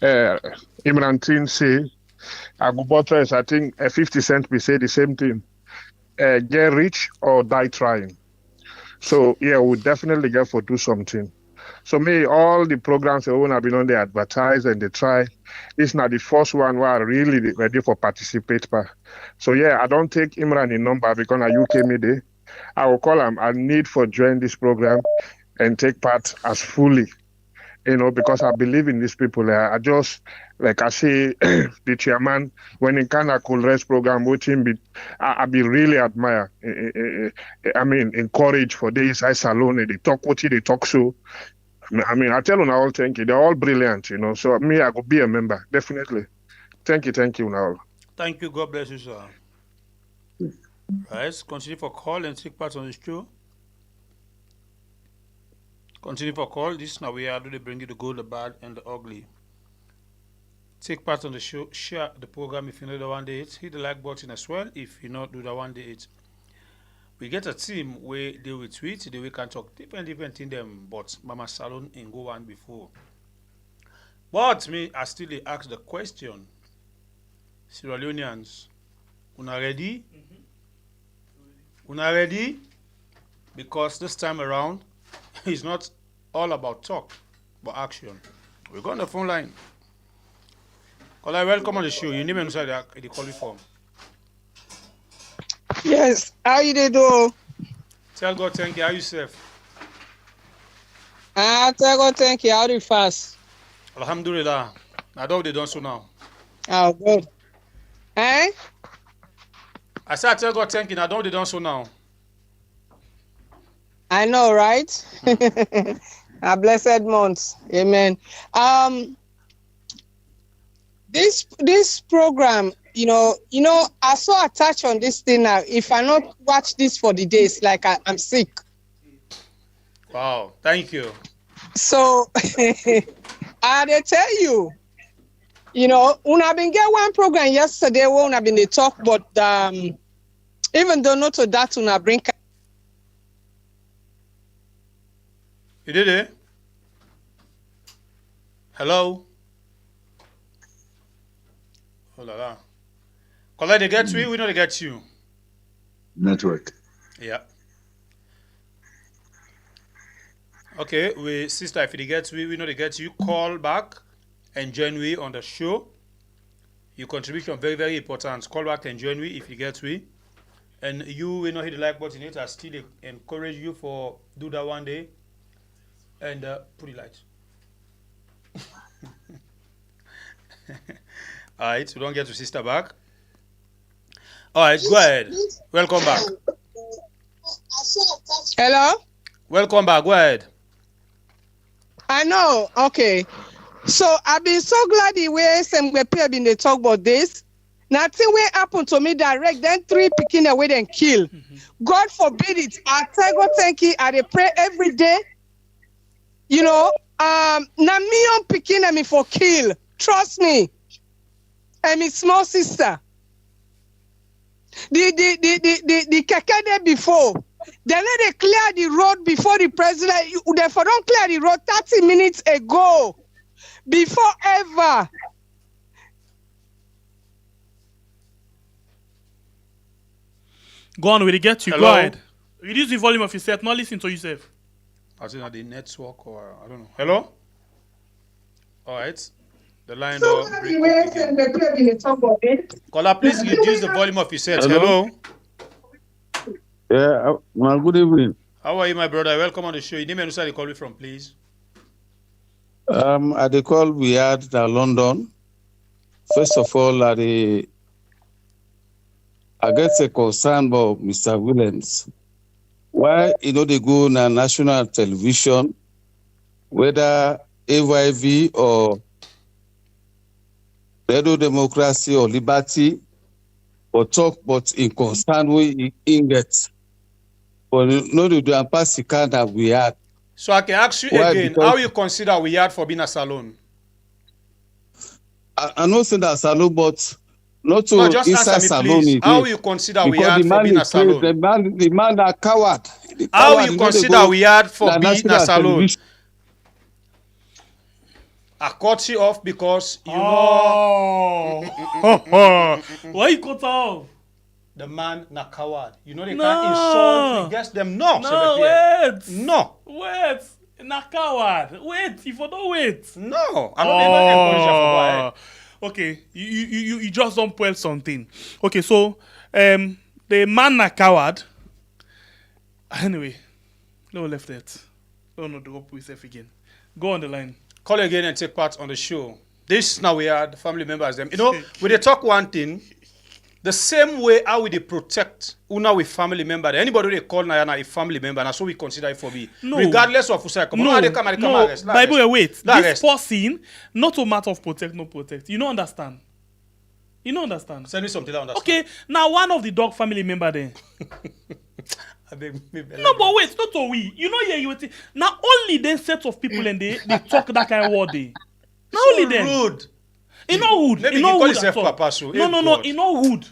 Imran Tin say, Agubotra I think 50 Cent, we say the same thing, get rich or die trying. So yeah, we definitely get for do something. So me, all the programs the owner been on, they advertise and they try. This not the first one where I really ready for participate. So yeah, I don't take Imran in number because I UK me there. I will call him. I need for join this program and take part as fully, you know, because I believe in these people. I just like I say the chairman when in Canada could rest program with him. I be really admire. I mean, encourage for this. I salon they talk what they talk so. I mean, I tell you now, all thank you. They're all brilliant, you know. So me, I could be a member, definitely. Thank you now. Thank you. God bless you, sir. Right, continue for call and take part on the show. Continue for call. This is now we are they bring you the good, the bad, and the ugly. Take part on the show. Share the program if you know the one day it. Hit the like button as well if you not do the one day it. We get a team where they will tweet, they can talk different thing them, but Mama Salon in go one before. But me, I still ask the question. Sierra Leoneans, una ready? Una ready? Because this time around, it's not all about talk, but action. We go on the phone line. Caller, welcome on the show. Your name and inside the call form. Yes, how you dey do? Tell God thank you. How you safe? Tell God thank you. How do you fast? Alhamdulillah. I don't they done so now. Oh, good. Eh? I said I tell God thank you. I don't they done so now. I know, right? A blessed month. Amen. This program, you know, I saw attached on this thing now. If I not watch this for the days, like I'm sick. Wow, thank you. So I they tell you, you know, when I been get one program yesterday when I been they talk, but even though not to that when I bring. You did it? Hello? Oh la la. Collect they get you, we know they get you. Network. Yeah. Okay, we sister, if they get we know they get you. Call back and join we on the show. Your contribution very, very important. Call back and join we if you get we. And you will not hit the like button. It I still encourage you for do that one day. And put the light. Alright, we don't get to sister back. Alright, go ahead. Welcome back. Hello? Welcome back, go ahead. I know, okay. So I've been so glad the way some people been they talk about this. Nothing will happen to me direct, then 3 picking away and kill. God forbid it. I tell God thank you. I pray every day. You know, na me on picking me for kill. Trust me. And my small sister. The keke there before. Then they clear the road before the president. Therefore, don't clear the road 30 minutes ago. Before ever. Go on, will it get you? Hello? Go ahead. Reduce the volume of yourself, not listen to yourself. I think at the network or I don't know. Hello? Alright. The line door break up again. Caller, please reduce the volume of your set. Hello. Yeah, well, good evening. How are you, my brother? Welcome on the show. Your name and where you call me from, please. At the call we had in London. First of all, I get a concern about Mr. Williams. Why they go on national television, whether AYV or Radio Democracy or Liberty, or talk but in concern we in get. But no, the pass that we had. So I can ask you again, how you consider we had for being a salon? I know say that salon, but not to no, just inside answer me, salon. please. How you consider we had for being a salon? The man are coward. How you consider we had for being a salon? I cut you off because you know. Why you cut off? The man na coward. You know they can't insult against them. No, wait. No. Wait. Na coward. Wait. If you don't wait. No. I don't ever encourage you for ahead. Okay. You just don't pull something. Okay, so the man na coward. Anyway. No left it. Don't drop yourself again. Go on the line. Call again and take part on the show. This now we had family members them. You know, when they talk one thing, the same way how we they protect una with family member. Anybody they call na a family member, and so we consider it for be. No. Regardless of who say come. No, arrest. Bible, wait. This person, not a matter of protect, no protect. You don't understand. You don't understand. Send me something I understand. Okay, now one of the dog family member then. No, but wait, not so we. You know, you wait. Now only then set of people and they talk that kind of word. Not so only then. Rude. It's not rude. Maybe it's you not call rude yourself at all. Papa, so No, it's not rude.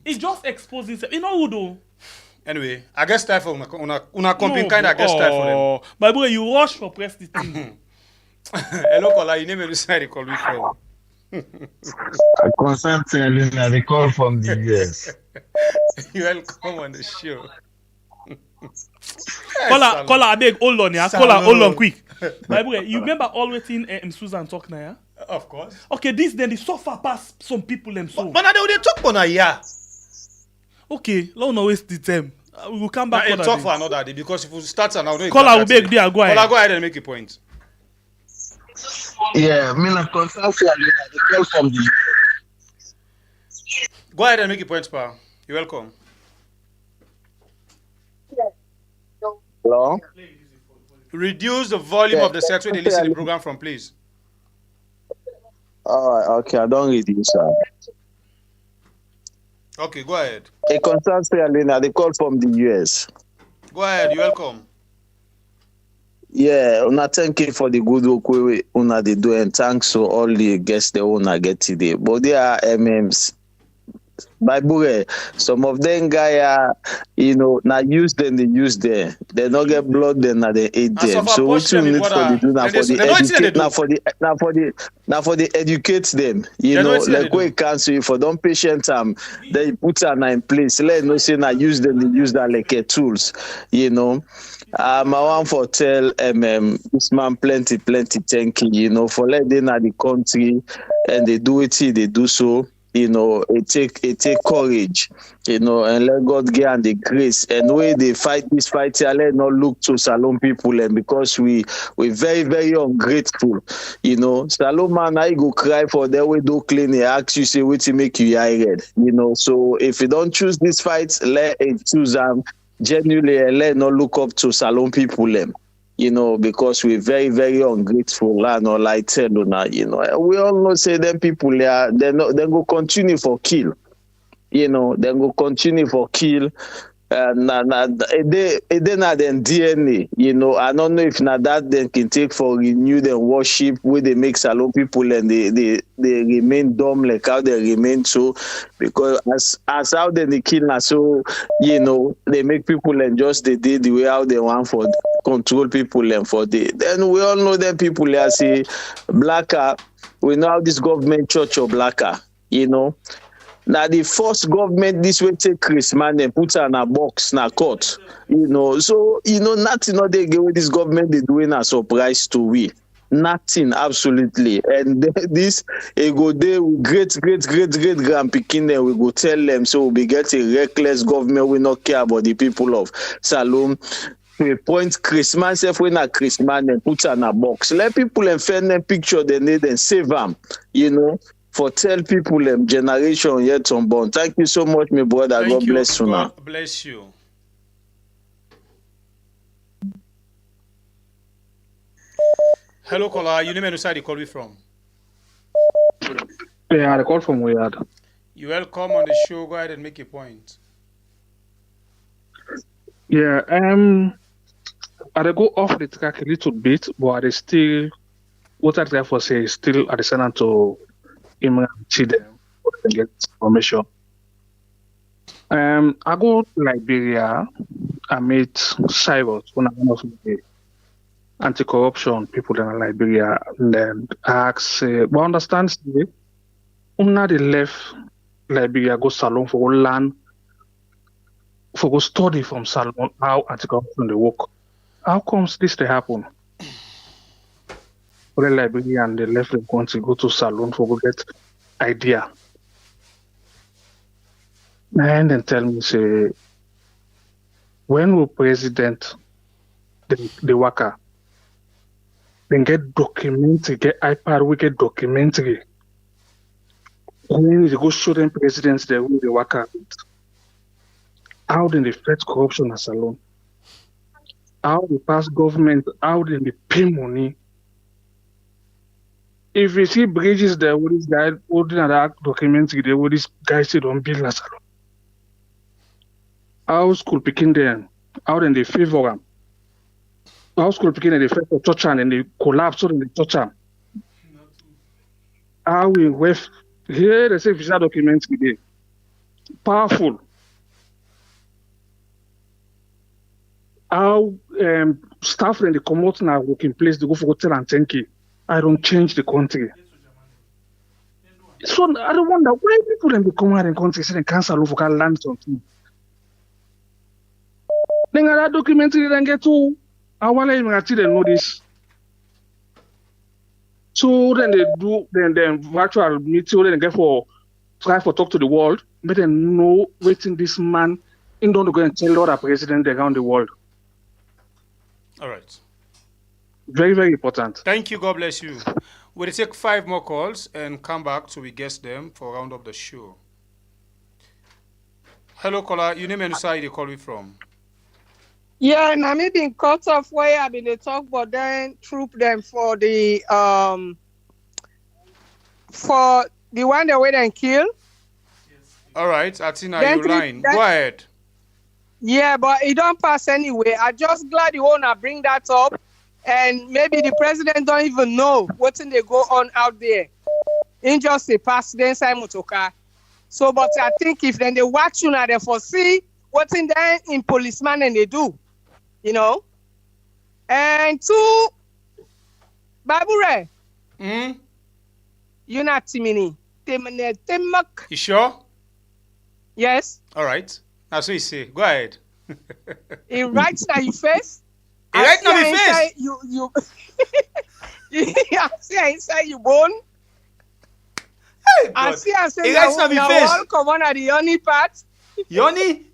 It's just exposing self. It's not rude though. Anyway, I guess time for una company kind of guess time for them. By the way, you rush for press the thing. Hello, caller. You name and side call me from. I concern Selena, they call from the US. You welcome on the show. Caller, I beg, hold on, yeah. Caller, hold on, quick. By the way, you remember always in Susan talk now, yeah? Of course. Okay, this then the suffer past some people and so. But now they talk for a year. Okay, let's not waste the time. We will come back. Now, talk for another day because if we start now, caller will beg there. Go ahead. Caller, go ahead and make a point. Yeah, me na concern they call from the. Go ahead and make a point, pal. You're welcome. Hello. Reduce the volume of the set where they listen to the program from, please. All right, okay, I don't read this. Okay, go ahead. A concern Selena, they call from the US. Go ahead, you're welcome. Yeah, una thank you for the good work we una they do, and thanks to all the guests they una get today. But they are MMs. Bible, some of them guy not use them, they use them. They don't get blood, then they eat them. So what you need for the do now for the educate now for the educate them. Like we cancel if for don't patient they put them in place. Let no say now use them, they use that like tools. I want for tell this man plenty thank you, for let them at the country and they do it, they do so. It take courage, and let God give and the grace. And when they fight this fight, let not look to Salon people, and because we're very, very ungrateful. Salon man, I go cry for them, we do clean, they ask you, say, what to make you red. So if you don't choose this fight, let it choose genuinely, and let not look up to Salon people, because we're very, very ungrateful. Like tell you now, we all know say them people they go continue for kill. They go continue for kill. They not then DNA. I don't know if not that they can take for renew their worship where they make Salon people and they remain dumb like how they remain so, because as how they kill now, so they make people and just they did the way how they want for control people and for the then we all know them people here say Blacka, we know how this government church of Blacka, Now the first government this way take Chris man and put her in a box, in a court, so nothing they get with this government they doing a surprise to we. Nothing, absolutely. And this a go day great grand picking them, we go tell them so we get a reckless government, we not care about the people of Salome. To a point Christmas, if we not Christmas and put in a box. Let people and find them picture they need and save them, for tell people them generation yet unborn. Thank you so much, my brother. God bless you now. God bless you. Hello, caller. You name and side you call me from? Yeah, I call from Weird. You welcome on the show. Go ahead and make a point. Yeah, I go off the track a little bit, but I still what I therefore say is still at the center to see them and get information. I go to Liberia. I meet Cyrus, one of the anti-corruption people in Liberia, and then I ask, but understand, una they left Liberia go Salon for learn, for go study from Salon how anti-corruption they work. How comes this to happen? For the Liberia and they left the country go to Salon for go get idea. And then tell me, say, when will president the worker then get documentary, get iPad, we get documentary. When they go show them presidents the way they work out, how then they fight corruption as alone, how they pass government, how then they pay money. If you see bridges there, what this guy holding that documentary, there, what this guy said on build as alone. How school picking them, how then they favor them. How school picking they fight for touch and they collapse so then they touch them. How we wave here they say visa documents today. Powerful. How staff when they come out now working place, they go for hotel and 10K. I don't change the country. So I don't wonder why people then they come out in country say they cancel over can land something. Then that documentary then get to I want to they know this. So then they do then virtual meeting, then get for try for talk to the world, but then know waiting this man in don't go and tell other president around the world. All right. Very, very important. Thank you. God bless you. We'll take 5 more calls and come back so we guess them for round up the show. Hello, caller. You name and side you call me from? Yeah, and I may been cut off where I've been talk, but then troop them for the one they wait and kill. All right, Atina, you line. Go ahead. Yeah, but it don't pass anyway. I just glad you wanna bring that up, and maybe the president don't even know what's in they go on out there. In just a pass then Simon Toka. So, but I think if then they watch you now, they foresee what's in there in policeman and they do. You know, and 2, Babure. You're not Timini. Temak. You sure? Yes. All right. That's what you say. Go ahead. It writes on your face. It writes on my face. You. I see inside your bone. Hey, I see. I say. It writes on my face. All come on at the yoni part. Yoni.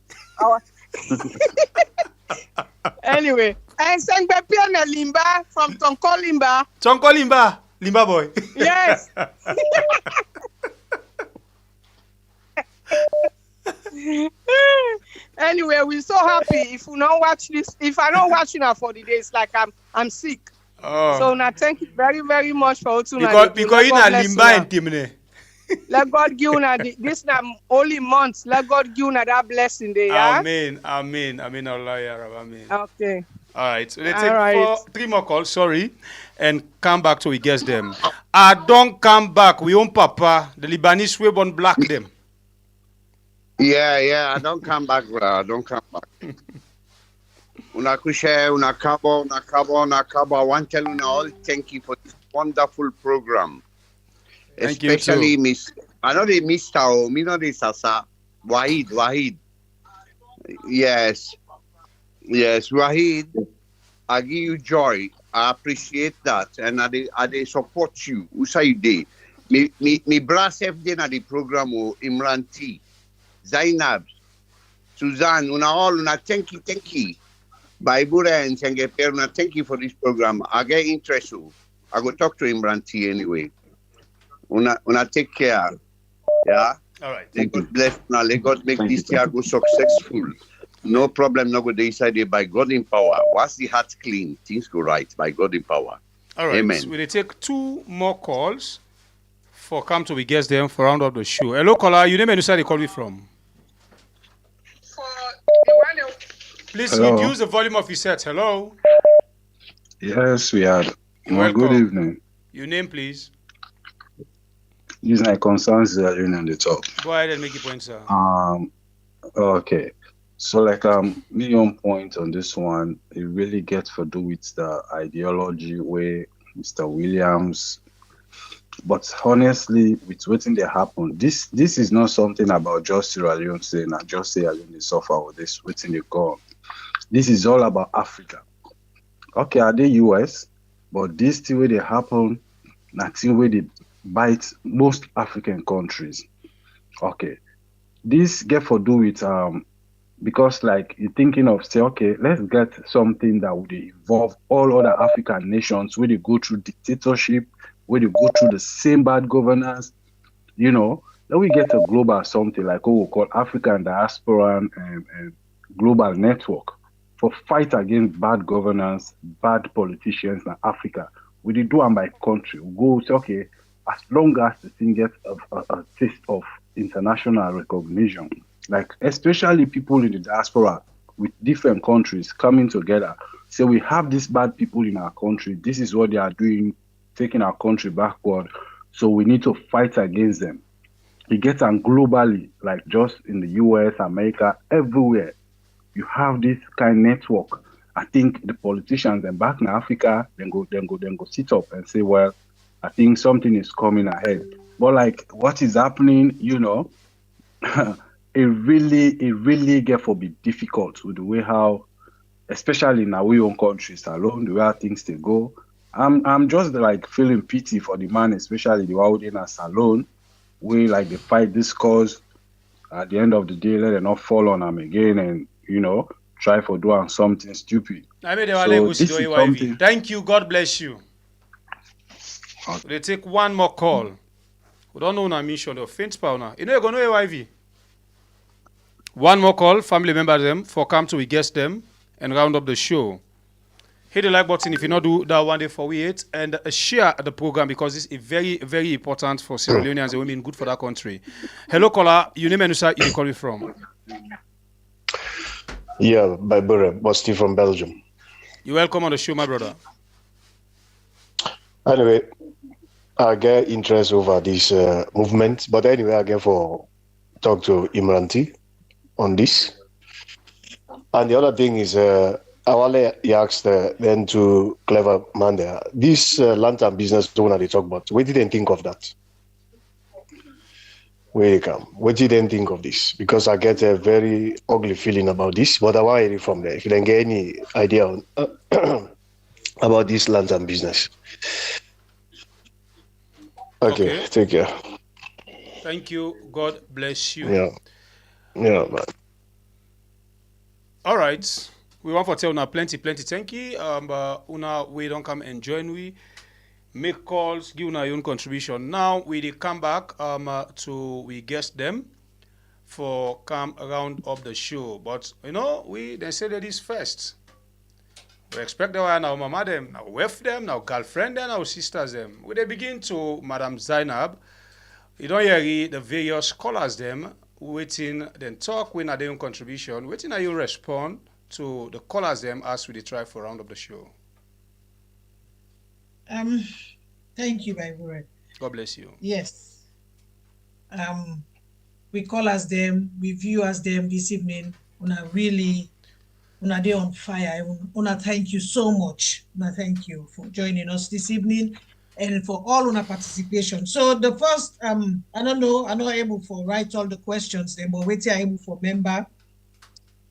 Anyway, and send Bepi and Limba from Tonko Limba. Tonko Limba. Limba boy. Yes. Anyway, we're so happy. If we don't watch this, if I don't watch it for the days, like I'm sick. Oh. So now thank you very, very much for because you na Limba and Timne. Let God give you this now only months. Let God give you that blessing there. Yeah? Amen. Amen. Allah ya Rab. Amen. Okay. All right. So let's take 3 more calls. Sorry, and come back till we guess them. I don't come back. We own Papa. The Lebanese we born black them. Yeah. I don't come back, bro. I don't come back. Una kushe, una kabo. I want to tell you all thank you for this wonderful program. Thank Especially you Miss, I know the Mr. Me know the Sasa Wahid. Yes, Wahid. I give you joy. I appreciate that, and I support you. Who say you Me brass FD na the program o Imran T, Zainab, Suzanne, una thank you. Bible and Sengeper, thank you for this program. I get interest. I go talk to Imran T anyway. Una take care. Yeah. All right. May God bless. Now let God make this year go successful. No problem. No go decided by God in power. Once the heart clean, things go right by God in power. All right. Amen. We'll take 2 more calls for come to we guess them for round up the show. Hello, caller. You name and where you call me from? Please reduce the volume of your set. Hello. Yes, we are. Well, good evening. Your name, please. This is my concerns that are on the top. Go ahead and make your point, sir. Okay. So me on point on this one, it really gets to do with the ideology where Mr. Williams. But honestly, with what they happen, this is not something about just Sierra Leone saying that just Sierra Leone they suffer with this, waiting they go. This is all about Africa. Okay, are they US? But this thing where they happen, nothing where they bite most African countries. Okay. This get for do with because you're thinking of say, okay, let's get something that would involve all other African nations where they go through dictatorship, where they go through the same bad governance, then we get a global something like what we call African Diaspora and Global Network for fight against bad governance, bad politicians in Africa. We did do them by country. We go say, okay, as long as the thing gets a taste of international recognition, especially people in the diaspora with different countries coming together, say we have these bad people in our country, this is what they are doing, taking our country backward, so we need to fight against them. It gets on globally, like just in the US, America, everywhere. You have this kind of network. I think the politicians and back in Africa, then go sit up and say, well, I think something is coming ahead. But what is happening, it really get to be difficult with the way how, especially in our own countries alone, the way how things they go. I'm just feeling pity for the man, especially the Waudinas alone, we they fight this cause. At the end of the day, let them not fall on them again and try for doing something stupid. So this is something. Thank you. God bless you. Okay. They take 1 more call. We don't know na mission of faint power. You go know AYV. 1 more call. Family members them for come to we guess them and round up the show. Hit the like button if you not do that one day for we it and share the program because this is very, very important for Sierra Leoneans and women, good for that country. Hello, caller. You name and where you call me from? Yeah, by Burem, Bosti from Belgium. You're welcome on the show, my brother. Anyway, I get interest over this movement, but anyway, I get for talk to Imranti on this. And the other thing is, I want to ask then to clever man there. This lantern business, the one they talk about, what did they think of that? Where you come? What did they think of this? Because I get a very ugly feeling about this, but I want to hear it from there. If you don't get any idea on, about this lantern business. Okay, take care. Thank you. God bless you. Yeah, man. All right. We want to tell una plenty thank you. Una we don't come and join we. Make calls, give una your own contribution. Now we come back to we guest them for come around of the show. But we they say that is first. We expect that now mama them, now wife them, now girlfriend them, now sisters them. We they begin to Madam Zainab. You don't hear the various scholars them waiting then talk when are their own contribution. Waiting are you respond to the callers them as we try for round of the show. Thank you, my brother. God bless you. Yes. We call as them, we view as them this evening. Una day on fire. Una thank you so much. Una thank you for joining us this evening and for all una participation. So the first, I don't know, I'm not able to write all the questions, but wait till I'm able for member.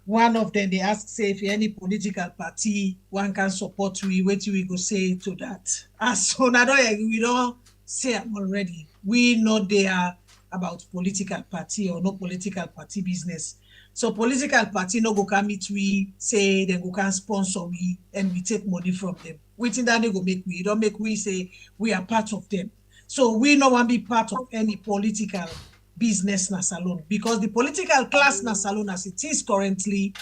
one of them, they ask, say, if any political party one can support we, what we go say to that. As so now we don't say them already. We know they are about political party or no political party business. So political party no go come meet we, say they go can sponsor we and we take money from them. We think that they go make we, don't make we say we are part of them. So we no want to be part of any political business na salon, because the political class na salon as it is currently,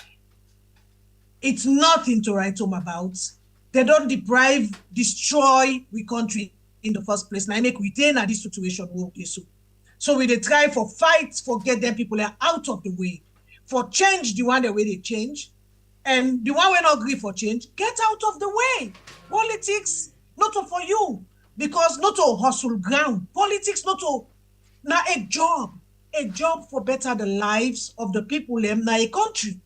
it's nothing to write home about. They don't destroy we country in the first place. Now make we retain at this situation. So we they try for fight, for get them people are out of the way, for change the one the way they change, and the one we not agree for change, get out of the way. Politics not for you, because not to hustle ground. Politics not to now a job for better the lives of the people in a country.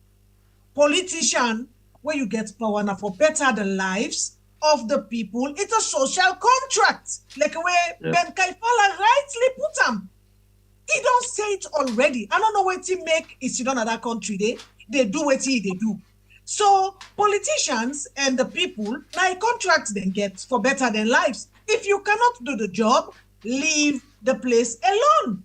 Politician, where you get power now for better the lives of the people, it's a social contract. Like where Ben Kaifala rightly put them. He don't say it already. I don't know what he make is done in that country. They do what they do. So politicians and the people, now a contract they get for better their lives. If you cannot do the job, leave the place alone.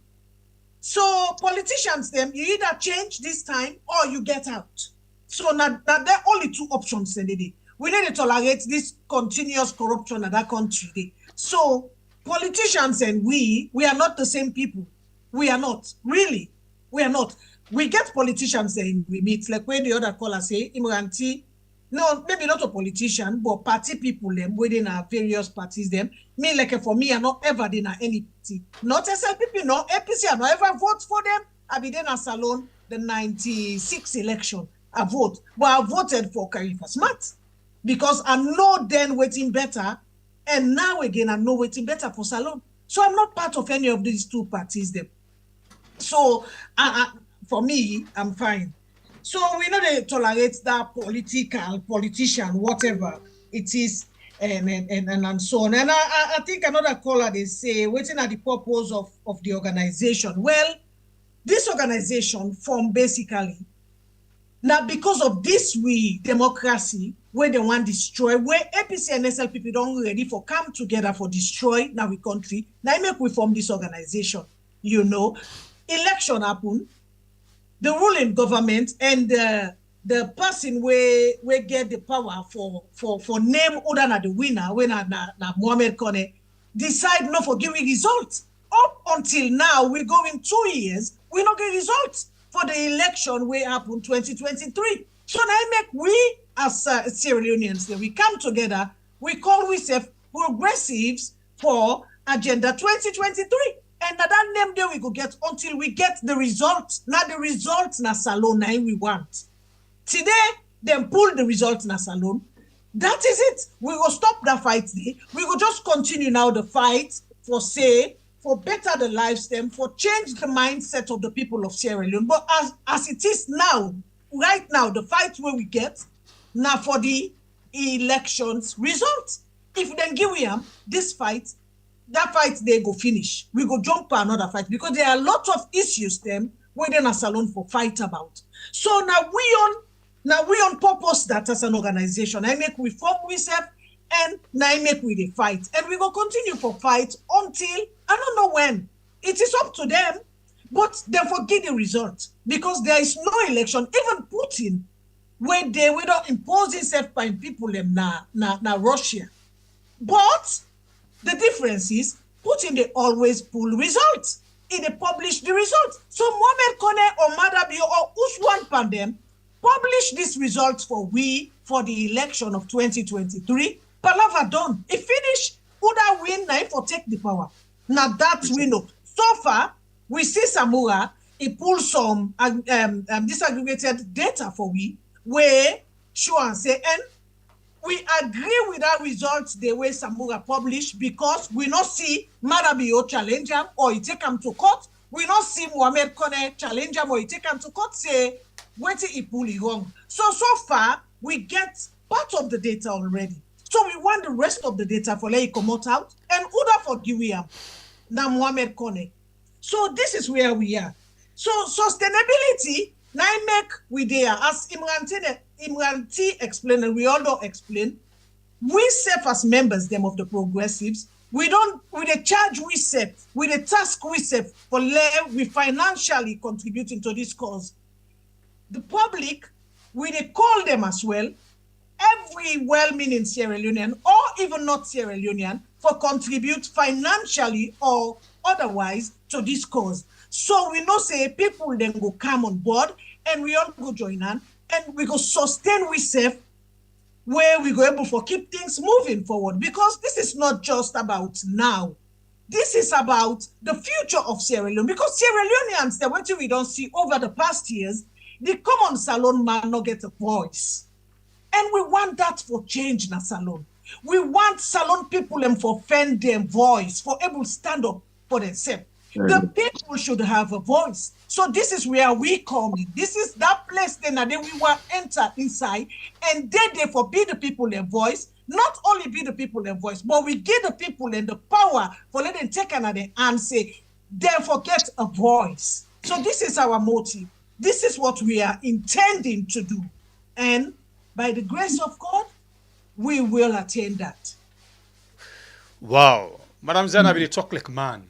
So politicians, them, you either change this time or you get out. So now there are only two options in the day. We need to tolerate this continuous corruption in that country. So politicians and we are not the same people. We are not. Really. We are not. We get politicians and we meet, like when the other caller say, Imranti, no, maybe not a politician, but party people them within our various parties them. Me, like for me, I'm not ever in any party. Not SLPP, no APC, I not ever vote for them. I be then a salon the 96 election. I vote. But I voted for Karifa Smart. Because I know then waiting better. And now again, I know waiting better for Salon. So I'm not part of any of these two parties them. So for me, I'm fine. So we know they tolerate that politician, whatever it is, and so on. And I think another caller, they say, waiting at the purpose of the organization. Well, this organization formed basically, now because of this democracy, where they want to destroy, where APC and SLPP don't ready for come together for destroy now we country, now make we form this organization. You know, election happen, the ruling government and the person we get the power for name other than the winner, when na Mohamed Kone, decide not for giving results. Up until now, we go in 2 years, we not get results for the election we happen 2023. So now make we as Sierra Leoneans, we come together, we call ourselves progressives for Agenda 2023. And that name there we go get until we get the results. Now the results na salon na we want. Today, them pull the results na salon. That is it. We will stop that fight there. We will just continue now the fight for better the lives them, for change the mindset of the people of Sierra Leone. But as it is now, right now, the fight where we get, now for the elections results. If then give we this fight, that fight they go finish. We go jump to another fight because there are a lot of issues them where then a salon for fight about. So now we on purpose that as an organization. I make we form ourselves and now I make we the fight. And we go continue for fight until I don't know when. It is up to them, but they forget the result because there is no election. Even Putin, where they will not impose himself by people them na Russia. But the difference is Putin they always pull results. They publish the results. So Mohamed Kone or Madabi or Uswan Pandem publish these results for the election of 2023. Palava done. It finish. Uda win now for take the power. Now that we know. So far, we see Samura, he pull some disaggregated data for where show and say, and we agree with that results the way Samura published because we not see Marabio challenge him or he take him to court. We not see Mohamed Kone challenge him or he take him to court say, what he pull it wrong. So far, we get part of the data already. So we want the rest of the data for let it come out and Uda for Giwiam, now Mohamed Kone. So this is where we are. So sustainability Now make we there, as Imranti explained, and we all don't explain, we serve as members them of the progressives. We they charge we serve, with the task we serve for we financially contributing to this cause. The public, they call them as well, every well-meaning Sierra Leonean or even not Sierra Leonean for contribute financially or otherwise to this cause. So we know say people then go come on board and we all go join on and we go sustain we serve where we go able to keep things moving forward, because this is not just about now. This is about the future of Sierra Leone, because Sierra Leoneans, the one thing we don't see over the past years, the common salon man not get a voice. And we want that for change in a salon. We want salon people and for fend their voice, for able to stand up for themselves. The people should have a voice. So this is where we come in. This is that place then that we want to enter inside, and then therefore be the people their voice. Not only be the people their voice, but we give the people and the power for let them take another and say, therefore get a voice. So this is our motive. This is what we are intending to do. And by the grace of God, we will attain that. Wow. Madam Zainab, they talk like man.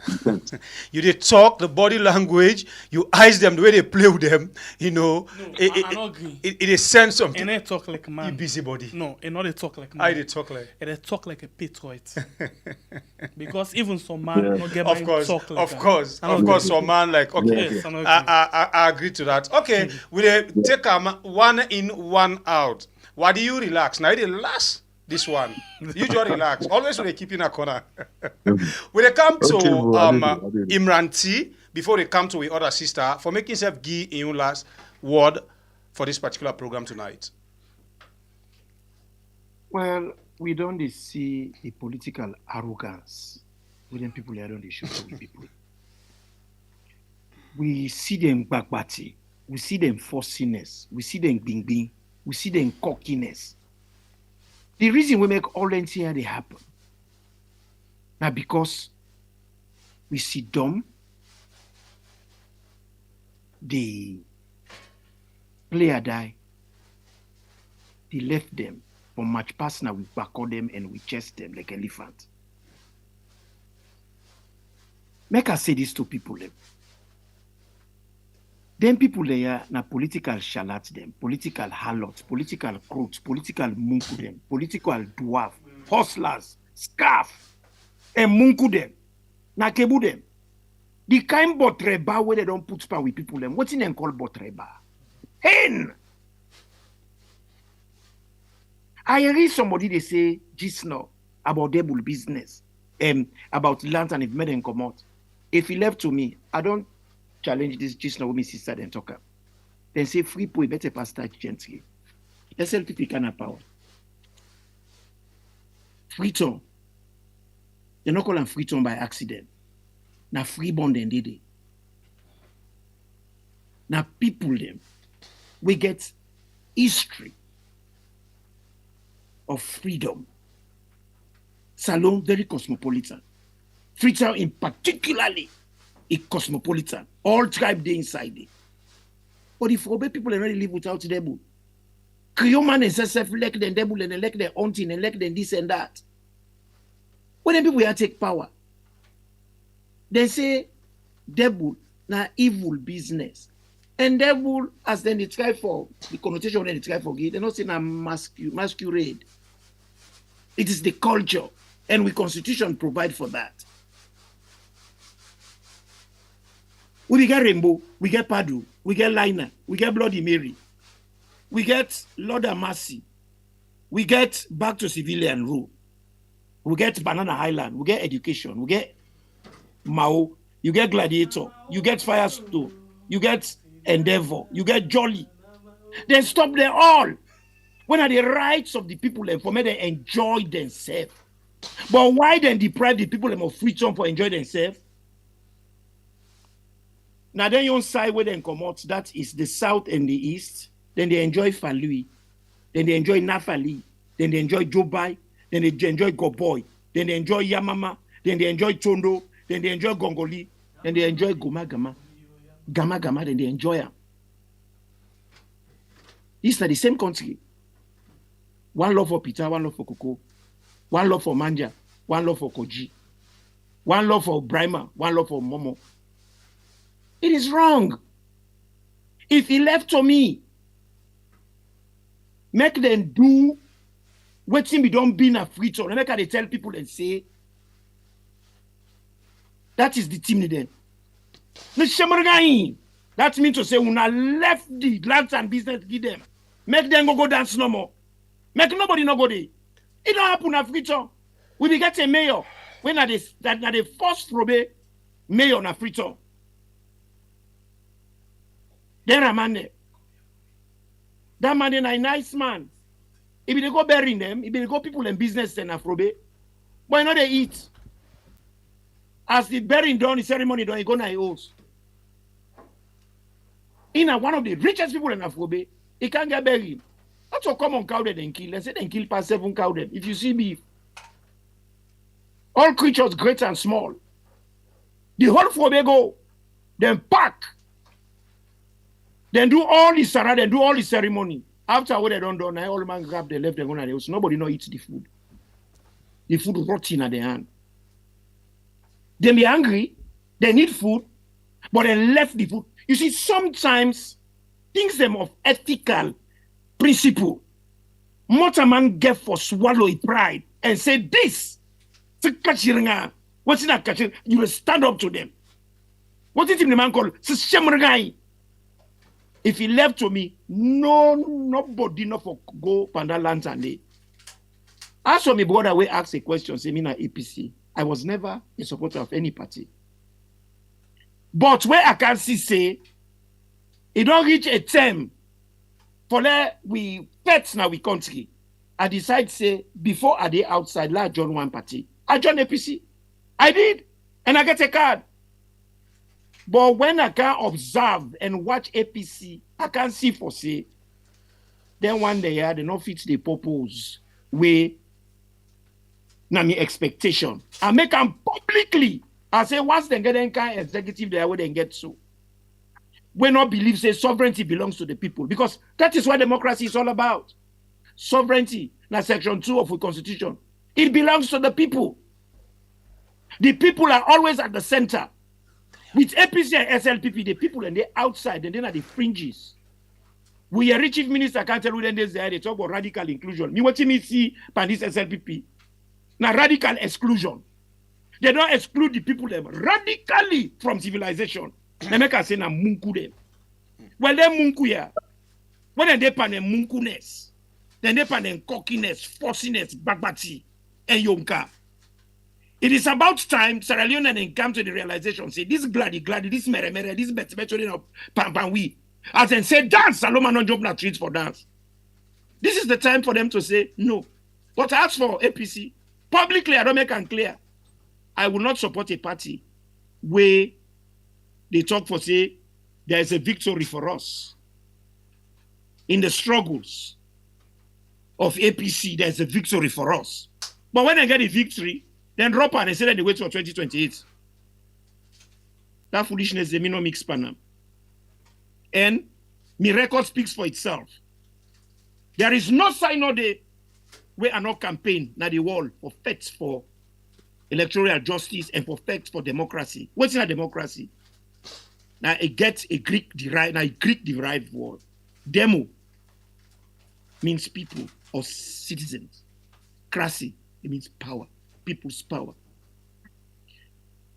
You they talk the body language, you eyes them the way they play with them, you know. No, I don't agree. It is sense something. And they talk like man. You busybody. No, and not they talk like man. I they talk like. And they talk like a patriot. Because even some man not get of course, talk like of course, some man like okay. Yes, I agree to that. Okay, we take one in, one out. Why do you relax? Now the last. This one, you just relax. Always when they keep in a corner. When they come to Imranti, before they come to the other sister, for making self give in your last word for this particular program tonight. Well, we don't see the political arrogance within people here don't show with people. We see them backbatty, we see them fussiness, we see them bing, we see them cockiness. The reason we make all things here they happen now because we see them, the player die, they left them for match pass now we back on them and we chase them like elephant. Make us say this to people them. Then people there na political charlats them, political harlots, political crooks, political munku them, political dwarf, hustlers, scarf, and munku them, na kebu them. The kind botreba where they don't put spa with people them. What's in them called botreba? Hen! I read somebody they say just now about double business, about land and if made them come out. If he left to me, I don't challenge this just now with my sister then talk up. Then say free boy better pass that gently. SLPP can have power. Freeton. They not call them freeton by accident. Now freeborn then did it. Now people them we get history of freedom. Salon very cosmopolitan. Freetown in particularly a cosmopolitan. All tribe they inside it. But if Robert people already live without them, Creole man is self elect them devil and elect their own thing and elect them this and that. When the people here take power, they say devil na evil business. And devil, as then they try for the connotation when they try for it, they not say na masquerade. It is the culture, and we constitution provide for that. We get Rainbow, we get Padu, we get Liner, we get Bloody Mary, we get Lord of Mercy, we get Back to Civilian Rule, we get Banana Island, we get Education, we get Mao, you get Gladiator, you get Firestone, you get Endeavor, you get Jolly. Then stop them all. When are the rights of the people for me to enjoy themselves? But why then deprive the people of freedom for enjoy themselves? Now then you side where they come out, that is the south and the east. Then they enjoy Falui. Then they enjoy Nafali. Then they enjoy Jobai. Then they enjoy Goboy. Then they enjoy Yamama. Then they enjoy Chondo. Then they enjoy Gongoli. Then they enjoy Goma Gama. Gama Gama, then they enjoy them. These are the same country. One love for Peter, one love for Coco, one love for Manja, one love for Koji, one love for Brahma, one love for Momo. It is wrong. If he left to me, make them do what we don't be in a free zone. Make they tell people and say, that is the team then. That means to say, when I left the lands and business, give them. Make them go dance no more. Make nobody no go there. It don't happen in Africa. We be get a mayor. When are the first probe mayor in Africa. Then a man there. That man is a nice man. If they go burying them, if they go people in business in Afrobe, why not they eat? As the burying done, the ceremony done, he go na house. In one of the richest people in Afrobe, he can't get buried. That's a common cow they kill. Let's say they kill past 7 cow them. If you see beef, all creatures great and small, the whole Afrobe go, then pack, then do all the sarah, then do all the ceremony. After what they don't do, now all man grab the left, they go na the house. Nobody no eats the food. The food rotting at the hand. They be angry, they need food, but they left the food. You see, sometimes things them of ethical principle, what a man get for swallow his pride and say this, what's in that catching? You will stand up to them. What is the man called? If he left to me, nobody no for go panda lands and day. As for me, brother, we ask a question, say me na APC. I was never a supporter of any party. But where I can see say, it don't reach a term for let we pets now we country. I decide say, before I did outside, let I join one party. I joined APC. I did. And I get a card. But when I can observe and watch APC, I can see for say, then one day they not fit the purpose where na me expectation. I make them publicly. I say once they get any kind of executive there, where they get so. We not believe say sovereignty belongs to the people because that is what democracy is all about. Sovereignty, na section 2 of the constitution. It belongs to the people. The people are always at the center. With APC and SLPP, the people and they outside and then at the fringes. We are chief minister can't tell you then they talk about radical inclusion. Me what me see by this SLPP. Now radical exclusion. They don't exclude the people them radically from civilization. They make us say na munku them. Well, they munku ya. When they pan them munkuness, then they pan them cockiness, fussiness, bagbati, and yonka. It is about time Sierra Leone and come to the realization, say this gladi, this mere, this better of pampanwi. As they say dance, Saloma no job na treats for dance. This is the time for them to say no. But as for APC, publicly I don't make it clear. I will not support a party where they talk for say there is a victory for us. In the struggles of APC, there is a victory for us. But when I get a victory, then drop and they say that they wait for 2028. That foolishness, they may not mix panam. And my record speaks for itself. There is no sign of the way I not campaign na the wall for facts for electoral justice and for facts for democracy. What's in a democracy? Now it gets a Greek derived word. Demo means people or citizens. Cracy, it means power. People's power.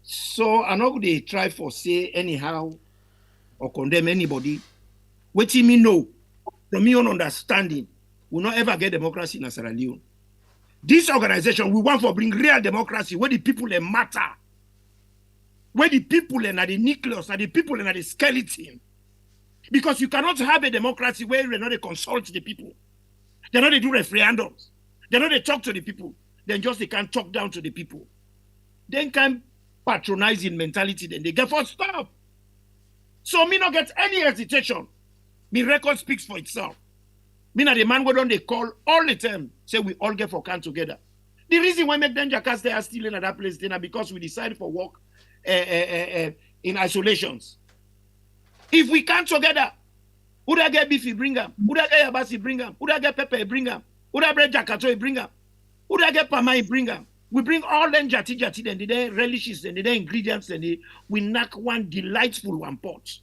So I'm not going to try for say anyhow or condemn anybody. What you mean know, from me own understanding, will not ever get democracy in Sierra Leone. This organization, we want to bring real democracy where the people matter. Where the people are the nucleus, and the people are the skeleton. Because you cannot have a democracy where you not consult the people. They're not do referendums. They're not talk to the people. Then just they can't talk down to the people. Then can patronizing mentality, then they get for stop. So me not get any hesitation. Me record speaks for itself. Me not the man go down they call all the time, say we all get for can together. The reason why make them jackass they are still in that place then because we decided for work in isolations. If we come together, Who that get beef, bring them. Who that get yabasi, bring them. Who that get pepper, bring them. Who that bread jakato, bring them. Who that get pama, bring them. We bring all them jati, then the relishes, and the ingredients, and we knock one delightful one pot.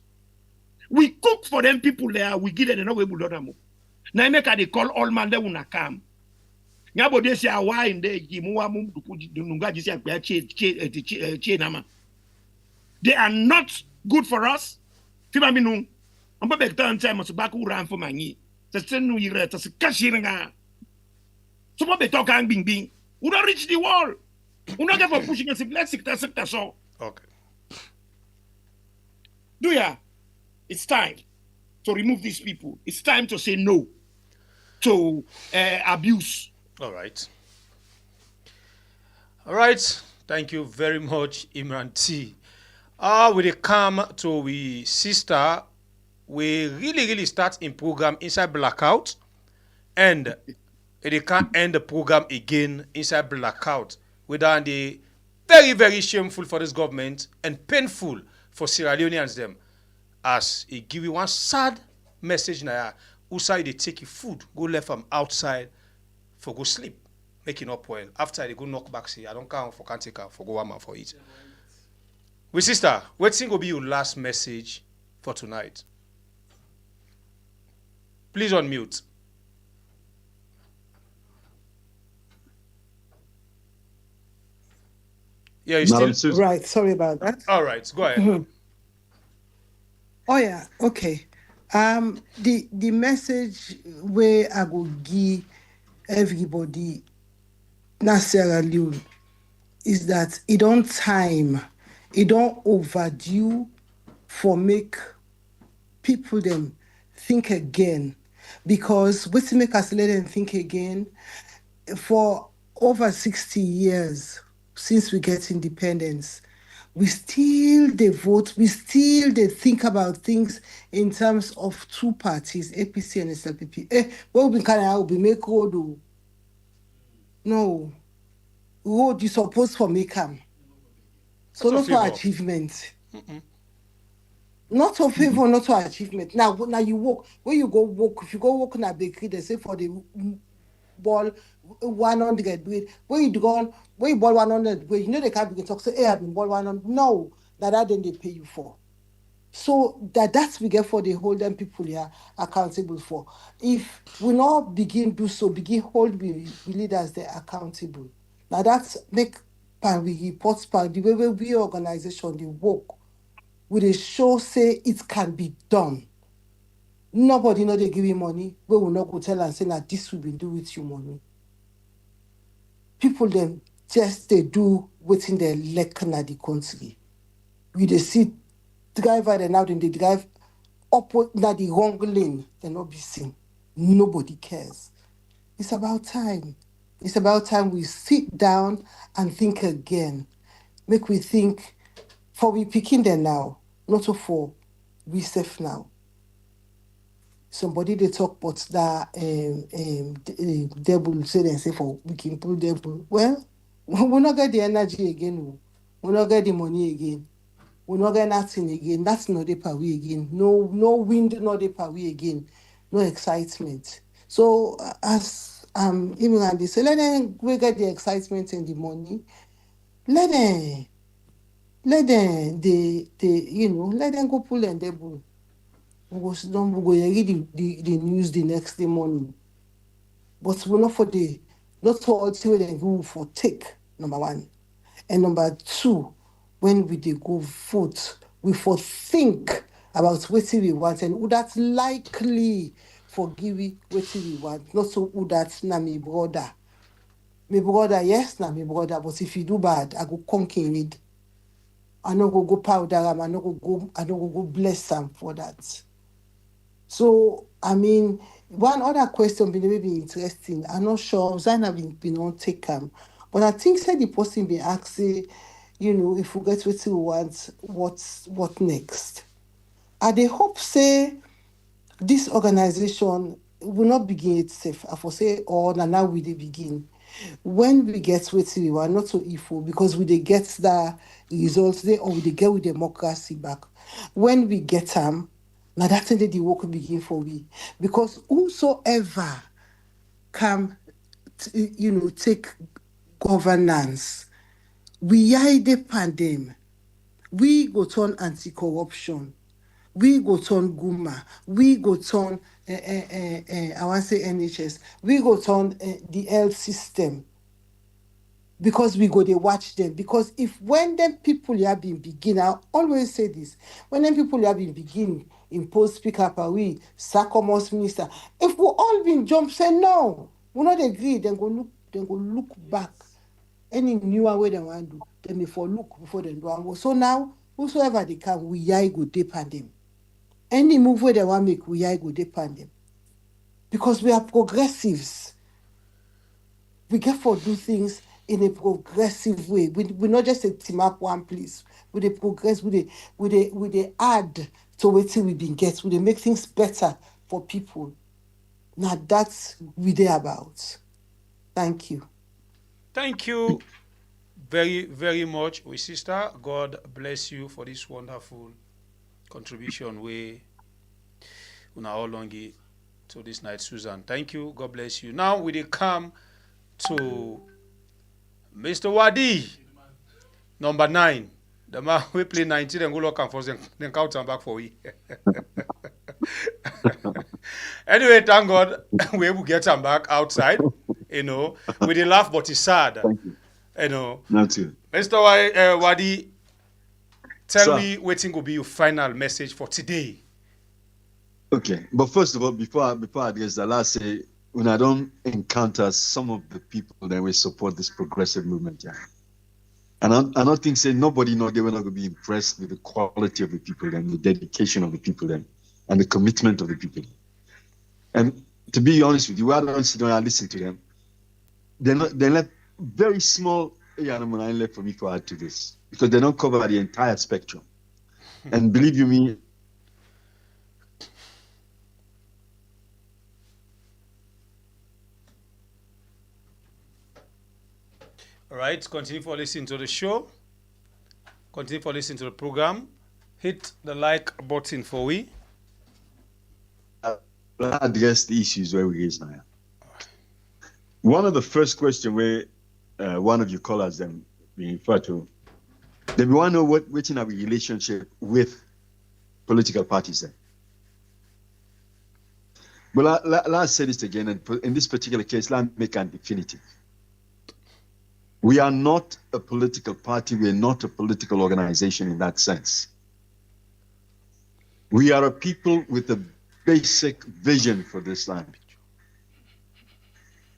We cook for them people there, we give them another way. Now make they call all man they wanna come. Nyabo they say why in the gimuwa mum dunga jisi akbya che nama. They are not good for us. Fiba minu. Amba bekta ante masubaku ran for manyi. Testenu yire tas kashiringa. So what they talk and bing bing. We don't reach the wall. We don't get for pushing us. Let's sector so. Okay. Do ya? It's time to remove these people. It's time to say no to abuse. All right. All right. Thank you very much, Imran T. We come to we sister. We really start in program inside blackout, and they can't end the program again inside blackout. Without the very shameful for this government and painful for Sierra Leoneans them. As he give you one sad message now, outside they take you food, go left from outside for go sleep, making up well. After they go knock back, say, I don't count for can't take her for go one man for it. We sister, what thing will be your last message for tonight? Please unmute. Yeah, you still right. Sorry about that. All right, go ahead. Mm-hmm. Oh yeah, okay. The message where I go give everybody na Sierra Leone is that it don't time, it don't overdue for make people them think again, because what to make us let them think again for over 60 years since we get independence. We still they vote, we still they think about things in terms of two parties, APC and SLPP. What we can be make road. No. Road you supposed for make them. So not for achievement. Not for favor, not for achievement. Now you walk, when you go walk, if you go walk in a bakery, they say for the ball 100 weight. When you ball 100 weight, you know they can't begin to talk. Say, hey, I've been ball 100. No, that then they pay you for. So that's we get for the hold them people here accountable for. If we not begin do so, begin hold we leaders they accountable. Now that's make pan we report pan the way we organization they work with a show say it can be done. Nobody know they give you money. We will not go tell and say that this will be do with you money. People them just they do within their leg na the country. We they see driver and now then they drive up na the wrong lane, they not be seen. Nobody cares. It's about time. It's about time we sit down and think again. Make we think for we picking them now, not for we safe now. Somebody they talk about that devil say they say for we can pull devil. Well, we'll not get the energy again. We'll not get the money again. We'll not get nothing again. That's not the power again. No wind, not the power again. No excitement. So as even and they say, let them go get the excitement and the money. Let them let them go pull and devil. We go read the news the next day morning. But we're not for all the they go for take, number one. And number two, when we go vote, we for think about what we want and who that's likely for giving what we want. Not so who that's na me brother. My brother, yes, na my brother, but if you do bad, I go conquer it. I no go powder him, I no go bless him for that. So, I mean, one other question may be interesting. I'm not sure. Zaina been on take him. But I think said the person be asking, if we get what we want, what next? They hope say this organization will not begin itself. I for say, now we they begin. When we get what we want, not so evil, because we they get the results there or we they get with democracy back. When we get them, Now that's when the work will begin for we. Because whosoever come, take governance, we hide upon them. We go turn anti-corruption. We go turn Guma. We go turn, I want to say NHS. We go turn the health system. Because we go, they watch them. Because if when them people have been begin, I always say this, when them people have been begin, impose speak up, we sack almost minister. If we all been jump, say no, we not agree, then go look back. Any newer way they want to do, then before look before they do and go. So now, whosoever they can, we go depend them. Any move where they want to make, we go depend them. Because we are progressives. We get for do things in a progressive way. We not just a team up one place. We they progress, we they add to what we been get. We they make things better for people. Now that's we they about. Thank you. Thank you very, very much, we sister. God bless you for this wonderful contribution we una all longi to this night, Susan. Thank you. God bless you. Now we dey come to Mr. Wadi, number 9. The man we play 19 and go look and force then count and back for we. Anyway, thank God we able to get him back outside. We dey laugh, but it's sad. Thank you. Not you. Mr. Wadi, tell Sir. me what will be your final message for today. Okay, but first of all, before I address that, let's say when I don't encounter some of the people that will support this progressive movement, yeah. And I don't think say nobody not going to be impressed with the quality of the people and the dedication of the people then, and the commitment of the people. And to be honest with you, I don't sit down and listen to them. They're left very small left for me to add to this because they don't cover the entire spectrum. And believe you me. All right, continue for listening to the show. Continue for listening to the program. Hit the like button for we. Address the issues where we is now. One of the first questions where one of your callers them being referred to, they want to know which in our relationship with political parties then. But let's say this again, and in this particular case, let's make it definitive. We are not a political party. We are not a political organization in that sense. We are a people with a basic vision for this land.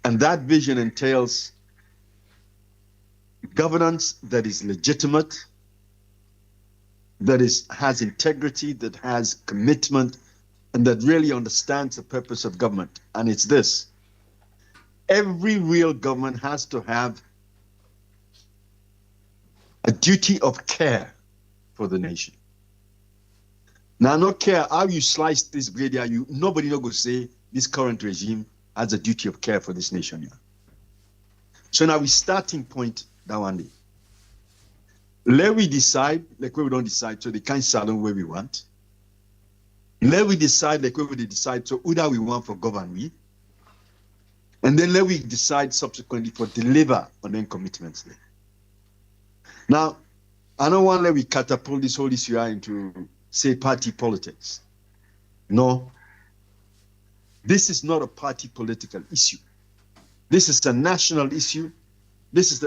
And that vision entails governance that is legitimate, that has integrity, that has commitment, and that really understands the purpose of government. And it's this. Every real government has to have a duty of care for the nation. Now, I don't care how you slice this bread, nobody not going to say this current regime has a duty of care for this nation. Yeah. So now we starting point that one day. Let we decide, like we don't decide, so they can't salon where we want. Let we decide, like we decide, so who that we want for govern we. And then let we decide subsequently for deliver on them commitments there. Now, I don't want to let we catapult this whole issue into, say, party politics. No. This is not a party political issue. This is a national issue. This is,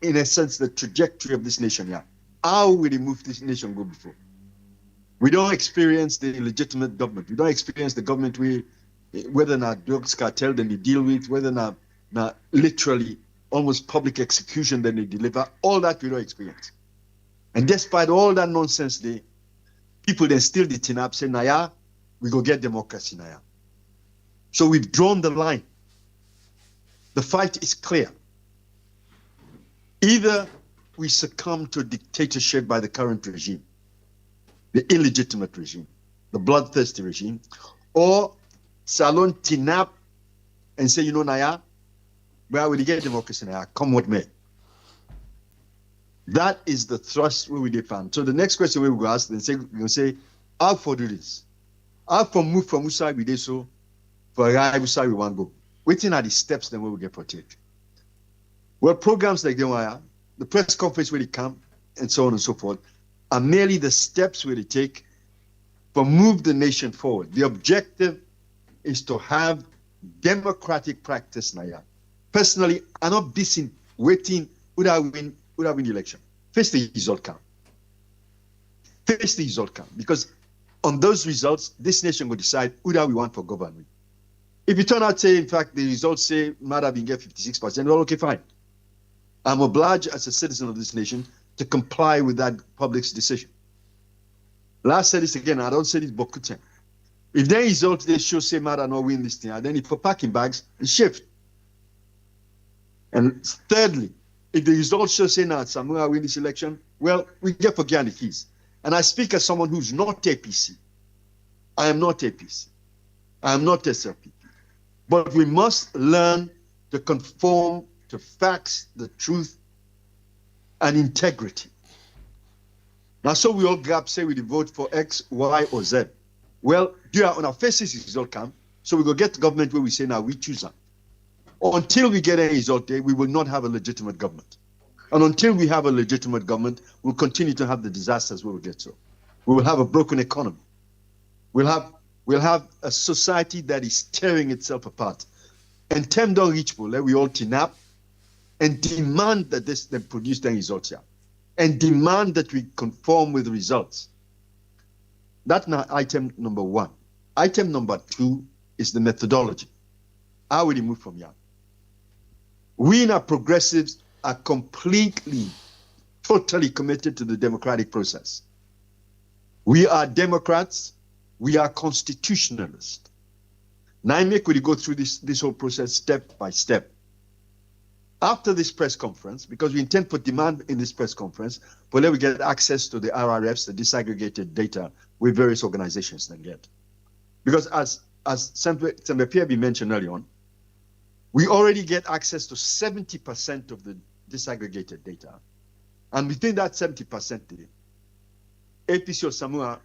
in a sense, the trajectory of this nation. Yeah. How will we move this nation go before? We don't experience the legitimate government. We don't experience the government whether or not drugs cartel then they deal with, whether or not literally almost public execution then they deliver, all that we don't experience. And despite all that nonsense, people then still turn up say, Naya, we go get democracy, Naya. So we've drawn the line. The fight is clear. Either we succumb to dictatorship by the current regime, the illegitimate regime, the bloodthirsty regime, or Salon tinap and say, Naya, where will you get democracy now? Come with me. That is the thrust where we defend. So the next question we will ask, we're going to say, how for do this? How from move from which side we did so, for arrive which side we want to go. Waiting at the steps then we will get for take. Well, programs like the press conference where they come, and so on and so forth, are merely the steps where they take to move the nation forward. The objective is to have democratic practice now. Personally, I'm not busy waiting would I win the election. First the result count. First the result count. Because on those results, this nation will decide who that we want for government. If you turn out say, in fact, the results say might have been get 56%, well, okay, fine. I'm obliged as a citizen of this nation to comply with that public's decision. Last said this again, I don't say this Bokuten. If their results they show say matter not win this thing, and then if for packing bags, and shift. And thirdly, if the results show say now Samoa win this election, well, we get for the keys. And I speak as someone who's not APC. I am not APC. I am not SLP. But we must learn to conform to facts, the truth, and integrity. Now, so we all grab, say we vote for X, Y, or Z. Well, on our faces result come, so we go get the government where we say now we choose them. Until we get any result there, we will not have a legitimate government. And until we have a legitimate government, we'll continue to have the disasters where we get so. We will have a broken economy. We'll have a society that is tearing itself apart. And term don't reach let we all kidnap and demand that they produce the results here. And demand that we conform with the results. That's now item number one. Item number two is the methodology. How will you move from here? We in our progressives are completely, totally committed to the democratic process. We are Democrats. We are constitutionalists. Now I make we go through this whole process step by step. After this press conference, because we intend for demand in this press conference, but let we get access to the RRFs, the disaggregated data with various organizations then get. Because as Sembe Pierre mentioned earlier on, we already get access to 70% of the disaggregated data. And within that 70%, APC or Samoa,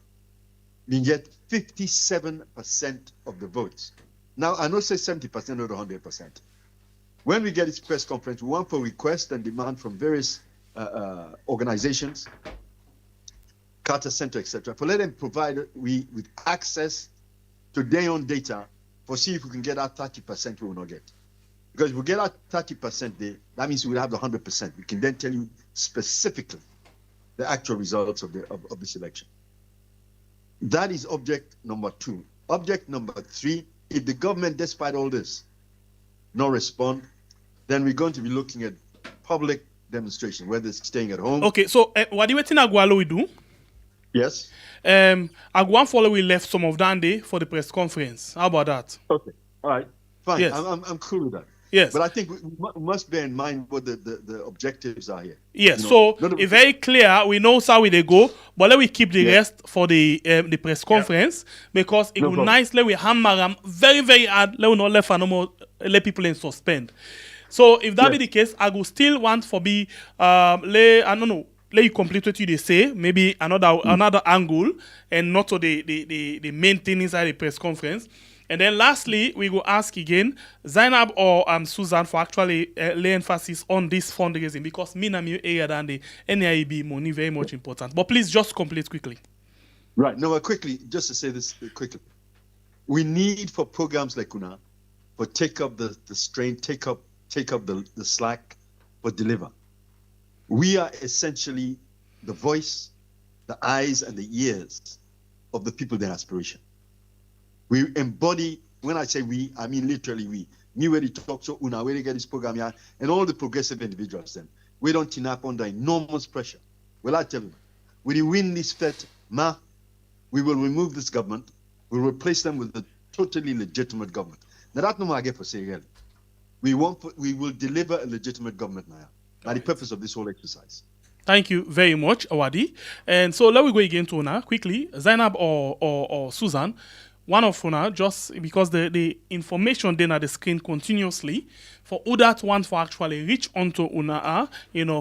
we get 57% of the votes. Now, I know say 70% or 100%. When we get this press conference, we want for request and demand from various organizations, Carter Center, etc., for let them provide with access to their own data for see if we can get our 30% we will not get. Because if we get our 30% there, that means we will have the 100%. We can then tell you specifically the actual results of this election. That is object number two. Object number three, if the government, despite all this, not respond, then we're going to be looking at public demonstration, whether it's staying at home. Okay, so what do you think Agualo will do? Yes. Aguan follow we left some of that day for the press conference. How about that? Okay. All right. Fine. Yes. I'm cool with that. Yes. But I think we must bear in mind what the objectives are here. Yes. So it's very clear. We know how we they go, but let we keep the rest for the press conference because it will nicely we hammer them very very hard. Let we not let no more let people in suspend. So if that be the case, I will still want for be let you complete what you say, maybe another angle and not to the main thing inside the press conference. And then lastly, we will ask again Zainab or Susan for actually lay emphasis on this fundraising because me and me area than the NIB money very much important. But please just complete quickly. Right. No, quickly, just to say this quickly. We need for programs like Una for take up the strain, take up the slack, but deliver. We are essentially the voice, the eyes, and the ears of the people with aspiration. We embody, when I say we, I mean literally we. Me where they talk so Una, where they get this program here, and all the progressive individuals then. We don't tin up under enormous pressure. Well, I tell you, when you win this fight, we will remove this government, we'll replace them with a totally legitimate government. Now that no more I get for say really. We will deliver a legitimate government now. That's the purpose of this whole exercise. Thank you very much, Awadi. And so let we go again to Una quickly. Zainab or Susan, one of una, just because the information then at the screen continuously, for who that want for actually reach onto una,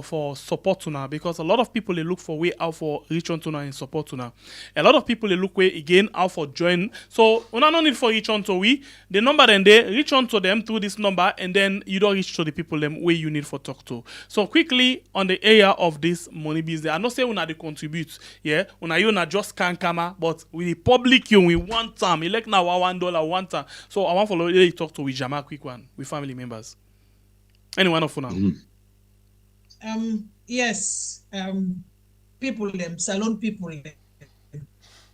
for support una, because a lot of people they look for way out for reach onto una and support una. A lot of people they look way again out for join. So una no need for reach onto we. The number then they reach onto them through this number, and then you don't reach to the people them way you need for talk to. So quickly on the area of this money business, I not say una they contribute, yeah. You not just can't come, but with the public we want time. Elect now $1 one time. So I want to really talk to with Jama quick one with family members. Anyone of now? Yes. People them, salon people them,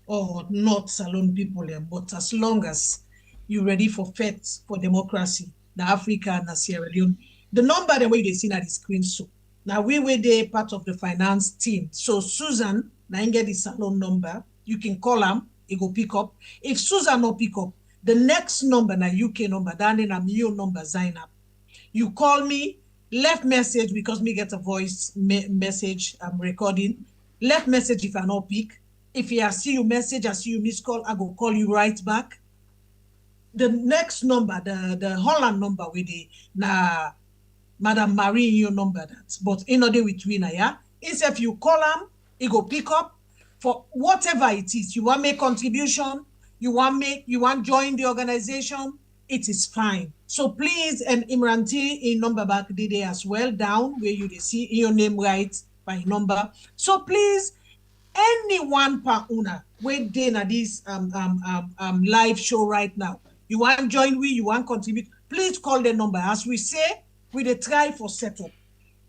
or not salon people them, but as long as you're ready for faith, for democracy, the Africa and the Sierra Leone, the number the way they see at the screen. So now we were there part of the finance team. So Susan, now you get the salon number, you can call them, it go pick up. If Susan no pick up, the next number na UK number, then a your number sign up. You call me, left message because me get a voice message I'm recording. Left message if I no pick. If I see you message, I see you miss call, I go call you right back. The next number, the Holland number with the Madam Marie your number that. But in order with winner, yeah. Instead if you call them, it go pick up for whatever it is. You want make contribution, you want join the organization, it is fine. So please, and Imranti in number back the day as well, down where you see your name right by number. So please, anyone per una where they na this live show right now, you want join you want contribute, please call the number. As we say, we dey try for setup.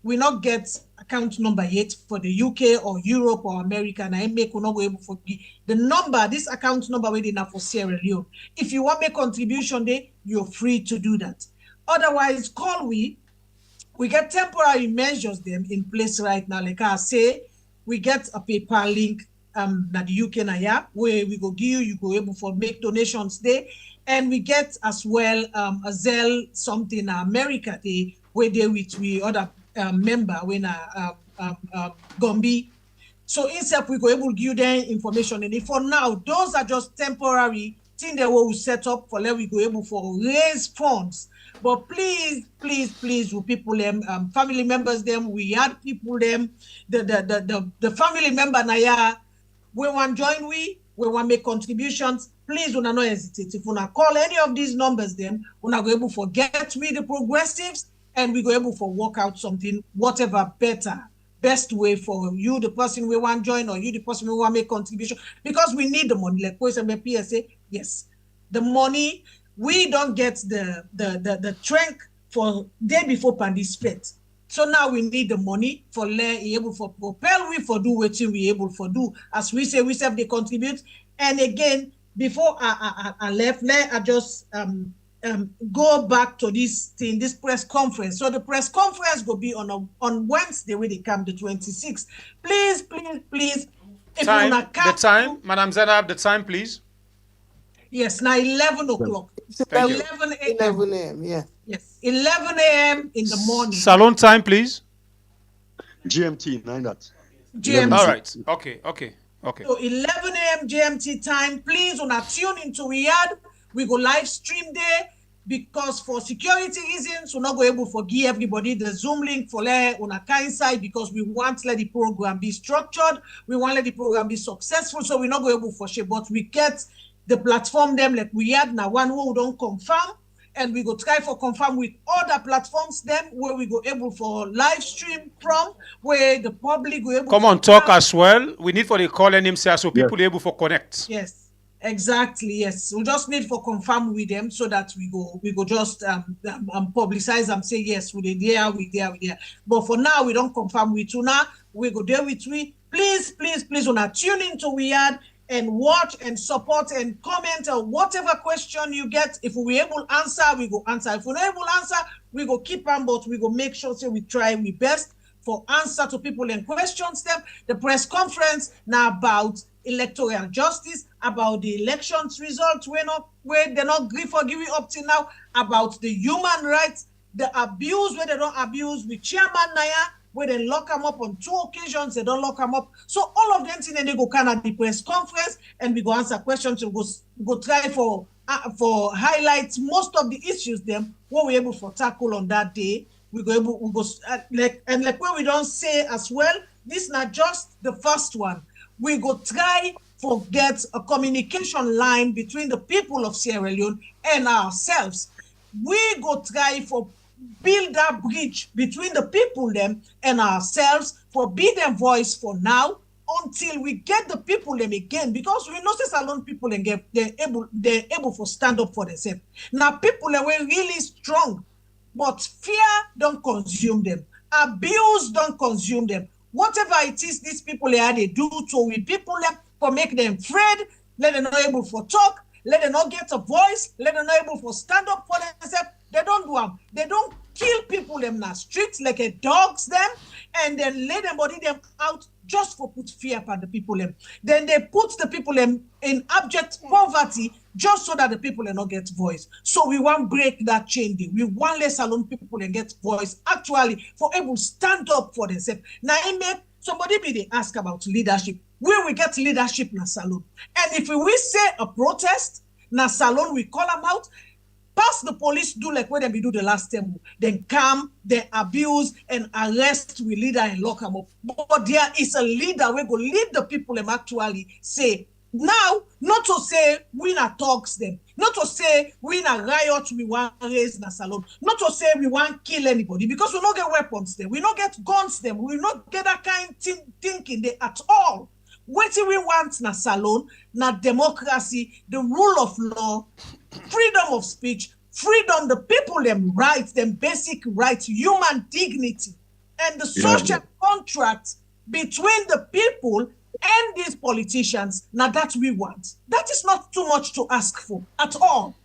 We not get account number yet for the UK or Europe or America, and I make we not go able for the number, this account number we now for Sierra Leone. If you want make contribution there, you're free to do that. Otherwise, call we get temporary measures them in place right now. Like I say, we get a PayPal link that the UK na where we go give you go able for make donations there. And we get as well a Zelle something America there where they with we other member when Gombe. So instead we go able to give them information. And for now, those are just temporary things that we set up for let we go able for raise funds. But please, with people them, family members them, we had people them, the family member naya, we want join we want make contributions. Please do not hesitate. If we not call any of these numbers, then we not go able for get with the progressives, and we go able for work out something, whatever best way for you, the person we want join, or you, the person we want make contribution, because we need the money. Like PSA, yes, the money. We don't get the strength for day before participate. So now we need the money for able for propel we for do what we able for do. As we say, we self they contribute. And again, before I left, I just go back to this thing, this press conference. So the press conference will be on Wednesday when they come the 26th. Please. If time, you the time, Madam Zainab, the time, please. Yes, now 11 o'clock. 11 a.m. Yeah. Yes, 11 a.m. in the morning. Salon time, please. GMT, 9 that. GMT. All right. Okay. So 11 a.m. GMT time. Please, on tune into Riyadh. We go live stream there because for security reasons, we're not going able to give everybody the Zoom link for on a kind side because we want to let the program be structured. We want to let the program be successful. So we're not going able for share, but we get the platform them like we had now one who don't confirm, and we go try for confirm with other platforms them where we go able for live stream from where the public go able. Come on, talk as well. We need for the call and him say so people able for connect. Yes, exactly. Yes, we just need for confirm with them so that we go just publicize and say yes we there. But for now we don't confirm with you now. We go there with we. Please, wanna tune into we had. And watch and support and comment or whatever question you get. If we able answer, we go answer. If we not able answer, we go keep on, but we go make sure say we try we best for answer to people and questions them. The press conference now about electoral justice, about the elections results, where they're not giving up till now, about the human rights, the abuse where they don't abuse with Chairman Naya. where they lock them up on 2 occasions, they don't lock them up. So all of them things, they go kind of the press conference, and we go answer questions, we go try for highlights most of the issues them what we able to tackle on that day. We go like where we don't say as well, this is not just the first one. We go try for get a communication line between the people of Sierra Leone and ourselves. We go try for build that bridge between the people them and ourselves, for be them voice for now until we get the people them again, because we know Salone people and they're able to stand up for themselves. Now people that were really strong, but fear don't consume them, abuse don't consume them. Whatever it is these people they do to we people for make them afraid, let them not able to talk, let them not get a voice, let them not able to stand up for themselves. They don't do them. They don't kill people them in the streets like a dogs them, and then let them body them out just for put fear upon the people them. Then they put the people them in abject poverty just so that the people not get voice. So we want break that chain. We want let Salone people and get voice actually for able to stand up for themselves. Now it make somebody be they ask about leadership. Where we get leadership na Salone. And if we say a protest, na Salone we call them out. Pass the police do like what they do the last time. Then come, they abuse and arrest we leader and lock them up. But there is a leader we go lead the people and actually say, now, not to say we not talks them, not to say we not riot, we want raise na Salone, not to say we want kill anybody, because we not get weapons them, we not get guns them, we not get that kind of thinking there at all. What do we want na Salone? Na democracy, the rule of law, freedom of speech, freedom, the people them rights, them basic rights, human dignity, and the social contract between the people and these politicians. Now that we want. That is not too much to ask for at all.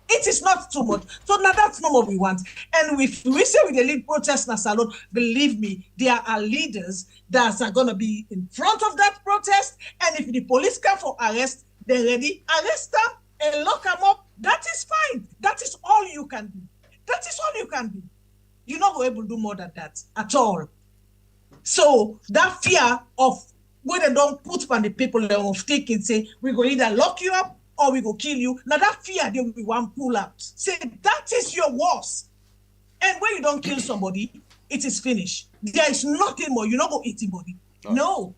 It is not too much. So now that's not what we want. And if we say we lead protest na Salone, believe me, there are leaders that are going to be in front of that protest. And if the police come for arrest, they're ready, arrest them and lock them up. That is fine. That is all you can do. That is all you can do. You're not going to be able to do more than that at all. So that fear of when they don't put on the people of thinking, say, we go either lock you up or we go kill you. Now that fear, they will want pull out. Say, that is your worst. And when you don't kill somebody, it is finished. There is nothing more. You're not going to eat anybody. No.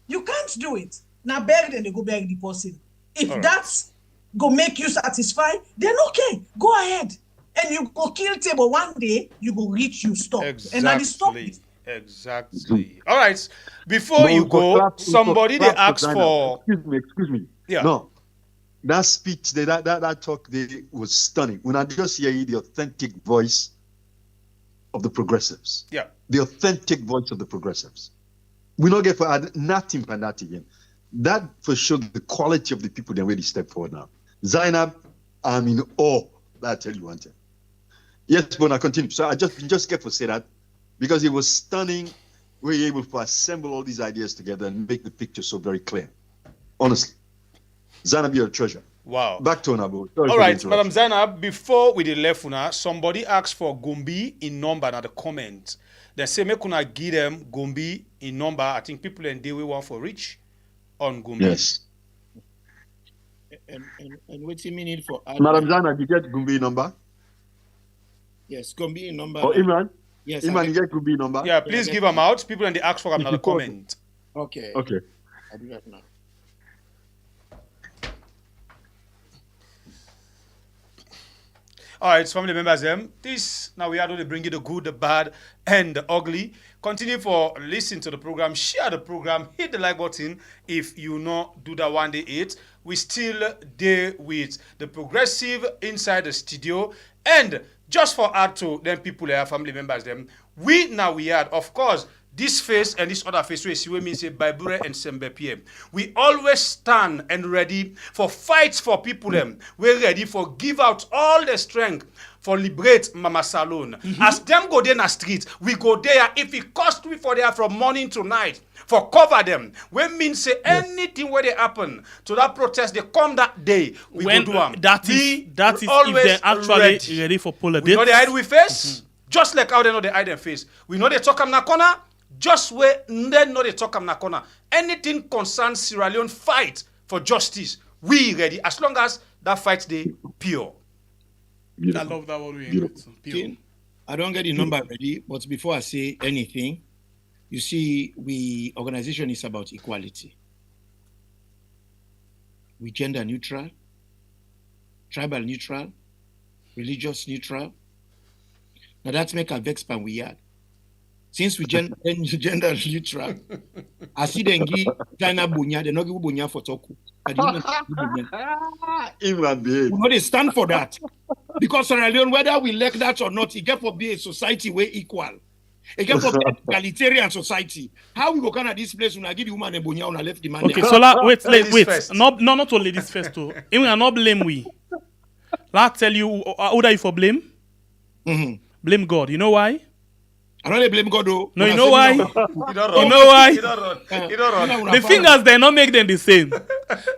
You can't do it. Now beg them, they go beg the person. If that's go make you satisfied, then okay, go ahead. And you go kill table one day, you go reach you stop. Exactly. And that is stop it. Exactly. All right. Before you go, somebody they asked for. Excuse me. Yeah. No. That speech, that talk, was stunning. When I just hear the authentic voice of the progressives. Yeah. The authentic voice of the progressives. We don't get for nothing for that again. That for sure the quality of the people that really step forward now. Zainab, I'm in awe. I tell you one thing. Yes, but I continue. So I just get to say that because it was stunning. We were able to assemble all these ideas together and make the picture so very clear. Honestly. Zainab, you're a treasure. Wow. Back to Onabo. All right, Madam Zainab, before we left una, somebody asked for Gumbi in number in the comment. They say make una give them Gumbi in number. I think people in day we want for reach on Gumbi. Yes. And what do you mean for Madam Zainab, you get Gumbi number? Yes, Gumbi number. Oh, Imran? Yes. Imran, you get Gumbi number? Yeah, please give them out. People in the ask for another comment. Okay. Okay. I'll do that now. All right, family members, this now we are going to bring you the good, the bad, and the ugly. Continue for listening to the program, share the program, hit the like button if you not do that one day 8. We still there with the progressive inside the studio, and just for add to them people, their family members, we had, of course, this face and this other face, we means Baibure and Sembe PM. We always stand and ready for fights for people. We're ready for give out all the strength for liberate Mama Salone. As them go there in the street, we go there. If it cost we for there from morning to night, for cover them. We mean say anything where they happen to that protest, they come that day, we go do them. That is if they're actually ready for politics. We know the hide we face. Just like how they know they hide their face. We know they talk am na corner, just where they know they talk am na corner. Anything concerns Sierra Leone fight for justice, we ready, as long as that fight they pure. I love that one. Pure. I don't get the number ready, but before I say anything, you see, we organization is about equality. We gender neutral, tribal neutral, religious neutral. Now that's make a vex pan we had. Since we gender neutral, I see them give China bunya, they not give bunya for Toku. They stand for that. Because Sierra Leone, whether we like that or not, it get for be a society where equal. It get for be egalitarian society. How we go kind of this place when I give the woman a bunya on I left the man? Okay, so wait. Not only this first too. We are not blame we. Let tell you who are you for blame? Blame God. You know why? I don't blame God though. No, you know why? You know why? The fingers they not make them the same.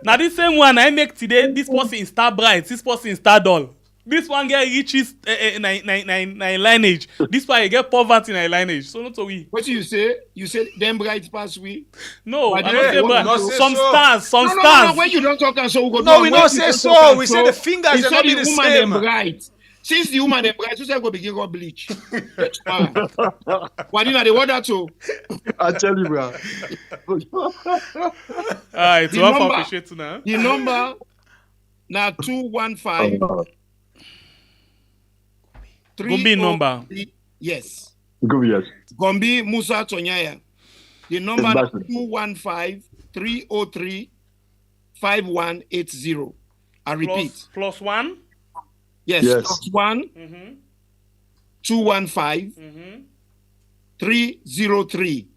Now this same one I make today, this person is star bright, this person is star dull. This one get riches nine lineage. This one get poverty in lineage. So not so we. What do you say? You say them bright pass we? No, I don't say bright. Some stars. No, when you don't talk and so we go. No, we don't say so. We say the fingers are not the same. Bright. Since the woman them bright, you say go begin go bleach. What you know the water too? I tell you, bro. Alright, so I appreciate you now. The number now 215. Gombe number. Yes. Gombe Musa Tonyaya. The number 215-303-5180. I repeat. Plus one? Yes. Plus one. 215 303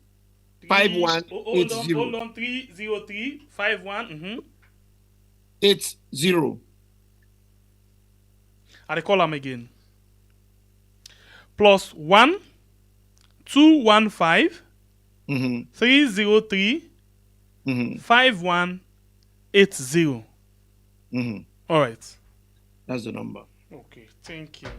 5180. Hold on. 303 51 80. I call them again. Plus 1 215 303 5180. All right. That's the number. Okay, thank you.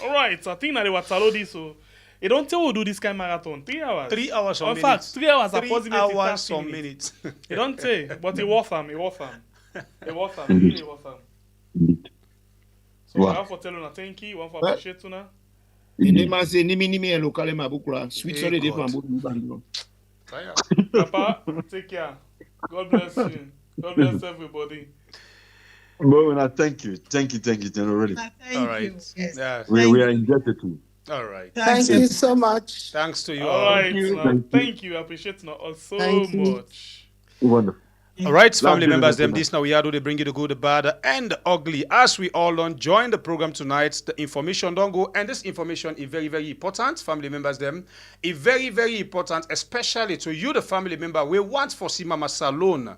All right, so I think that they were telling this, so you don't tell we do this kind of marathon. 3 hours. 3 hours or minutes. In fact, 3 hours. 3 hours or minutes. You don't say, but it worth them. Really worth them. So wow. I have for telling you thank you. One for appreciate you now. Nimi local mabukula. Sweet sorry they from Papa, take care. God bless you. God bless everybody. Well, thank you, already. All right. Yes. Yes. We are indebted to you. All right. Thank you so much. Thanks to you. All right. Thank you. I appreciate you all so much. Wonderful. All right, family members, this now we are do they bring you the good, the bad, and the ugly. As we all don't join the program tonight, the information don't go, and this information is very, very important, family members, is very, very important, especially to you, the family member. We want for Mama Salone.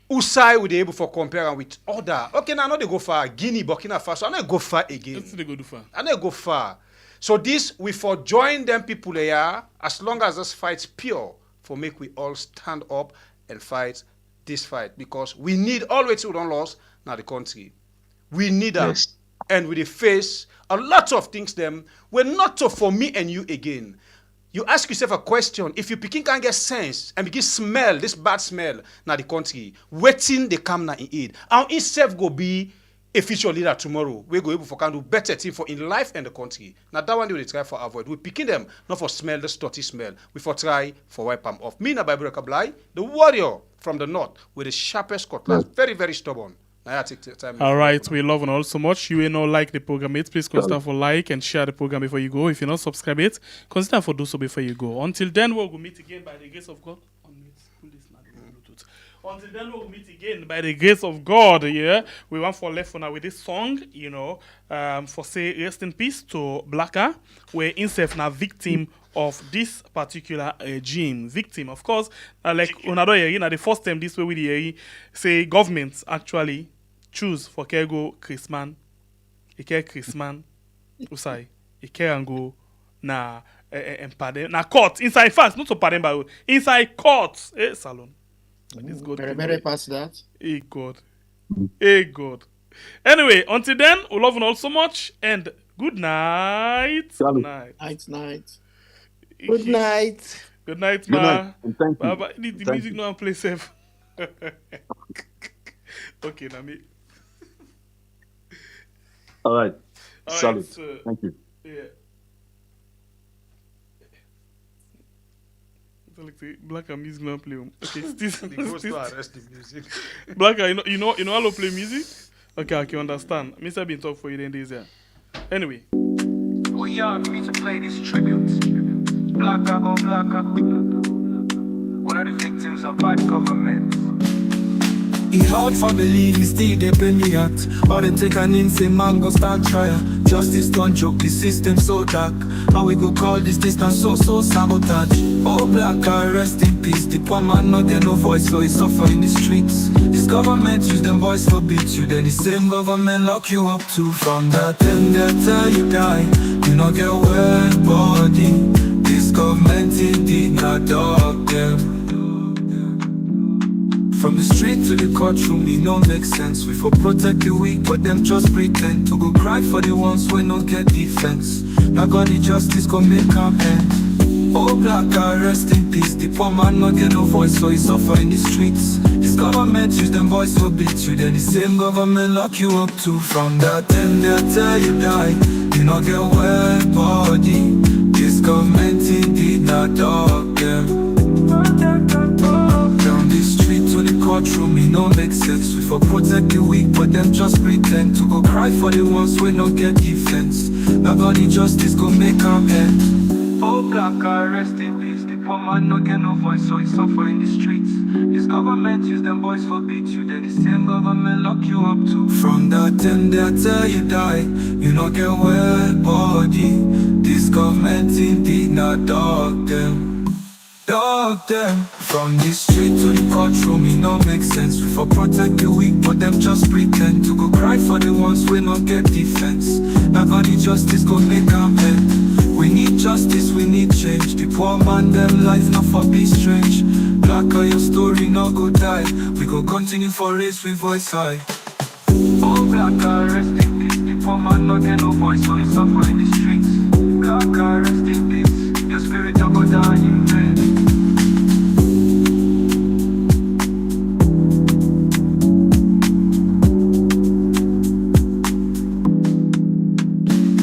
Usai would be able for comparing with other. Okay, now I know they go far. Guinea, Burkina Faso. I know they go far again. That's they go do far. I know they go far. So this we for join them people here as long as this fight's pure for make we all stand up and fight this fight because we need always to don't lose now the country. We need them, and we face a lot of things. Them we're not to for me and you again. You ask yourself a question. If you picking can get sense and begin smell this bad smell now the country, waiting they come now in it. Our itself go be a future leader tomorrow. We go able for can do better thing for in life and the country. Now that one they try for avoid. We picking them not for smell the stutty smell. We for try for wipe them off. Me na by Blacka, the warrior from the north with the sharpest cutlass, very very stubborn. Now I take time. All right, we love and all so much. You will not like the program it. Please consider for like and share the program before you go. If you're not subscribed it, consider for do so before you go. Until then, we'll meet again by the grace of God. Until then, we'll meet again by the grace of God. Yeah, we want for left for now with this song, for say rest in peace to Blacka, where himself now victim of this particular regime. Victim, of course, like another year, the first time this way with the say government actually choose for Kergo Chrisman, Chrisman, Usai, and go na court inside fast, not so pardon by inside court, salon. This God better pass that. Hey God. Anyway, until then, we love you all so much and Good night. Charlie. Good night. Night. Good night. Good night, Good ma. night. And thank you. Bye bye. The Thank music you. no play safe. Okay, Nami. All right. All right, Salute. so, Thank you. yeah. So like say, Blacka music no play. Okay, still. He goes to arrest the music. Blacka, you know how to play music? Okay, I can understand. Mr. been talk for you then days here. Anyway. We are free to play these tributes. Blacka or Blacka. One of the victims of bad government. It's hard for believe me still they pay me out. Or them take an insane man go start trial. Justice don't joke, the system so dark. How we go call this distance so sabotage. Oh Blacka, rest in peace. The poor man not get no voice, so he suffer in the streets. This government use them voice for beat you. Then the same government lock you up too. From that time they tell you die. You not get well body. This government indeed not dog them. From the street to the courtroom, it don't make sense. We for protect the weak, but them just pretend to go cry for the ones who no get defense. Now God the justice go make am end. Oh Blacka, rest in peace. The poor man not get no voice, so he suffer in the streets. This government use them voice to beat you. Then the same government lock you up too. From that time they tell you die. You not get well body. This government indeed not dog them. Down the street to the courtroom, it don't make sense. We for protect the weak, but them just pretend to go cry for the ones who no get defense. Now God the justice go make am end. Oh Blacka, rest in peace. The poor man no get no voice, so he suffer in the streets. This government use them voice for beat you. Then the same government lock you up too. From that time they tell you die. You no get well body. This government indeed not dog them. Dog them. From the street to the courtroom, it don't make sense. We for protect the weak, but them just pretend to go cry for the ones who no get defense. Now God the justice go make am end. We need justice, we need change. The poor man, them life not for be strange. Blacka, your story no go die. We go continue for race with voice high. Oh Blacka, rest in peace. The poor man no get no voice, so he suffer in the streets. Blacka, rest in peace.